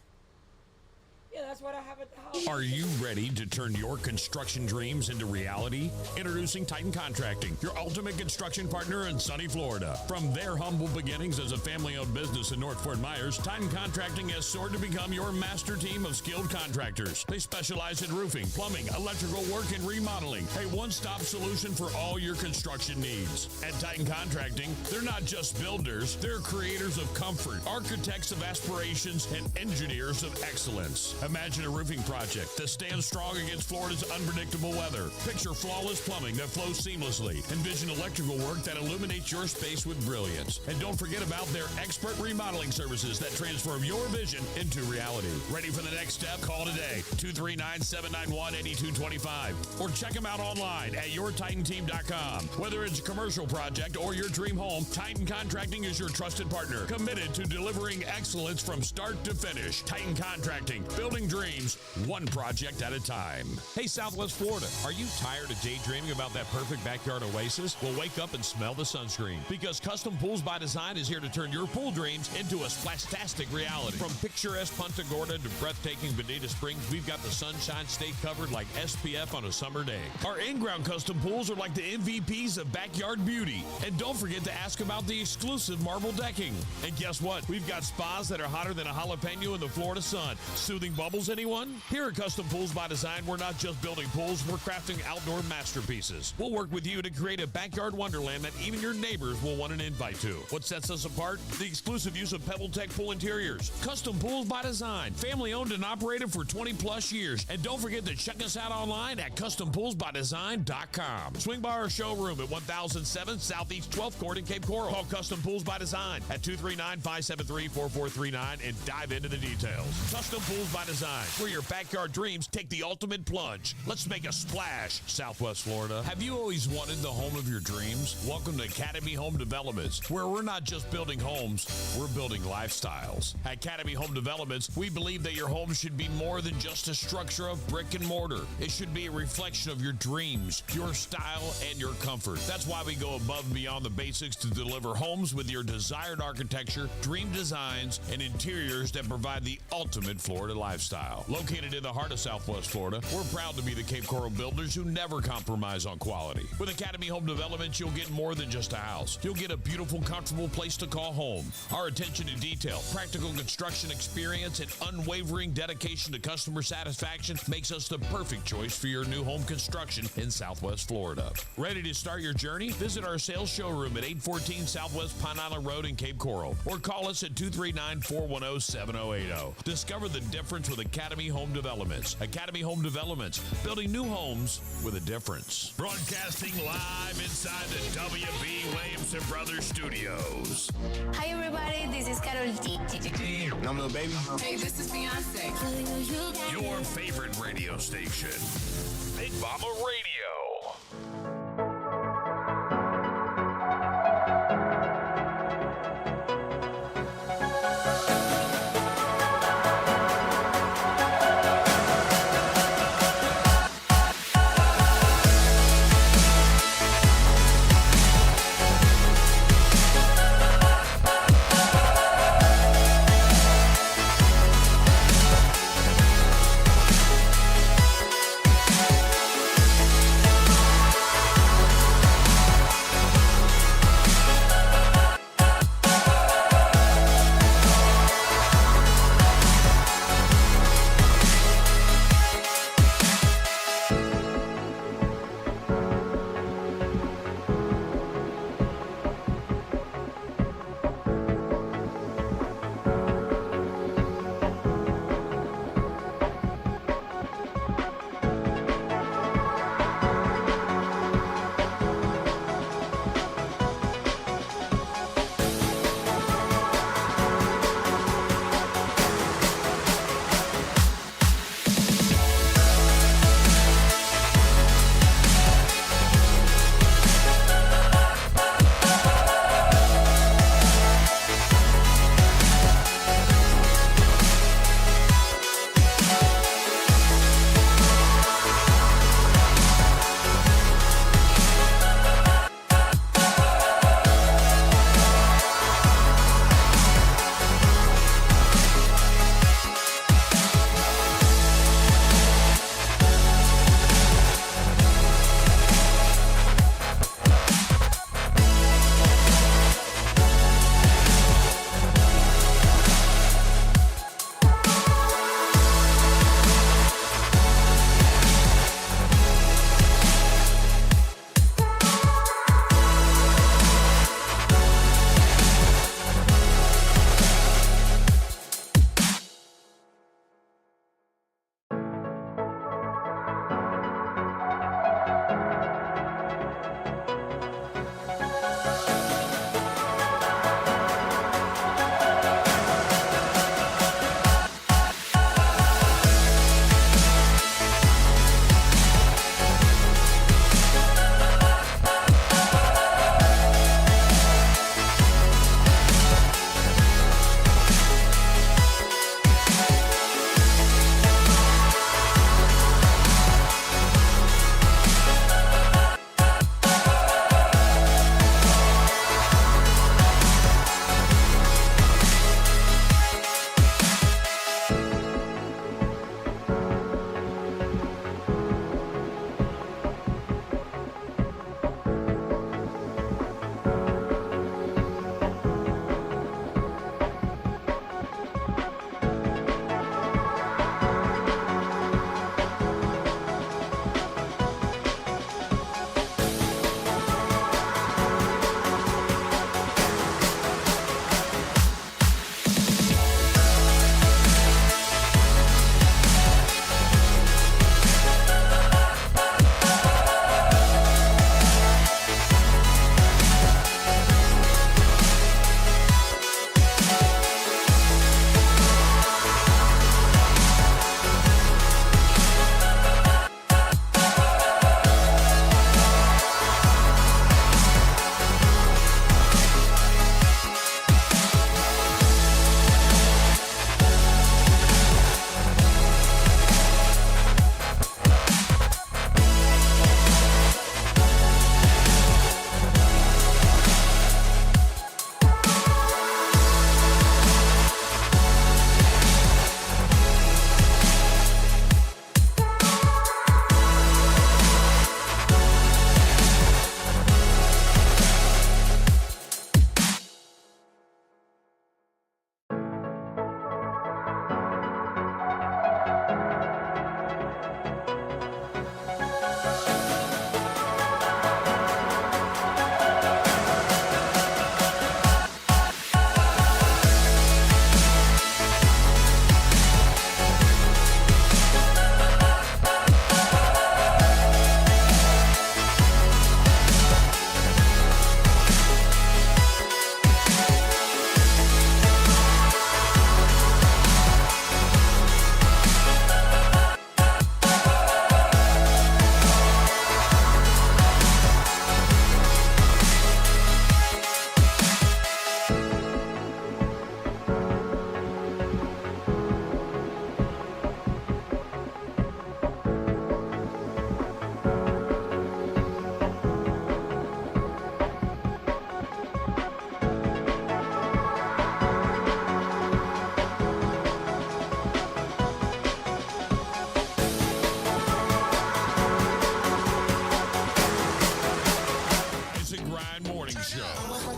Yeah, that's what I have at the house. Are you ready to turn your construction dreams into reality? Introducing Titan Contracting, your ultimate construction partner in sunny Florida. From their humble beginnings as a family-owned business in North Fort Myers, Titan Contracting has soared to become your master team of skilled contractors. They specialize in roofing, plumbing, electrical work, and remodeling. A one-stop solution for all your construction needs. At Titan Contracting, they're not just builders, they're creators of comfort, architects of aspirations, and engineers of excellence. Imagine a roofing project that stands strong against Florida's unpredictable weather. Picture flawless plumbing that flows seamlessly. Envision electrical work that illuminates your space with brilliance. And don't forget about their expert remodeling services that transform your vision into reality. Ready for the next step? Call today, 239-791-8225. Or check them out online at yourtitanteam.com. Whether it's a commercial project or your dream home, Titan Contracting is your trusted partner, committed to delivering excellence from start to finish. Titan Contracting, building dreams, one project at a time. Hey, Southwest Florida, are you tired of daydreaming about that perfect backyard oasis? Well, wake up and smell the sunscreen, because Custom Pools by Design is here to turn your pool dreams into a splastastic reality. From picturesque Punta Gorda to breathtaking Bonita Springs, we've got the sunshine state covered like SPF on a summer day. Our in-ground custom pools are like the MVPs of backyard beauty. And don't forget to ask about the exclusive marble decking. And guess what? We've got spas that are hotter than a jalapeno in the Florida sun. Soothing bubbles, anyone? Here at Custom Pools by Design, we're not just building pools, we're crafting outdoor masterpieces. We'll work with you to create a backyard wonderland that even your neighbors will want an invite to. What sets us apart? The exclusive use of PebbleTech pool interiors. Custom Pools by Design, family owned and operated for 20 plus years. And don't forget to check us out online at custompoolsbydesign.com. Swing by our showroom at 1007 Southeast 12th Court in Cape Coral. Call Custom Pools by Design at 239-573-4439 and dive into the details. Custom Pools by Design, where your backyard dreams take the ultimate plunge. Let's make a splash, Southwest Florida. Have you always wanted the home of your dreams? Welcome to Academy Home Developments, where we're not just building homes, we're building lifestyles. At Academy Home Developments, we believe that your home should be more than just a structure of brick and mortar. It should be a reflection of your dreams, your style, and your comfort. That's why we go above and beyond the basics to deliver homes with your desired architecture, dream designs, and interiors that provide the ultimate Florida lifestyle. Located in the heart of Southwest Florida, we're proud to be the Cape Coral builders who never compromise on quality. With Academy Home Developments, you'll get more than just a house. You'll get a beautiful, comfortable place to call home. Our attention to detail, practical construction experience, and unwavering dedication to customer satisfaction makes us the perfect choice for your new home construction in Southwest Florida. Ready to start your journey? Visit our sales showroom at 814 Southwest Pine Island Road in Cape Coral, or call us at 239-410-7080. Discover the difference with Academy Home Developments. Academy Home Developments, building new homes with a difference. Broadcasting live inside the W.B. Williamson Brothers Studios. Hi everybody, this is Carol G. I'm Lil Baby. Hey, this is Beyonce. Your favorite radio station, Big Mama Radio.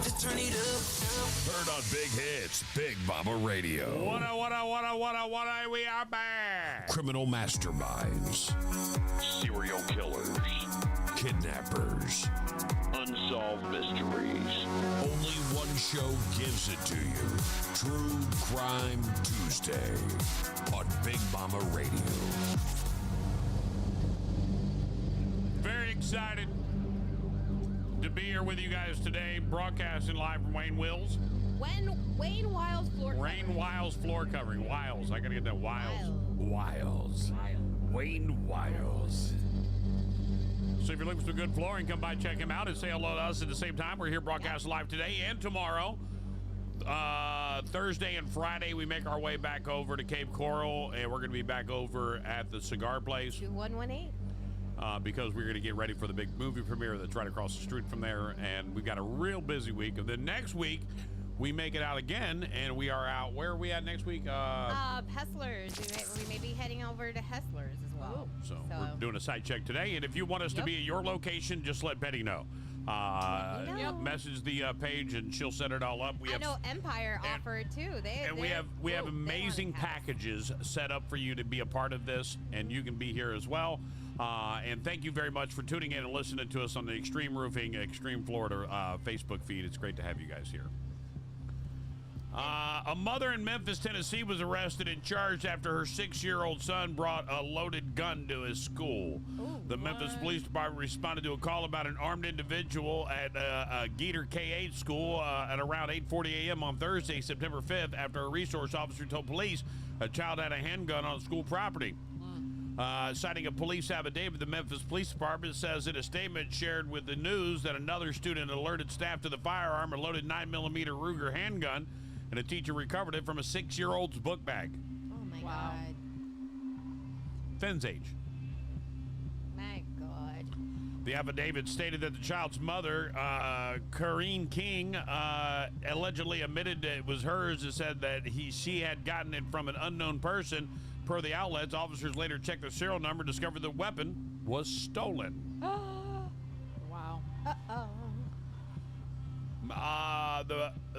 to turn it up. Heard on Big Hits, Big Mama Radio. What, we are back. Criminal masterminds, serial killers, kidnappers, unsolved mysteries. Only one show gives it to you. True Crime Tuesday on Big Mama Radio. Very excited to be here with you guys today, broadcasting live from Wayne Wiles. Wayne Wiles floor covering. Wayne Wiles floor covering. Wiles. I gotta get that Wiles. Wayne Wiles. So if you're looking for some good flooring, come by, check him out, and say hello to us at the same time. We're here broadcasting live today and tomorrow. Thursday and Friday, we make our way back over to Cape Coral, and we're going to be back over at the cigar place. 2118. Because we're going to get ready for the big movie premiere that's right across the street from there, and we've got a real busy week. And then next week, we make it out again, and we are out. Where are we at next week? Hustlers. We may be heading over to Hustlers as well. So we're doing a site check today, and if you want us to be at your location, just let Betty know. Message the page, and she'll set it all up. I know Empire offered too. We have amazing packages set up for you to be a part of this, and you can be here as well. And thank you very much for tuning in and listening to us on the Extreme Roofing, Extreme Florida Facebook feed. It's great to have you guys here. A mother in Memphis, Tennessee was arrested and charged after her 6-year-old son brought a loaded gun to his school. The Memphis Police Department responded to a call about an armed individual at a Geter K-8 school at around 8:40 a.m. on Thursday, September 5th, after a resource officer told police a child had a handgun on school property. Citing a police affidavit, the Memphis Police Department says in a statement shared with the news that another student alerted staff to the firearm, a loaded 9mm Ruger handgun, and a teacher recovered it from a 6-year-old's book bag. Oh my God. Finn's age. My God. The affidavit stated that the child's mother, Corrine King, allegedly admitted that it was hers and said that she had gotten it from an unknown person. Per the outlets, officers later checked the serial number and discovered the weapon was stolen. Wow.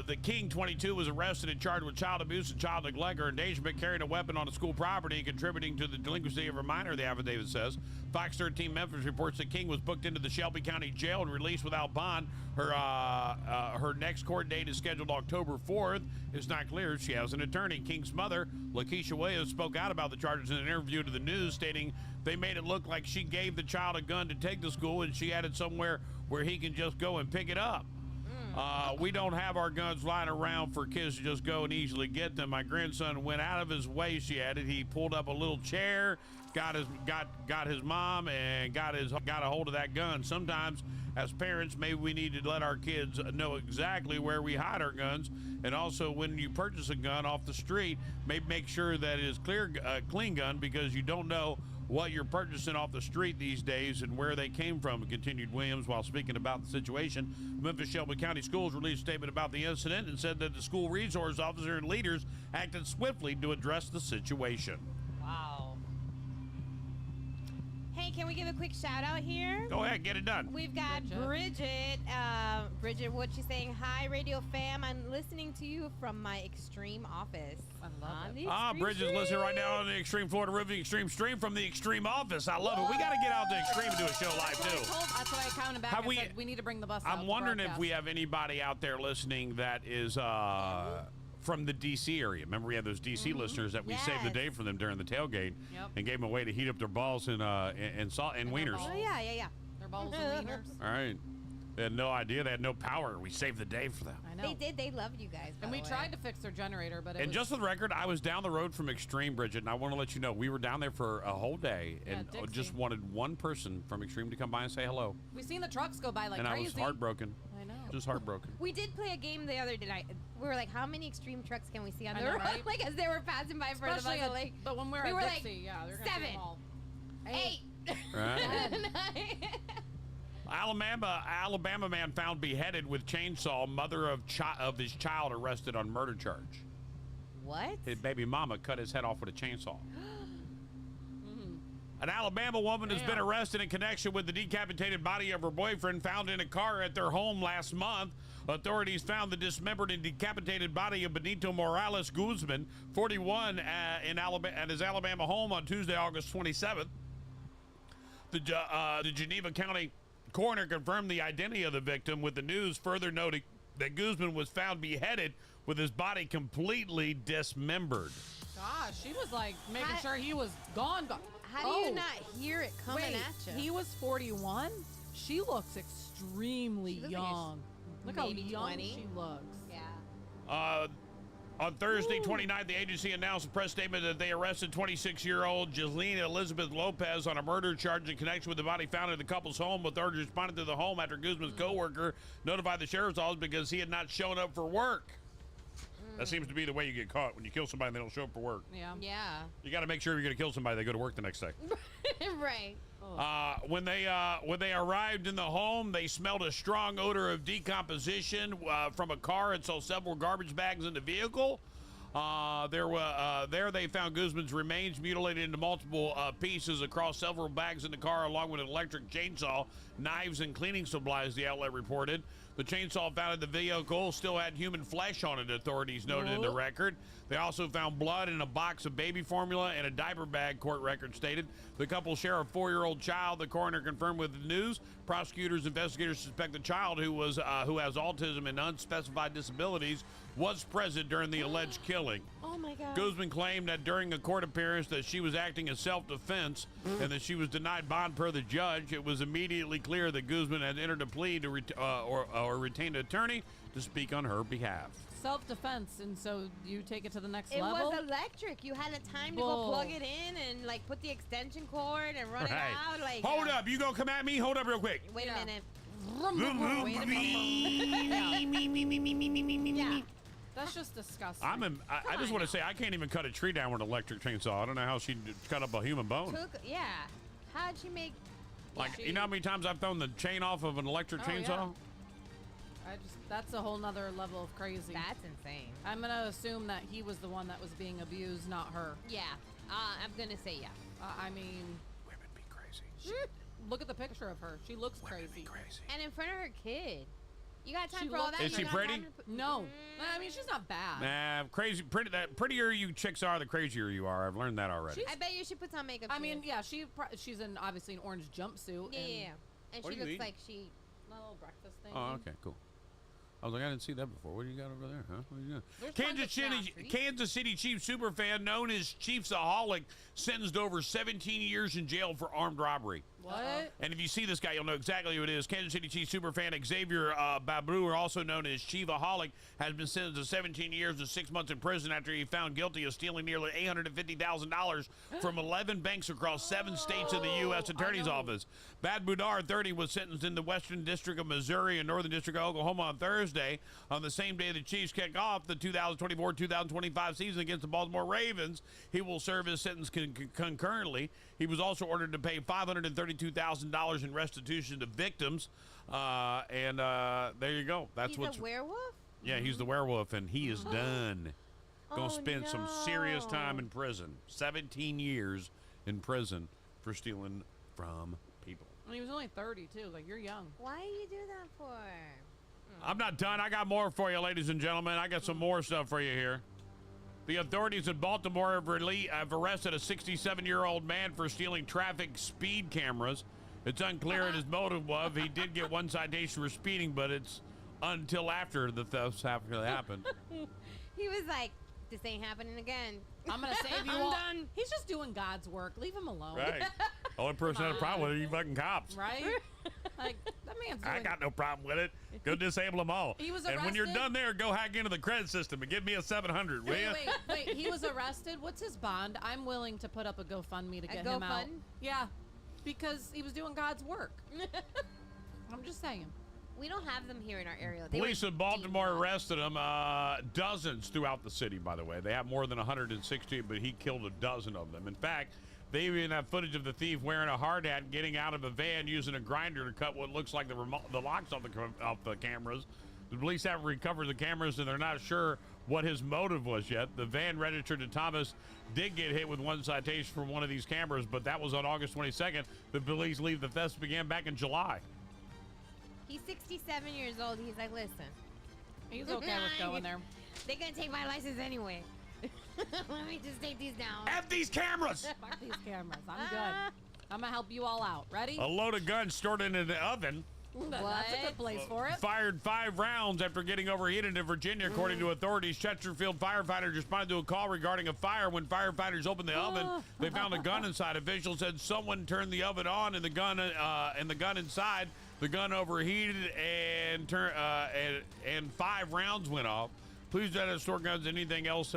The King, 22, was arrested and charged with child abuse and child neglect or endangerment, carrying a weapon on a school property and contributing to the delinquency of a minor, the affidavit says. Fox 13 Memphis reports that King was booked into the Shelby County Jail and released without bond. Her next court date is scheduled October 4th. It's not clear if she has an attorney. King's mother, Lakeisha Williams, spoke out about the charges in an interview to the news, stating they made it look like she gave the child a gun to take to school and she had it somewhere where he can just go and pick it up. We don't have our guns lying around for kids to just go and easily get them. My grandson went out of his way, she added. He pulled up a little chair, got his mom, and got a hold of that gun. Sometimes, as parents, maybe we need to let our kids know exactly where we hide our guns. And also, when you purchase a gun off the street, maybe make sure that it is clean gun, because you don't know what you're purchasing off the street these days and where they came from, continued Williams while speaking about the situation. Memphis Shelby County Schools released a statement about the incident and said that the school resource officer and leaders acted swiftly to address the situation. Wow. Hey, can we give a quick shout out here? Go ahead, get it done. We've got Bridget. Bridget, what she's saying? Hi, Radio Fam. I'm listening to you from my extreme office. I love it. Bridget's listening right now on the Extreme Florida Roofing Extreme Stream from the Extreme office. I love it. We got to get out to Extreme and do a show live too. That's what I counted back. I said we need to bring the bus out. I'm wondering if we have anybody out there listening that is from the D.C. area. Remember, we had those D.C. listeners that we saved the day for them during the tailgate and gave them a way to heat up their balls and salt and wieners. Oh yeah. Their balls and wieners. All right. They had no idea. They had no power. We saved the day for them. I know. They did. They loved you guys. And we tried to fix their generator, but and just for the record, I was down the road from Extreme, Bridget, and I want to let you know we were down there for a whole day and just wanted one person from Extreme to come by and say hello. We seen the trucks go by like crazy. And I was heartbroken. I know. Just heartbroken. We did play a game the other day. We were like, how many Extreme trucks can we see on the road? Right? Like as they were passing by in front of us. But when we were at Dixie, like, they're gonna 7, 8. Right. Alabama man found beheaded with chainsaw. Mother of his child arrested on murder charge. What? His baby mama cut his head off with a chainsaw. An Alabama woman has been arrested in connection with the decapitated body of her boyfriend found in a car at their home last month. Authorities found the dismembered and decapitated body of Benito Morales Guzman, 41, in Alabama, at his Alabama home on Tuesday, August 27th. The Geneva County coroner confirmed the identity of the victim, with the news further noting that Guzman was found beheaded with his body completely dismembered. Gosh, she was like making sure he was gone. How do you not hear it coming Wait, at you? he was 41? She looks extremely looks like young. Look how maybe young 20. she looks. Yeah. On Thursday, 29th, the agency announced a press statement that they arrested 26-year-old Giseline Elizabeth Lopez on a murder charge in connection with the body found in the couple's home. Authorities responded to the home after Guzman's co-worker notified the sheriff's office because he had not shown up for work. That seems to be the way you get caught. When you kill somebody and they don't show up for work. Yeah. Yeah. You got to make sure you're going to kill somebody, they go to work the next day. Right. When they arrived in the home, they smelled a strong odor of decomposition from a car and saw several garbage bags in the vehicle. There they found Guzman's remains mutilated into multiple pieces across several bags in the car, along with an electric chainsaw, knives, and cleaning supplies, the outlet reported. The chainsaw found in the vehicle still had human flesh on it, authorities noted in the record. They also found blood in a box of baby formula and a diaper bag, court record stated. The couple share a 4-year-old child, the coroner confirmed with the news. Prosecutors, investigators suspect the child, who has autism and unspecified disabilities, was present during the alleged killing. Oh my God. Guzman claimed that during a court appearance that she was acting in self-defense and that she was denied bond per the judge. It was immediately clear that Guzman had entered a plea to or retained an attorney to speak on her behalf. Self-defense, and so you take it to the next It level? was electric. You had a time to go plug it in and like put the extension cord and run it out. Like Hold up, you gonna come at me? Hold up real quick. Wait a minute. Wait a minute. Yeah. That's just disgusting. I just want to say I can't even cut a tree down with an electric chainsaw. I don't know how she'd cut up a human bone. Yeah. How'd she make? Like, you know how many times I've thrown the chain off of an electric chainsaw? That's a whole nother level of crazy. That's insane. I'm gonna assume that he was the one that was being abused, not her. Yeah. I'm gonna say yeah. I mean, women be crazy. Look at the picture of her. She looks crazy. And in front of her kid. You got time She for all looks- that? Is You she got pretty? time to No. I mean, she's not bad. Nah, that prettier you chicks are, the crazier you are. I've learned that already. I bet you should put on makeup. I mean, yeah, she's in obviously an orange jumpsuit. Yeah. And What she do you looks eat? like she. A little breakfast thing. Oh, okay, cool. I was like, I didn't see that before. What do you got over there, huh? What do you got? There's tons of snacks. Kansas City Chiefs superfan known as Chiefsaholic sentenced to over 17 years in jail for armed robbery. What? And if you see this guy, you'll know exactly who it is. Kansas City Chiefs superfan Xavier Babu, also known as Chiefaholic, has been sentenced to 17 years and 6 months in prison after he found guilty of stealing nearly $850,000 from 11 banks across 7 states in the U.S. Attorney's Office. Bad Budar, 30, was sentenced in the Western District of Missouri and Northern District of Oklahoma on Thursday. On the same day the Chiefs kick off the 2024-2025 season against the Baltimore Ravens, he will serve his sentence concurrently. He was also ordered to pay $532,000 in restitution to victims. There you go. That's He's a werewolf? Yeah, he's the werewolf, and he is done. Gonna spend some serious time in prison. 17 years in prison for stealing from people. And he was only 30 too. Like, you're young. Why do you do that for? I'm not done. I got more for you, ladies and gentlemen. I got some more stuff for you here. The authorities in Baltimore have arrested a 67-year-old man for stealing traffic speed cameras. It's unclear what his motive was. He did get one citation for speeding, but it's until after the thefts happened. He was like, this ain't happening again. I'm gonna save you I'm all. done. He's just doing God's work. Leave him alone. Right. Only person that had a problem with it, you fucking cops. Right? Like, that man's doing. I got no problem with it. Go disable them all. He was and when you're arrested? done there, go hack into the credit system and give me a 700, will you? Wait. He was arrested. What's his bond? I'm willing to put up a GoFundMe to get him out. Yeah, because he was doing God's work. I'm just saying. We don't have them here in our area. Police in Baltimore arrested him, dozens throughout the city, by the way. They have more than 160, but he killed a dozen of them. In fact, they even have footage of the thief wearing a hard hat, getting out of a van using a grinder to cut what looks like the locks off the cameras. The police haven't recovered the cameras, and they're not sure what his motive was yet. The van registered to Thomas did get hit with one citation from one of these cameras, but that was on August 22nd. The police believe the thefts began back in July. He's 67 years old. He's like, listen, He's okay with going there. They're gonna take my license anyway. Let me just take these down. F these cameras! Fuck these cameras. I'm good. I'm gonna help you all out. Ready? A load of guns stored in the oven. That's a good place for it. Fired 5 rounds after getting overheated in Virginia, according to authorities. Chesterfield firefighters responded to a call regarding a fire. When firefighters opened the oven, they found a gun inside. Officials said someone turned the oven on and the gun inside. The gun overheated and 5 rounds went off. Please do not store guns, anything else,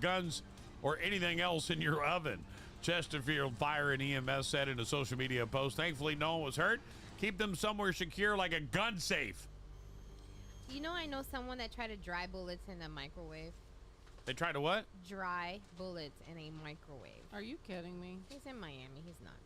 guns or anything else in your oven. Chesterfield Fire and EMS said in a social media post. Thankfully, no one was hurt. Keep them somewhere secure like a gun safe. You know, I know someone that tried to dry bullets in a microwave. They tried to what? Dry bullets in a microwave. Are you kidding me? He's in Miami. He's nuts.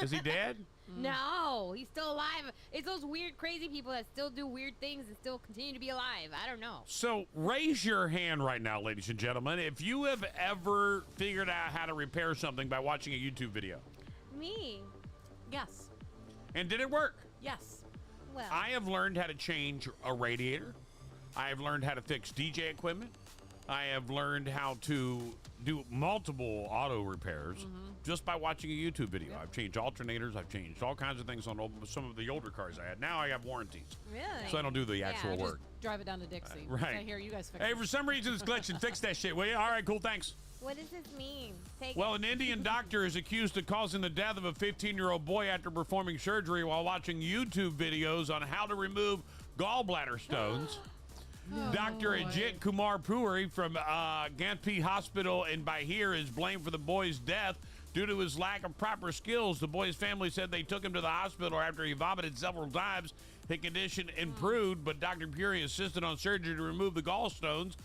Is he dead? No, he's still alive. It's those weird, crazy people that still do weird things and still continue to be alive. I don't know. So raise your hand right now, ladies and gentlemen, if you have ever figured out how to repair something by watching a YouTube video. Me? Yes. And did it work? Yes. Well, I have learned how to change a radiator. I have learned how to fix DJ equipment. I have learned how to do multiple auto repairs just by watching a YouTube video. I've changed alternators. I've changed all kinds of things on some of the older cars I had. Now I have warranties. Really? So I don't do the actual Just work. drive it down to Dixie. Right. Say, here, you guys fix Hey, it. for some reason it's glitching. Fix that shit, will you? All right, cool, thanks. what does this mean? Well, an Indian doctor is accused of causing the death of a 15-year-old boy after performing surgery while watching YouTube videos on how to remove gallbladder stones. Dr. Ajit Kumar Puri from Gantpi Hospital in Bahir is blamed for the boy's death due to his lack of proper skills. The boy's family said they took him to the hospital after he vomited several times. His condition improved, but Dr. Puri insisted on surgery to remove the gallstones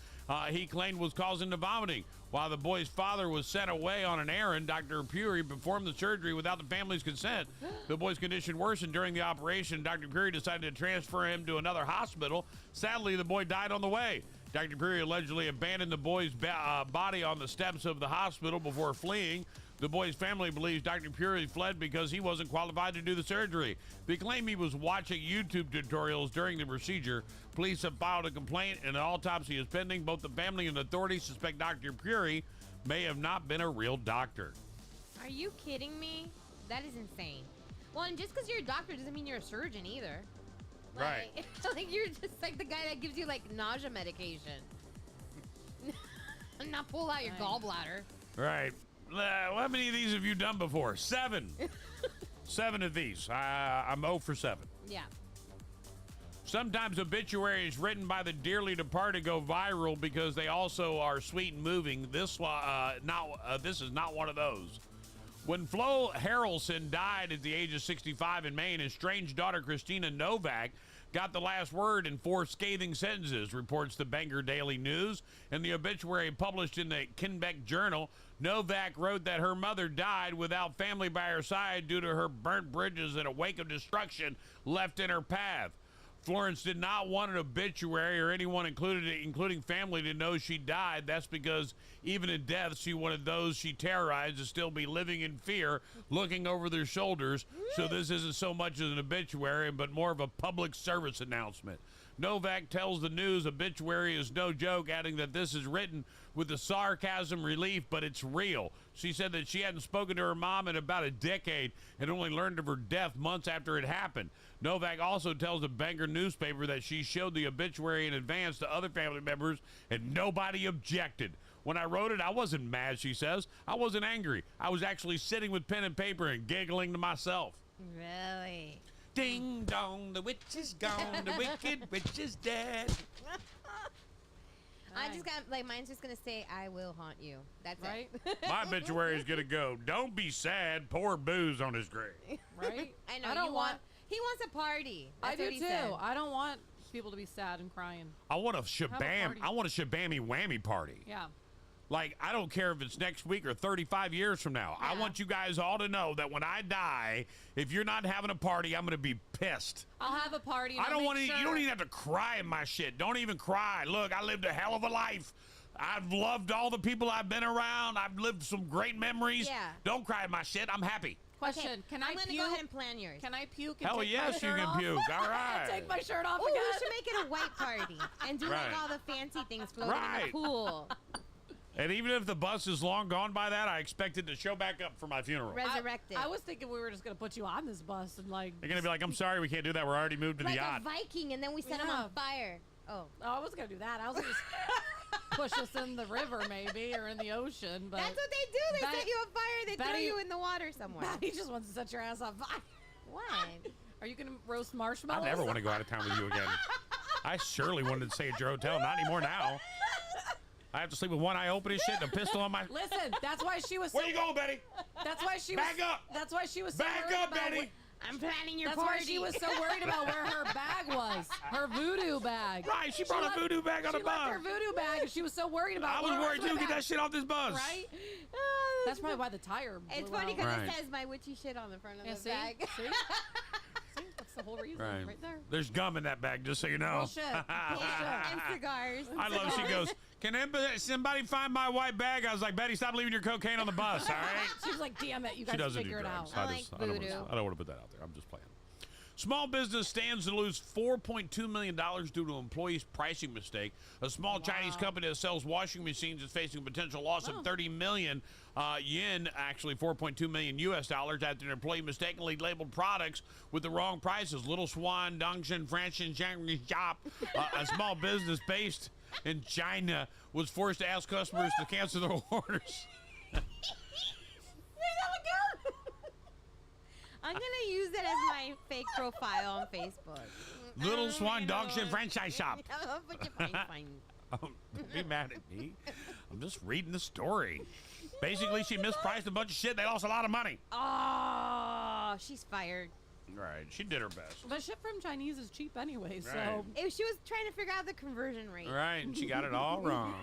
he claimed was causing the vomiting. While the boy's father was sent away on an errand, Dr. Puri performed the surgery without the family's consent. The boy's condition worsened during the operation. Dr. Puri decided to transfer him to another hospital. Sadly, the boy died on the way. Dr. Puri allegedly abandoned the boy's body on the steps of the hospital before fleeing. The boy's family believes Dr. Puri fled because he wasn't qualified to do the surgery. They claim he was watching YouTube tutorials during the procedure. Police have filed a complaint and an autopsy is pending. Both the family and authorities suspect Dr. Puri may have not been a real doctor. Are you kidding me? That is insane. Well, and just because you're a doctor doesn't mean you're a surgeon either. Right. Like you're just like the guy that gives you like nausea medication. Not pull out your gallbladder. Right. How many of these have you done before? 7. 7 of these. I'm 0 for 7. Yeah. Sometimes obituaries written by the dearly departed go viral because they also are sweet and moving. This is not one of those. When Flo Harrelson died at the age of 65 in Maine, his strange daughter Christina Novak got the last word in 4 scathing sentences, reports the Bangor Daily News. In the obituary published in the Kenbeck Journal, Novak wrote that her mother died without family by her side due to her burnt bridges and a wake of destruction left in her path. Florence did not want an obituary or anyone including family to know she died. That's because even in death, she wanted those she terrorized to still be living in fear, looking over their shoulders. So this isn't so much as an obituary, but more of a public service announcement. Novak tells the News obituary is no joke, adding that this is written with the sarcasm relief, but it's real. She said that she hadn't spoken to her mom in about a decade and only learned of her death months after it happened. Novak also tells the Bangor newspaper that she showed the obituary in advance to other family members and nobody objected. When I wrote it, I wasn't mad, she says. I wasn't angry. I was actually sitting with pen and paper and giggling to myself. Really? Ding dong, the witch is gone, the wicked witch is dead. I just got, like, mine's just going to say, I will haunt you. That's right? My obituary is going to go, don't be sad, pour booze on his grave. Right? I know. I don't want. He wants a party. That's I do what he too. said. I don't want people to be sad and crying. I want a party. I want a shabammy whammy party. Yeah. Like, I don't care if it's next week or 35 years from now. I want you guys all to know that when I die, if you're not having a party, I'm going to be pissed. I'll have a party. And I don't I'll want to. make You sure- don't even have to cry in my shit. Don't even cry. Look, I lived a hell of a life. I've loved all the people I've been around. I've lived some great memories. Yeah. Don't cry in my shit. I'm happy. Question: Can I I'm gonna puke? go ahead and plan yours. Can I puke? And Hell take yes, my you shirt can off? puke. All right. Take my shirt off Ooh, again. we should make it a white party and do Right. like all the fancy things floating in Right. the pool. And even if the bus is long gone by that, I expect it to show back up for my funeral. Resurrected. I was thinking we were just gonna put you on this bus and like. They're gonna be like, I'm sorry, we can't do that. We're already moved to like the a yacht. Viking, and then we set him Yeah. on fire. Oh. I was gonna do that. I was gonna just push us in the river maybe or in the ocean. But That's what they do. They Betty- set you on fire. They throw Betty- you in the water somewhere. He just wants to set your ass on fire. What? Are you gonna roast I marshmallows? never want to go out of town with you again. I surely wanted to stay at your hotel. Not anymore now. I have to sleep with one eye open and shit and a pistol on my... Listen, that's why she was. Where you going, Betty? That's why she Back was. up. That's why she was. So Back worried up, about Betty. I'm planning your That's party. why she was so worried about where her bag was. Her voodoo bag. Right, she brought a voodoo bag on the She left bus. her voodoo bag and she was so worried about I was where worried her too. Get bag. that shit off this bus. Right? Oh, That's probably why the tire blew It's funny out. because Right. it says my witchy shit on the front of Yeah, the see? bag. See? See? That's the whole reason right there. There's gum in that bag, just so you know. Bullshit. and cigars. I love. She goes, "Can somebody find my white bag?" I was like, "Betty, stop leaving your cocaine on the bus, all right?" She was like, damn it, you She guys doesn't figure do it drugs. out. I don't want to put that out there. I'm just playing. Small business stands to lose $4.2 million due to employees' pricing mistake. A small Chinese company that sells washing machines is facing a potential loss of 30 million yen, actually 4.2 million US dollars, after an employee mistakenly labeled products with the wrong prices. Little Swan Dongshan Franchise Shop, a small business based in China, was forced to ask customers to cancel their orders. I'm gonna use it as my fake profile on Facebook. Little Swan Dongshan Franchise Shop. Fine. Don't be mad at me. I'm just reading the story. Basically, she mispriced a bunch of shit. They lost a lot of money. Oh, she's fired. Right. She did her best. But shit from Chinese is cheap anyway, so. Right. If she was trying to figure out the conversion rate. Right. And she got it all wrong.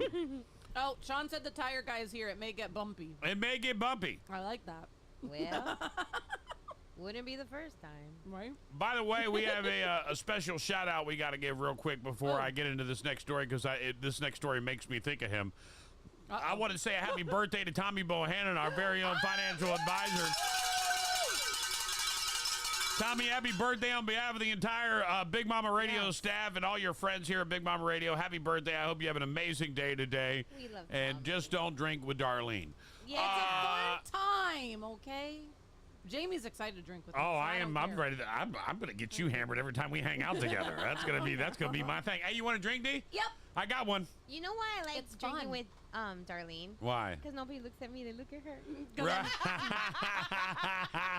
Oh, Sean said the tire guy is here. It may get bumpy. It may get bumpy. I like that. Well, wouldn't be the first time. Right? By the way, we have a special shout out we got to give real quick before I get into this next story, because this next story makes me think of him. I want to say a happy birthday to Tommy Bohannon, our very own financial advisor. Tommy, happy birthday on behalf of the entire Big Mama Radio staff and all your friends here at Big Mama Radio. Happy birthday. I hope you have an amazing day today. We love And Tommy. just don't drink with Darlene. Yeah, it's a fun time, okay? Jamie's excited to drink with me. Oh, so I don't am. I'm care. ready. I'm gonna get you hammered every time we hang out together. That's gonna be my thing. Hey, you want a drink, D? Yep. I got one. You know why I like It's drinking fun. with Darlene? Why? Because nobody looks at me, they look at her. Right.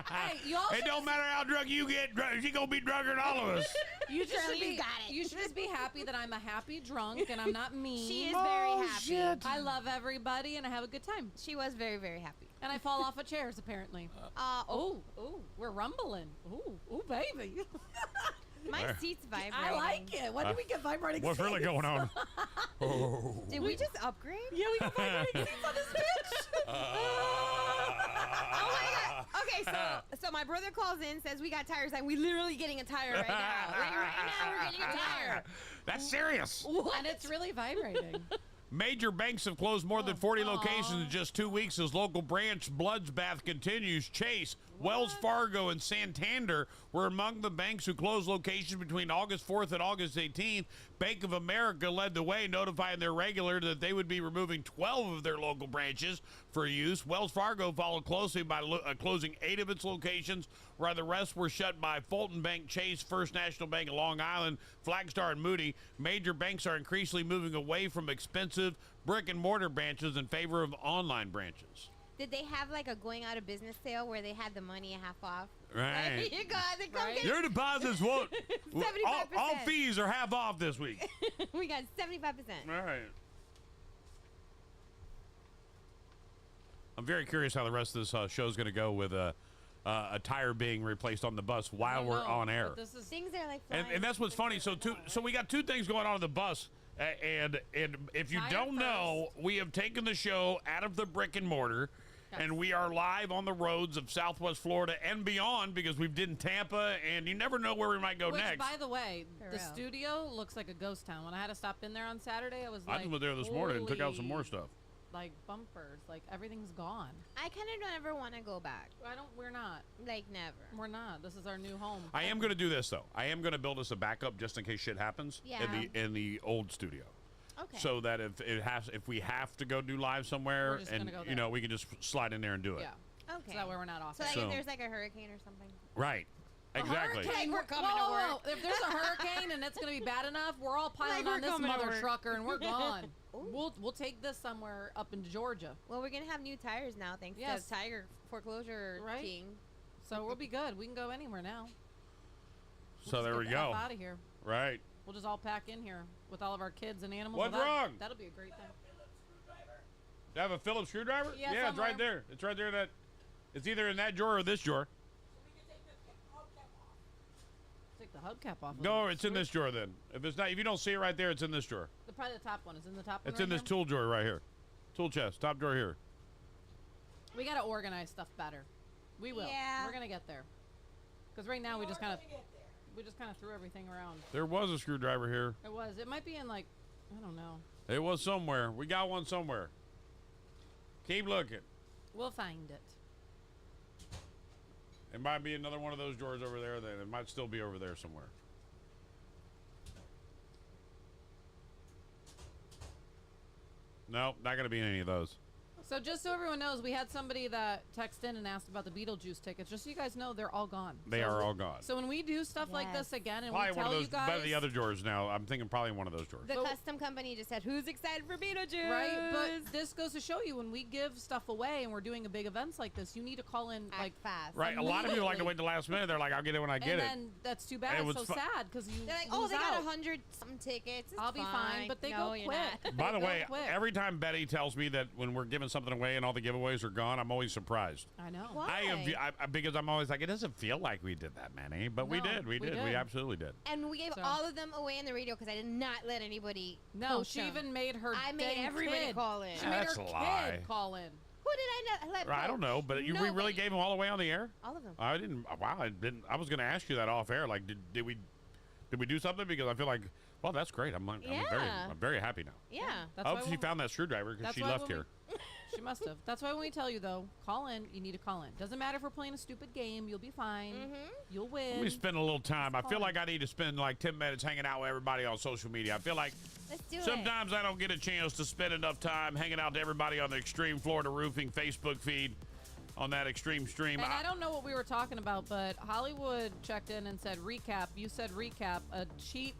Hey, you all It should don't just- matter how drunk you get. She gonna be drunker than all of us. You just Shirley, should be, you got it. You should just be happy that I'm a happy drunk and I'm not mean. She is very happy. shit. I love everybody and I have a good time. She was very, very happy. And I fall off of chairs apparently. Oh, Ooh, we're rumbling. Ooh, baby. my Where? seat's vibrating. I like it. When did we get vibrating What's really seats? going on? Oh. Did we just upgrade? Yeah, we got vibrating seats on this bitch. Oh my god. Okay, so my brother calls in, says we got tires, and we literally getting a tire right now. Like right now, we're getting a tire. That's serious. And it's really vibrating. Major banks have closed more than 40 locations in just 2 weeks as local branch bloodbath continues. Chase, Wells Fargo, and Santander were among the banks who closed locations between August 4th and August 18th. Bank of America led the way, notifying their regulator that they would be removing 12 of their local branches for use. Wells Fargo followed closely by closing 8 of its locations, while the rest were shut by Fulton Bank, Chase, First National Bank of Long Island, Flagstar, and Moody. Major banks are increasingly moving away from expensive brick-and-mortar branches in favor of online branches. Did they have like a going out of business sale where they had the money half off? Right. Here you go. They come Right. get Your deposits won't. 75%. all fees are half off this week. We got 75%. All right. I'm very curious how the rest of this show is going to go with a tire being replaced on the bus while we're on air. This is Things are like flying. And that's what's funny. So we got 2 things going on the bus. And if you Tire don't know, we have taken the show out of the brick and mortar. And we are live on the roads of Southwest Florida and beyond, because we've did in Tampa, and you never know where we might go Which, next. by the way, For the real. studio looks like a ghost town. When I had to stop in there on Saturday, I was I like, just went there this morning and took out some more stuff. like bumpers. Like everything's gone. I kind of don't ever want to go back. We're not. Like never. We're not. This is our new home. I am going to do this though. I am going to build us a backup just in case shit happens in the old studio. Okay. So that if we have to go do live somewhere, and we can just slide in there and do it. Yeah. Okay. So that way we're not off. So, like, if there's like a hurricane or something. Right. Exactly. Hurricane, we're coming to work. If there's a hurricane and it's going to be bad enough, we're all piling on this mother trucker and we're gone. We'll take this somewhere up in Georgia. Well, we're gonna have new tires now, thanks to Tiger Foreclosure King. So we'll be good. We can go anywhere now. So there we go. Out of here. Right. We'll just all pack in here with all of our kids and animals. What's wrong? That'll be a great thing. Do you have a Phillips screwdriver? Yeah, it's right there. It's right there. It's either in that drawer or this drawer. Take the hubcap off. No, it's in this drawer then. If you don't see it right there, it's in this drawer. Probably the top one. Is in the top one. It's in this tool drawer right here. Tool chest, top drawer here. We got to organize stuff better. We will. Yeah. We're gonna get there. Because right now we just kind of threw everything around. There was a screwdriver here. It was. It might be in like, I don't know. It was somewhere. We got one somewhere. Keep looking. We'll find it. It might be another one of those drawers over there. Then it might still be over there somewhere. Nope, not gonna be in any of those. So just so everyone knows, we had somebody that texted in and asked about the Beetlejuice tickets. Just so you guys know, they're all gone. They are all gone. So when we do stuff like this again, and Probably we one of tell those, you guys, better the other drawers now. I'm thinking probably one of those drawers. The custom company just said, "Who's excited for Beetlejuice?" Right, but this goes to show you when we give stuff away and we're doing a big events like this, you need to call in like fast. Right, a lot of people like to wait the last minute. They're like, "I'll get it when I get it." And then that's too bad. It's so sad because you. They're like, lose "Oh, they got out. 100 some tickets. It's I'll be fine," but they go quick. By the way, quick. every time Betty tells me that when we're giving something away and all the giveaways are gone, I'm always surprised. I know. Why? Because I'm always like, it doesn't feel like we did that many, but we No, did. We did. We absolutely did. And we gave all of them away in the radio because I did not let anybody. No, post she them. even made her. I made dang everybody kid. call in. She made That's her a lie. kid call in. Who did I not let? I don't know, but we really gave them all away on the air. All of them. I didn't. Wow, I didn't. I was going to ask you that off air. Like, did we do something? Because I feel like, well, that's great. I'm very happy now. Yeah. I hope she found that screwdriver because she left here. She must have. That's why when we tell you, though, call in. You need to call in. Doesn't matter if we're playing a stupid game. You'll be fine. You'll win. Let me spend a little time. I feel like I need to spend like 10 minutes hanging out with everybody on social media. I feel like sometimes I don't get a chance to spend enough time hanging out to everybody on the Extreme Florida Roofing Facebook feed on that Extreme Stream. And I don't know what we were talking about, but Hollywood checked in and said recap. You said recap. A cheap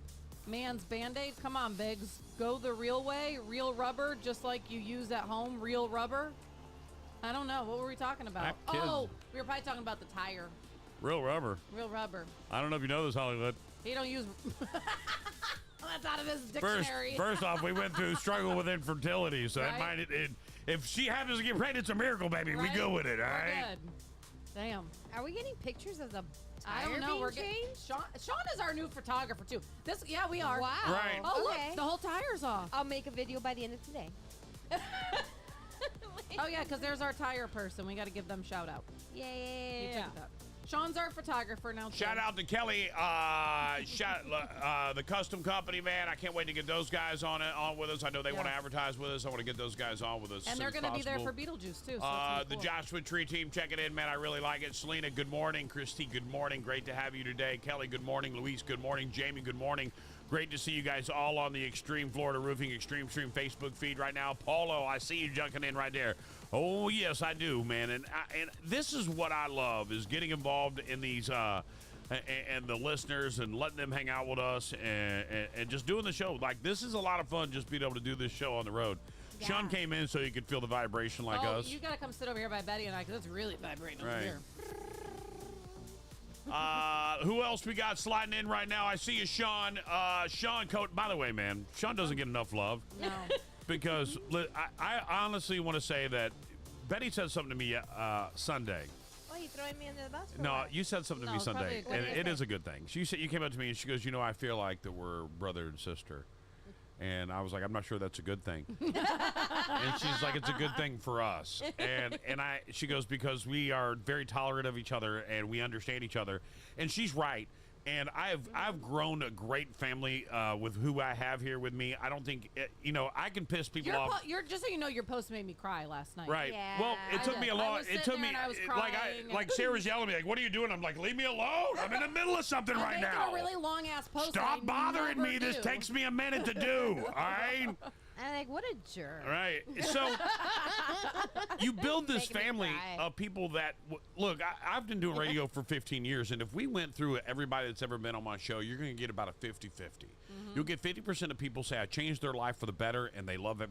man's Band-Aid? Come on, Biggs. Go the real way. Real rubber, just like you use at home. Real rubber. I don't know. What were we talking about? Oh, we were probably talking about the tire. Real rubber. Real rubber. I don't know if you know this, Hollywood. He don't use... That's out of his dictionary. First off, we went through struggle with infertility, so that might... if she happens to get pregnant, it's a miracle, baby. Right? We go with it, all We're right? good. Damn. Are we getting pictures of the I don't know. being We're changed? Sean is our new photographer too. Yeah, we are. Wow. Right. Oh, Okay. look, the whole tire's off. I'll make a video by the end of today. Oh yeah, because there's our tire person. We got to give them shout out. Yeah. He took it up. Sean's our photographer now. Shout out to Kelly, the custom company, man. I can't wait to get those guys on with us. I know they want to advertise with us. I want to get those guys on with us. And they're going to be there for Beetlejuice too. So the Joshua Tree team checking in, man. I really like it. Selena, good morning. Christy, good morning. Great to have you today. Kelly, good morning. Luis, good morning. Jamie, good morning. Great to see you guys all on the Extreme Florida Roofing Extreme Stream Facebook feed right now. Paulo, I see you junking in right there. Oh, yes, I do, man. And this is what I love, is getting involved in these and the listeners and letting them hang out with us and just doing the show. Like, this is a lot of fun, just being able to do this show on the road. Yeah. Sean came in so you could feel the vibration like us. You got to come sit over here by Betty and I, because it's really vibrating over here. Who else we got sliding in right now? I see you, Sean. Sean Coat. By the way, man, Sean doesn't get enough love. No. Because I honestly want to say that Betty said something to me Sunday. Oh, you throwing me under the bus? No, you said something to me Sunday, and it is a good thing. You came up to me and she goes, I feel like that we're brother and sister. And I was like, I'm not sure that's a good thing. And she's like, it's a good thing for us. And she goes, because we are very tolerant of each other and we understand each other. And she's right. And I've grown a great family with who I have here with me. I don't think I can piss people off. Just so you know, your post made me cry last night. Right. Yeah. Well, it took me a long. It took me like Sarah's yelling at me like, "What are you doing?" I'm like, "Leave me alone. I'm in the middle of something right now." A really long ass post. Stop bothering me. This takes me a minute to do. All right. I'm like, what a jerk. Right. So you build this family of people that look. I've been doing radio for 15 years, and if we went through everybody that's ever been on my show, you're going to get about a 50-50. You'll get 50% of people say I changed their life for the better, and they love it.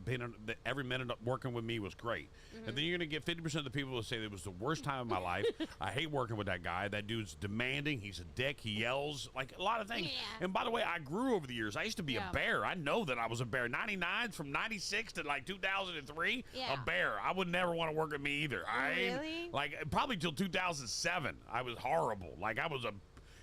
Every minute of working with me was great. And then you're going to get 50% of the people that say it was the worst time of my life. I hate working with that guy. That dude's demanding. He's a dick. He yells, like a lot of things. Yeah. And by the way, I grew over the years. I used to be a bear. I know that I was a bear. 99 from 96 to like 2003, a bear. I would never want to work with me either. Really? Like probably till 2007, I was horrible. Like I was a.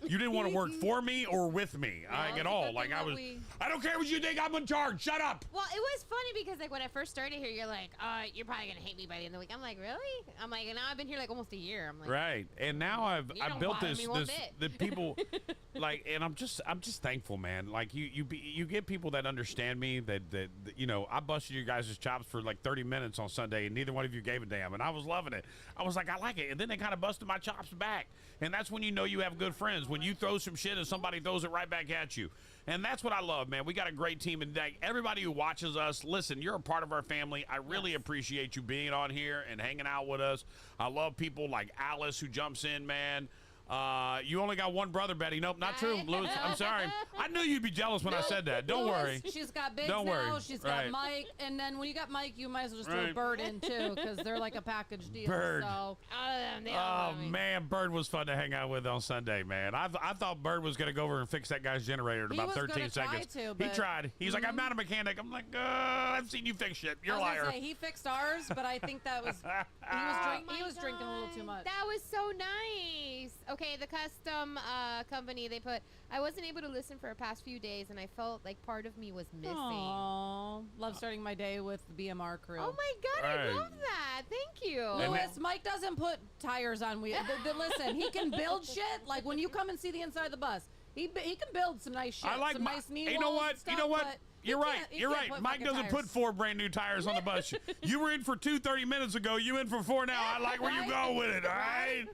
You didn't want to work for me or with me, at all. Like I was. I don't care what you think. I'm in charge. Shut up. Well, it was funny because like when I first started here, you're like, you're probably gonna hate me by the end of the week. I'm like, really? I'm like, and now I've been here like almost a year. I'm like, right. And now I've built this bit. the people like, and I'm just thankful, man. Like you get people that understand me. That I busted you guys' chops for like 30 minutes on Sunday, and neither one of you gave a damn, and I was loving it. I was like, I like it, and then they kind of busted my chops back, and that's when you know you have good friends. When you throw some shit and somebody throws it right back at you. And that's what I love, man. We got a great team. And everybody who watches us, listen, you're a part of our family. I really appreciate you being on here and hanging out with us. I love people like Alice who jumps in, man. You only got one brother, Betty. Nope, not true, Louis. I'm sorry. I knew you'd be jealous when I said that. Don't worry. She's got Biggs Don't now. worry. She's got Mike. And then when you got Mike, you might as well just throw Bird in, too, because they're like a package deal. Bird. So. Oh, man, Bird was fun to hang out with on Sunday, man. I thought Bird was going to go over and fix that guy's generator in about 13 seconds. He tried. He's like, I'm not a mechanic. I'm like, I've seen you fix shit. You're a liar. He fixed ours, but I think that was he was drinking a little too much. That was so nice. Okay, the custom company, they put, I wasn't able to listen for the past few days, and I felt like part of me was missing. Aww. Love starting my day with the BMR crew. Oh my God, I love that. Thank you. Louis, Mike doesn't put tires on wheels. Listen, he can build shit. Like when you come and see the inside of the bus, he can build some nice shit. I like some nice knee You know rolls what? and stuff, You know what? but You're right. Mike doesn't put 4 brand new tires on the bus. You were in for 2 30 minutes ago. You in for 4 now. I like where you go with it. All right.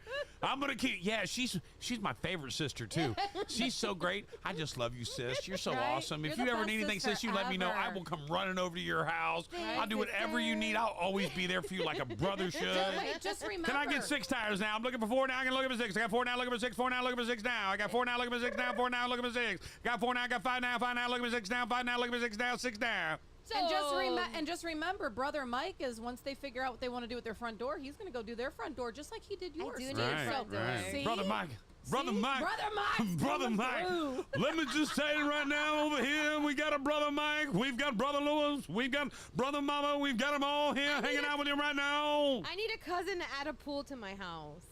I'm gonna keep. Yeah, she's my favorite sister too. She's so great. I just love you, sis. You're so awesome. If you ever need anything, sis, you let me know. I will come running over to your house. I'll do whatever you need. I'll always be there for you like a brother should. Just remember. Can I get 6 tires now? I'm looking for 4 now. I can look at 6. I got 4 now. Look at 6. 4 now. Look at 6 now. I got 4 now. Look at 6 now. 4 now. Look at 6. Got 4 now. I got 5 now. 5 now. Look at 6 now. 5 now. Look at 6 now. 6 now. So, and just remember, brother Mike is once they figure out what they want to do with their front door, he's going to go do their front door just like he did yours. I do need a front door. See? Brother Mike. Brother Mike. Brother Mike. Let me just say it right now over here. We got a Brother Mike. We've got Brother Louis. We've got Brother Mama. We've got them all here hanging out with you right now. I need a cousin to add a pool to my house.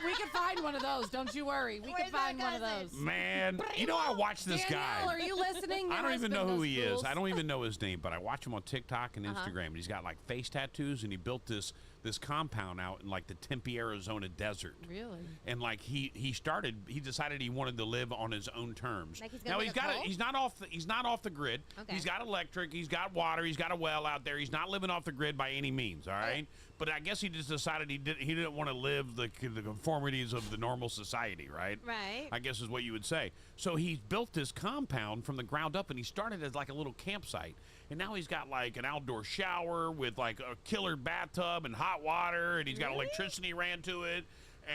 We can find one of those. Don't you worry. We can find one of those. Man, you know I watch this guy. Are you listening? I don't even know who he is. I don't even know his name, but I watch him on TikTok and Instagram. And he's got like face tattoos, and he built this compound out in like the Tempe, Arizona desert. Really? And like he decided he wanted to live on his own terms. Like he's not off the grid. Okay. He's got electric, he's got water, he's got a well out there. He's not living off the grid by any means, all right? But I guess he just decided he didn't want to live the conformities of the normal society, right? Right. I guess is what you would say. So he built this compound from the ground up, and he started as like a little campsite. And now he's got like an outdoor shower with like a killer bathtub and hot water, and he's got electricity ran to it,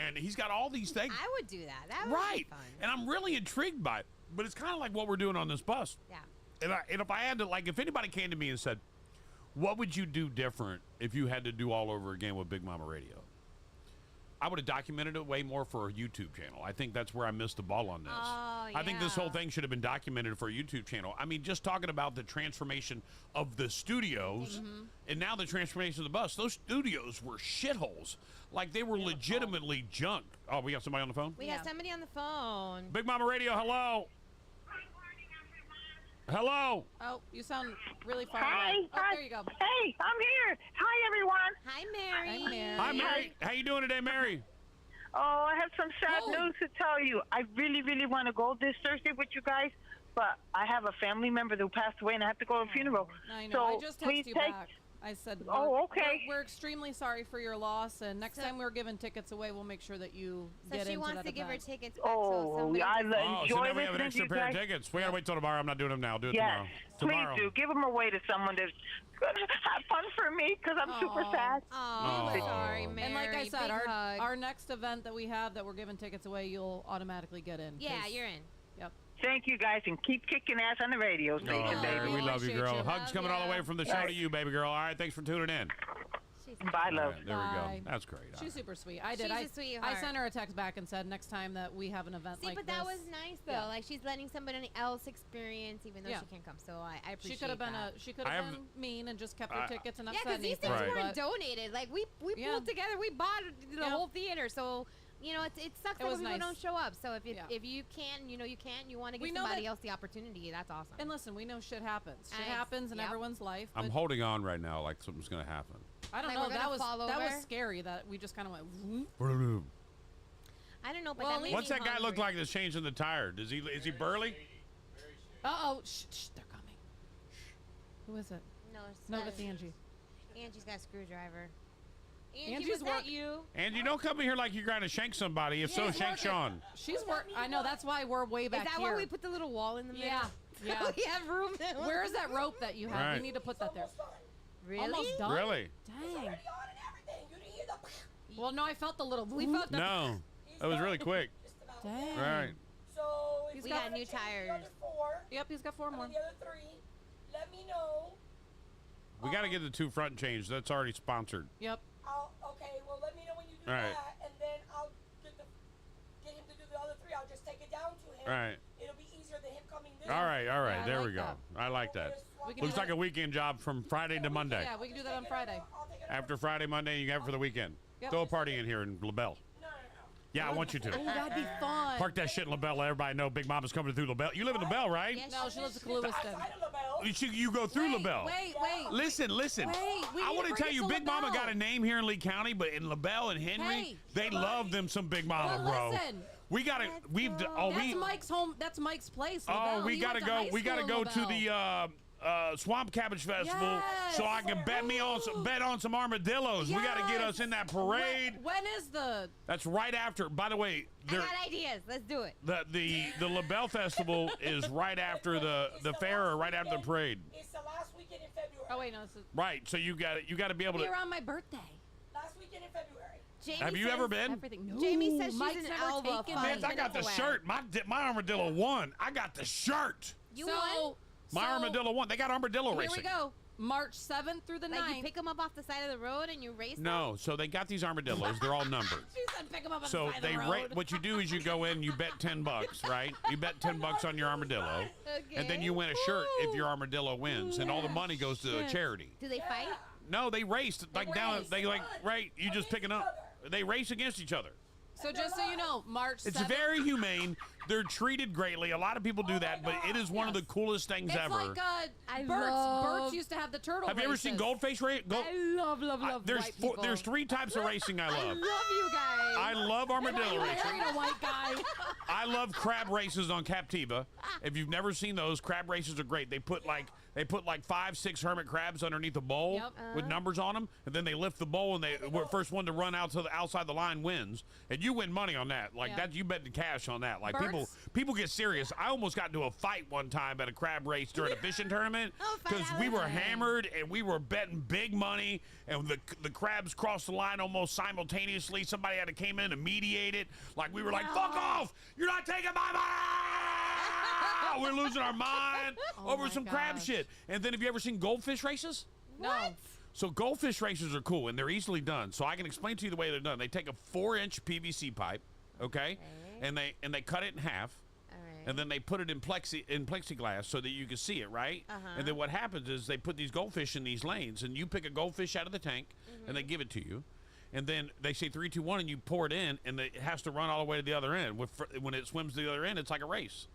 and he's got all these things. I would do that. That would be fun. And I'm really intrigued by it. But it's kind of like what we're doing on this bus. Yeah. And if I had to, like, if anybody came to me and said, what would you do different if you had to do all over again with Big Mama Radio? I would have documented it way more for a YouTube channel. I think that's where I missed the ball on this. Oh, yeah. I think this whole thing should have been documented for a YouTube channel. I mean, just talking about the transformation of the studios and now the transformation of the bus. Those studios were shitholes. Like, they were legitimately junk. Oh, we got somebody on the phone? We got somebody on the phone. Big Mama Radio, hello. Hello. Oh, you sound really far Hi. away. Oh, Hi. there you go. Hey, I'm here. Hi, everyone. Hi, Mary. Hi, Mary. Hi, Mary. How you doing today, Mary? Oh, I have some sad news to tell you. I really, really want to go this Thursday with you guys, but I have a family member who passed away, and I have to go to a funeral. I know. So I just please texted you take. back. I said, Oh, okay. We're extremely sorry for your loss, and next time we're giving tickets away, we'll make sure that you So get she into wants that to give her event. tickets back. So somebody I just- Oh, so now we have an listening extra to pair you of guys. tickets. We gotta wait till tomorrow. I'm not doing them now. Do it Yes, tomorrow. Tomorrow. please do. Give them away to someone that's going to have fun for me because I'm super sad. Oh, sorry, Mary. And like I said, Big our hug. our next event that we have that we're giving tickets away, you'll automatically get in. Yeah, 'cause- you're in. Yep. Thank you, guys, and keep kicking ass on the radio station, Oh, Mary, baby. we love you, girl. Hugs Love coming all the ya. way from the show to you, baby girl. All right, thanks for tuning in. Bye, love. All right, there we Bye. go. That's great. She's super sweet. I did. She's I, a sweetheart. I sent her a text back and said next time that we have an event See, like but this. that was nice though. Yeah. Like she's letting somebody else experience, even though Yeah. she can't come. So I appreciate She could have been that. She could I have have- been mean and just kept her tickets and not Yeah, said because these anything. things weren't but donated. Like we Yeah. pulled together, we bought the Yeah. whole theater. So you know, it sucks It that was when people nice. don't show up. So if Yeah. if you can, you want to We give know somebody that- else the opportunity. That's awesome. And listen, we know shit happens. Shit Ex- happens in yep. everyone's life. I'm but holding on right now like something's going to happen. I don't Like know. we're That gonna was fall that was over? scary. That we just kind of went. Whoop. I don't know, but Well, that made What's me that guy look hungry. like that's changing the tire? Is he burly? Oh, shh, they're coming. Who is it? No, No, it's Angie. Angie's got a screwdriver. Angie, Angie's was that work- you? Angie, don't come in here like you're trying to shank somebody. If so, She's shank working. Sean. She's work. I know. That's why we're way back Is that here. why we put the little wall in the middle? Yeah. Yeah. we have room. Where is that rope that you have? Right. We need to put that there. Really? Almost done. Really? Dang. Well, no, I felt the little. We felt the. No. That was really quick. Dang. Right. So We got new tires. Yep, he's got 4 more. The other 3, let me know. We got to get the two front changed. That's already sponsored. Yep. Okay, well, let me know when you do All right. that, and then I'll get him to do the other 3. I'll just take it down to him. All right. It'll be easier than him coming this All right. All right. Yeah, I there like we go. that. I like that. We can Looks do like that. a weekend job from Friday to Monday. Yeah, we can do that on Friday. After Friday, Monday, you have it for the weekend. Yep. Throw a party in here in LaBelle. Yeah, I want you to. Oh, that'd be fun. Park that shit in LaBelle. Let everybody know Big Mama's coming through LaBelle. You live in LaBelle, right? No, she lives in Lewiston. You go through LaBelle. Wait. Listen. Wait, we I need want to to bring tell it you, to Big Mama LaBelle. got a name here in Lee County, but in LaBelle and Henry, Hey. they love them some Big Mama, Well, bro. listen. We gotta. We've. That's Mike's home. That's Mike's place. Oh, LaBelle. we He gotta went to go. high We gotta school in go to LaBelle. the Swamp Cabbage Festival, so I can bet on some armadillos. We gotta get us in that parade. When is the? That's right after. By the way, I got ideas. Let's do it. the LaBelle Festival is right after the fair or right after the parade. It's the last weekend in February. Oh wait, no. This is Right. So you got to be able be to. around my birthday. Last weekend in February. Jamie Have you says ever been? Everything. No. Jamie says she's Mike's an never Alva taken 5 Bitch, I got the minutes away. shirt. My armadillo won. I got the shirt. You so, won? My so, armadillo won. They got armadillo Here racing. we go. March 7th through the 9th. Like you pick them up off the side of the road and you race them? No, so they got these armadillos. They're all numbered. She said pick 'em up on So the side they of the road. what you do is you go in and you bet $10, right? You bet $10 on your armadillo, and then you win a shirt if your armadillo wins, and all the money goes to a charity. Do they fight? No, they raced like down. They like right. You just picking up. They race against each other. So just so you know, March 7th. It's very humane. They're treated greatly. A lot of people do that, but it is one of the coolest things It's ever. like I Bert's. love- Bert's used to have the turtle Have you ever seen races. Goldfish race? I love There's white people. there's 3 types of racing I I love. love you guys. I love armadillo You racing. married a white guy. I love crab races on Captiva. If you've never seen those, crab races are great. They put like 5, 6 hermit crabs underneath a bowl Yep. with numbers on them, and then they lift the bowl, and the first one to run out to the outside the line wins, and you win money on that. Like Yeah. that, you bet the cash on that. Like Bert's- people get serious. I almost got into a fight one time at a crab race during a fishing tournament Oh, because we were hammered and we were betting big money, and the crabs crossed the line almost simultaneously. Somebody had to came in and mediate it. Like we were like, "Fuck off! You're not taking my money!" We're losing our mind over my some crab gosh. shit. And then have you ever seen goldfish races? No. So goldfish races are cool and they're easily done. So I can explain to you the way they're done. They take a 4-inch PVC pipe, okay, and they cut it in half. And then they put it in plexiglass so that you can see it, right? And then what happens is they put these goldfish in these lanes, and you pick a goldfish out of the tank, and they give it to you. And then they say 3, 2, 1, and you pour it in, and it has to run all the way to the other end. When it swims to the other end, it's like a race.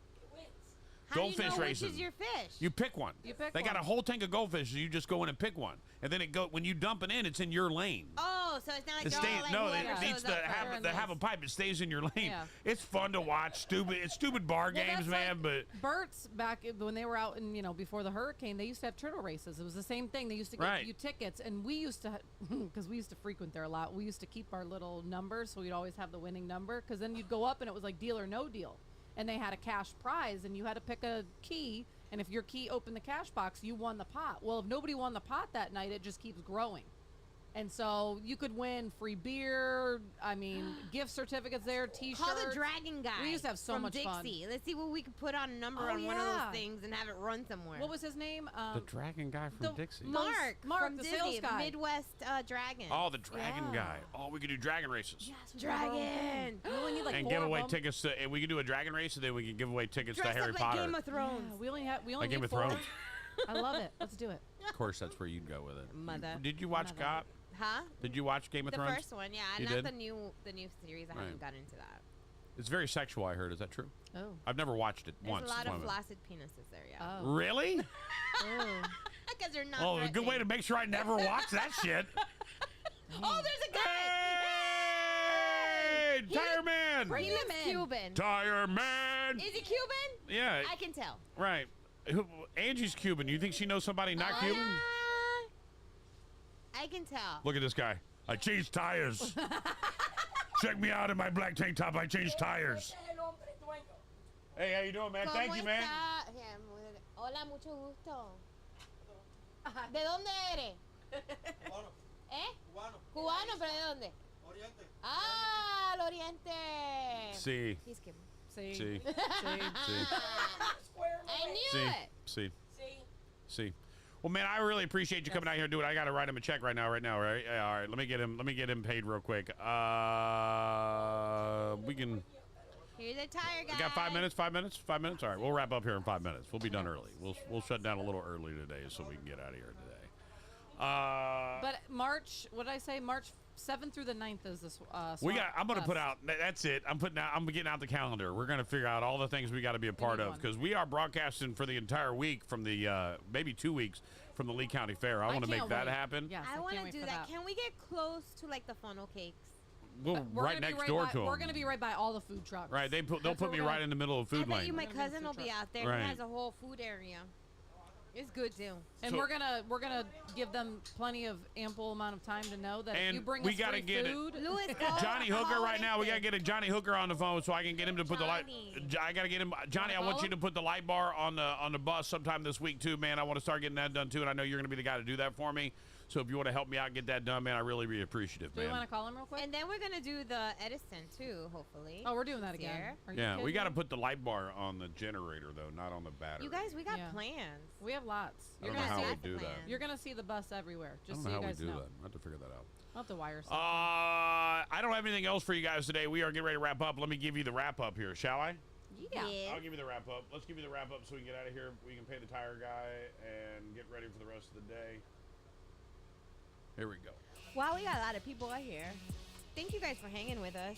How Goldfish do you know racing. which is your fish? You pick one. You pick They got one. a whole tank of goldfish, so you just go in and pick one. And then when you dump it in, it's in your lane. Oh, Oh, so it's not like It they're stays, all like no, whoever it needs shows to up have first. the have a pipe. It stays in your lane. Yeah. It's fun to watch. It's stupid bar Well, games, that's man. like But Bert's back when they were out in, before the hurricane, they used to have turtle races. It was the same thing. They used to give Right. you tickets, and we used to, because we used to frequent there a lot. We used to keep our little numbers, so we'd always have the winning number. Because then you'd go up, and it was like deal or no deal, and they had a cash prize, and you had to pick a key. And if your key opened the cash box, you won the pot. Well, if nobody won the pot that night, it just keeps growing. And so you could win free beer, gift certificates there, T-shirts. Call the dragon guy. We used to have so from much fun. Dixie. Let's see what we could put on a number Oh, on one of yeah. those things and have it run somewhere. What was his name? the dragon guy from Dixie. Mark from the Disney, sales guy. Midwest Dragon. Oh, the dragon Yeah. guy. Oh, we could do dragon races. Dragon. We only need like And 4 give of away them. tickets to, and we could do a dragon race, and then we can give away tickets Dress to Harry up Potter. like Game of Thrones. Yeah, we only Like need Game of 4. Thrones. I love it. Let's do it. Of course, that's where you'd go with it. Mother. Did you watch God? Huh? Did you watch Game of The Thrones? first one, yeah. You Not did? the new series. I Right. haven't gotten into that. It's very sexual, I heard. Is that true? Oh. I've never watched it There's once. a lot It's of one flaccid penises there, yeah. Oh. Really? Because they're not. Oh, a good way to make sure I never watch that shit. Oh, there's a guy. Hey, Tire Man. He looks Cuban. Tire Man. Is he Cuban? Yeah. I can tell. Right. Angie's Cuban. You think she knows somebody not Cuban? I can tell. Look at this guy. I changed tires. Check me out in my black tank top. I changed tires. Hey, how you doing, man? Thank you, man. Hola, mucho gusto. ¿De dónde eres? Cubano. ¿Eh? Cubano. Cubano, pero ¿de dónde? Oriente. Ah, el Oriente. Sí. He's Cuban. See? See. I knew See. it. See. See. Well, man, I really appreciate you coming out here and doing it. I got to write him a check right now, right? Yeah, all right, let me get him paid real quick. We can. Here's a tire guy. We got 5 minutes. 5 minutes. 5 minutes. All right, we'll wrap up here in 5 minutes. We'll be done early. We'll shut down a little early today so we can get out of here today. But March, what did I say? March 7th through the 9th is this. I'm gonna put out. That's it. I'm getting out the calendar. We're gonna figure out all the things we got to be a part of because we are broadcasting for the entire week from the maybe 2 weeks from the Lee County Fair. I want to make can't that wait. happen. Yes, I want can't to wait do for that. Can we get close to like the funnel cakes? We're right gonna be next door to them. We're gonna be right by all the food trucks. Right, they'll That's put where me we're right gonna- in the middle of I food bet lane. you my We're gonna be cousin will food be truck. out there. Right. He has a whole food area. It's good too. And So- we're gonna give them plenty of ample amount of time to know that if And you bring we us gotta free get it. food, Louis, Johnny Hooker right now. We gotta get a Johnny Hooker on the phone so I can get him to put the light. Johnny. I gotta get him. Johnny, I want you to put the light bar on the bus sometime this week too, man. I want to start getting that done too, and I know you're gonna be the guy to do that for me. So if you want to help me out and get that done, man, I really be appreciative, do you want man. to call him real quick? And then we're gonna do the Edison too, hopefully. Oh, we're doing that this again. year. Are you Yeah, we kidding got to me? put the light bar on the generator though, not on the battery. You guys, we got Yeah. plans. We have lots. I You're don't know gonna how see we do that. You're gonna see the bus everywhere. I Just don't so know you how we guys do know. that. I have to figure that out. I'll have to wire something. I don't have anything else for you guys today. We are getting ready to wrap up. Let me give you the wrap up here, shall I? Yeah. I'll give you the wrap up. Let's give you the wrap up so we can get out of here. We can pay the tire guy and get ready for the rest of the day. Here we go. Wow, we got a lot of people out here. Thank you guys for hanging with us.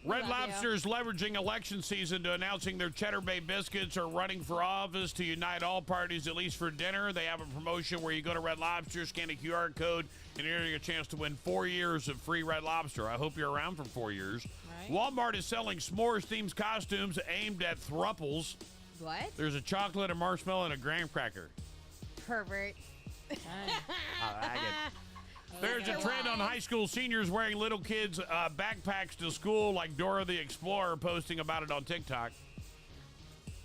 We Red love Lobster you. is leveraging election season to announcing their Cheddar Bay biscuits are running for office to unite all parties, at least for dinner. They have a promotion where you go to Red Lobster, scan a QR code, and you're getting a chance to win 4 years of free Red Lobster. I hope you're around for 4 years. Right. Walmart is selling s'mores-themed costumes aimed at thruples. What? There's a chocolate, a marshmallow, and a graham cracker. Pervert. I like it. There's a trend on high school seniors wearing little kids' backpacks to school, like Dora the Explorer posting about it on TikTok.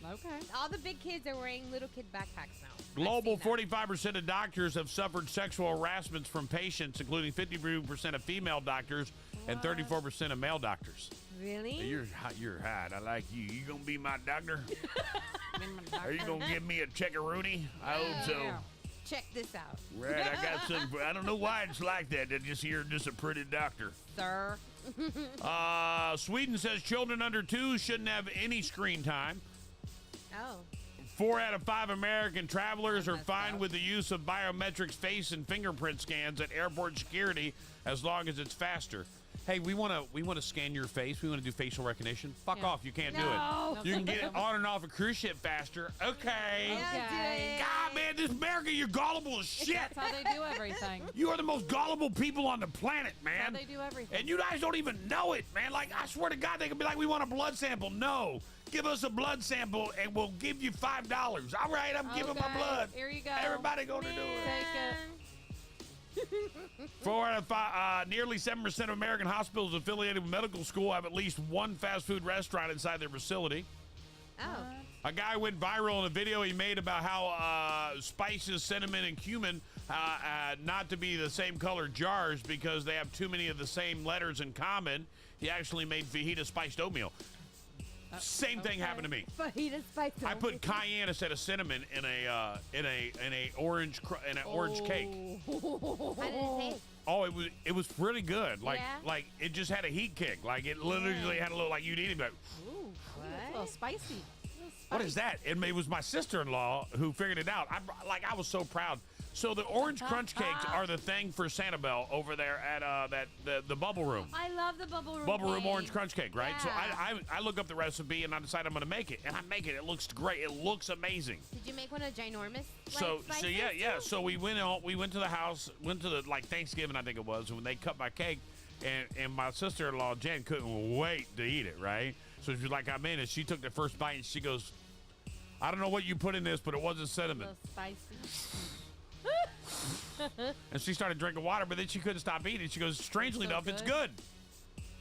Okay. All the big kids are wearing little kid backpacks now. Global 45% of doctors have suffered sexual harassments from patients, including 52% of female doctors and 34% of male doctors. Really? Hey, you're hot. I like you. You gonna be my doctor? Are you gonna give me a checkaroonie? I hope so. Check this out. Right, I got some. I don't know why it's like that. You're just a pretty doctor. Sir. Sweden says children under 2 shouldn't have any screen time. Oh. 4 out of 5 American travelers are fine with the use of biometrics face and fingerprint scans at airport security as long as it's faster. hey, we want to scan your face. We want to do facial recognition. Fuck off. You can't do No. it. You can get it on and off a cruise ship faster. Okay. Okay. God, man, this America, you're gullible as shit. That's how they do everything. You are the most gullible people on the planet, man. That's how they do everything. And you guys don't even know it, man. Like, I swear to God, they could be like, we want a blood sample. No. Give us a blood sample, and we'll give you $5. All right, I'm giving my blood. Here you go. Everybody going to do it. Take it. 4 out of 5, nearly 7% of American hospitals affiliated with medical school have at least one fast food restaurant inside their facility. Oh. A guy went viral in a video he made about how spices, cinnamon, and cumin not to be the same color jars because they have too many of the same letters in common. He actually made fajita spiced oatmeal. Same thing happened to me. Fajita spiced I put oatmeal. cayenne instead of cinnamon in a orange cake. How did it taste? Oh, it was pretty good. Like Yeah? like it just had a heat kick. Like it literally had a little like you'd eat it. But Ooh, a little spicy. what is that? And it was my sister-in-law who figured it out. I was so proud. So the orange crunch cakes are the thing for Sanibel over there at the Bubble Room. I love the bubble room. Bubble Room cake. orange crunch cake, right? So Yeah. I look up the recipe and I decide I'm gonna make it, and I make it. It looks great. It looks amazing. Did you make one of ginormous? So spices yeah. too? So we went to the house, went to the Thanksgiving, I think it was, when they cut my cake, and my sister-in-law Jen couldn't wait to eat it, right? So she's like, I'm in it. She took the first bite and she goes, I don't know what you put in this, but it wasn't A cinnamon. little spicy. And she started drinking water, but then she couldn't stop eating. She goes, strangely So enough, it's good.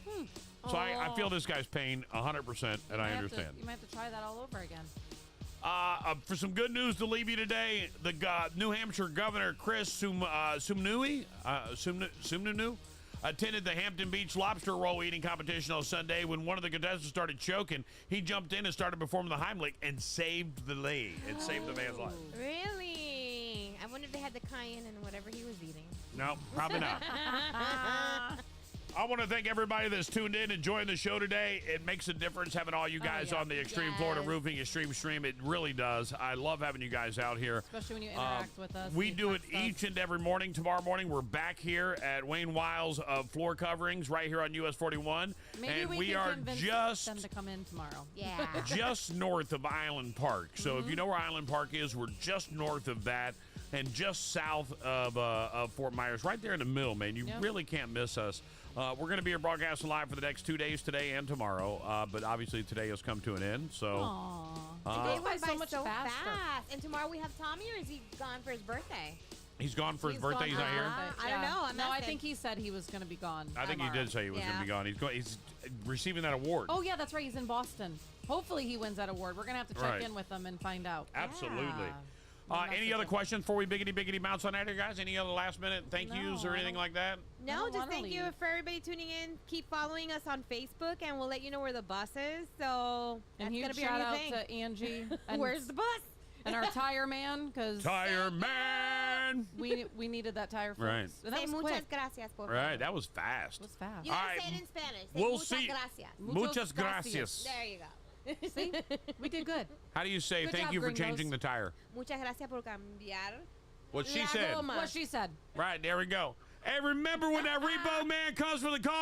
good. So I feel this guy's pain 100%, and I understand. You might have to try that all over again. For some good news to leave you today, the New Hampshire Governor Chris Sununu attended the Hampton Beach lobster roll eating competition on Sunday. When one of the contestants started choking, he jumped in and started performing the Heimlich and saved the day. It saved the man's life. Really? I wonder if they had the cayenne in whatever he was eating. No, probably not. I want to thank everybody that's tuned in, enjoying the show today. It makes a difference having all you guys on the Extreme Florida Roofing Extreme Stream. It really does. I love having you guys out here. Especially when you interact with us. We you do it text us. each and every morning. Tomorrow morning, we're back here at Wayne Wiles of Floor Coverings right here on US 41. Maybe and we we can are convince just them to come in tomorrow. Yeah. just north of Island Park. So if you know where Island Park is, we're just north of that and just south of Fort Myers, right there in the middle, man. You really can't miss us. We're going to be here broadcasting live for the next 2 days, today and tomorrow. But obviously today has come to an end. So Today went so by much so faster. fast. And tomorrow we have Tommy, or is he gone for his birthday? he's gone for his birthday. gone He's for not his here. birthday. I don't know. I'm no, I asking. think he said he was going to be gone. I think he tomorrow. did say he was going to Yeah. be gone. He's receiving that award. Oh, yeah, that's right. He's in Boston. Hopefully he wins that award. We're going to have to check Right. in with him and find out. Absolutely. Yeah. Any other questions before we biggity bounce on out here, guys? Any other last minute thank yous or anything like that? No, don't just wanna thank you leave. for everybody tuning in. Keep following us on Facebook, and we'll let you know where the bus is. So And that's huge gonna be shout our out new thing. to Angie. And, Where's the bus? and our tire man, because Tire man. we needed that tire fix. Right. And that Say was muchas quick. gracias, por favor. Right, that was fast. It was fast. You All gotta right. say it in Spanish. Say We'll muchas see. gracias. Muchas gracias. There you go. See? We did good. How do you say Good thank job, you for gringos. changing the tire? Muchas gracias por cambiar. What she La said. goma. What she said. Right, there we go. Hey, remember when that repo man comes for the car?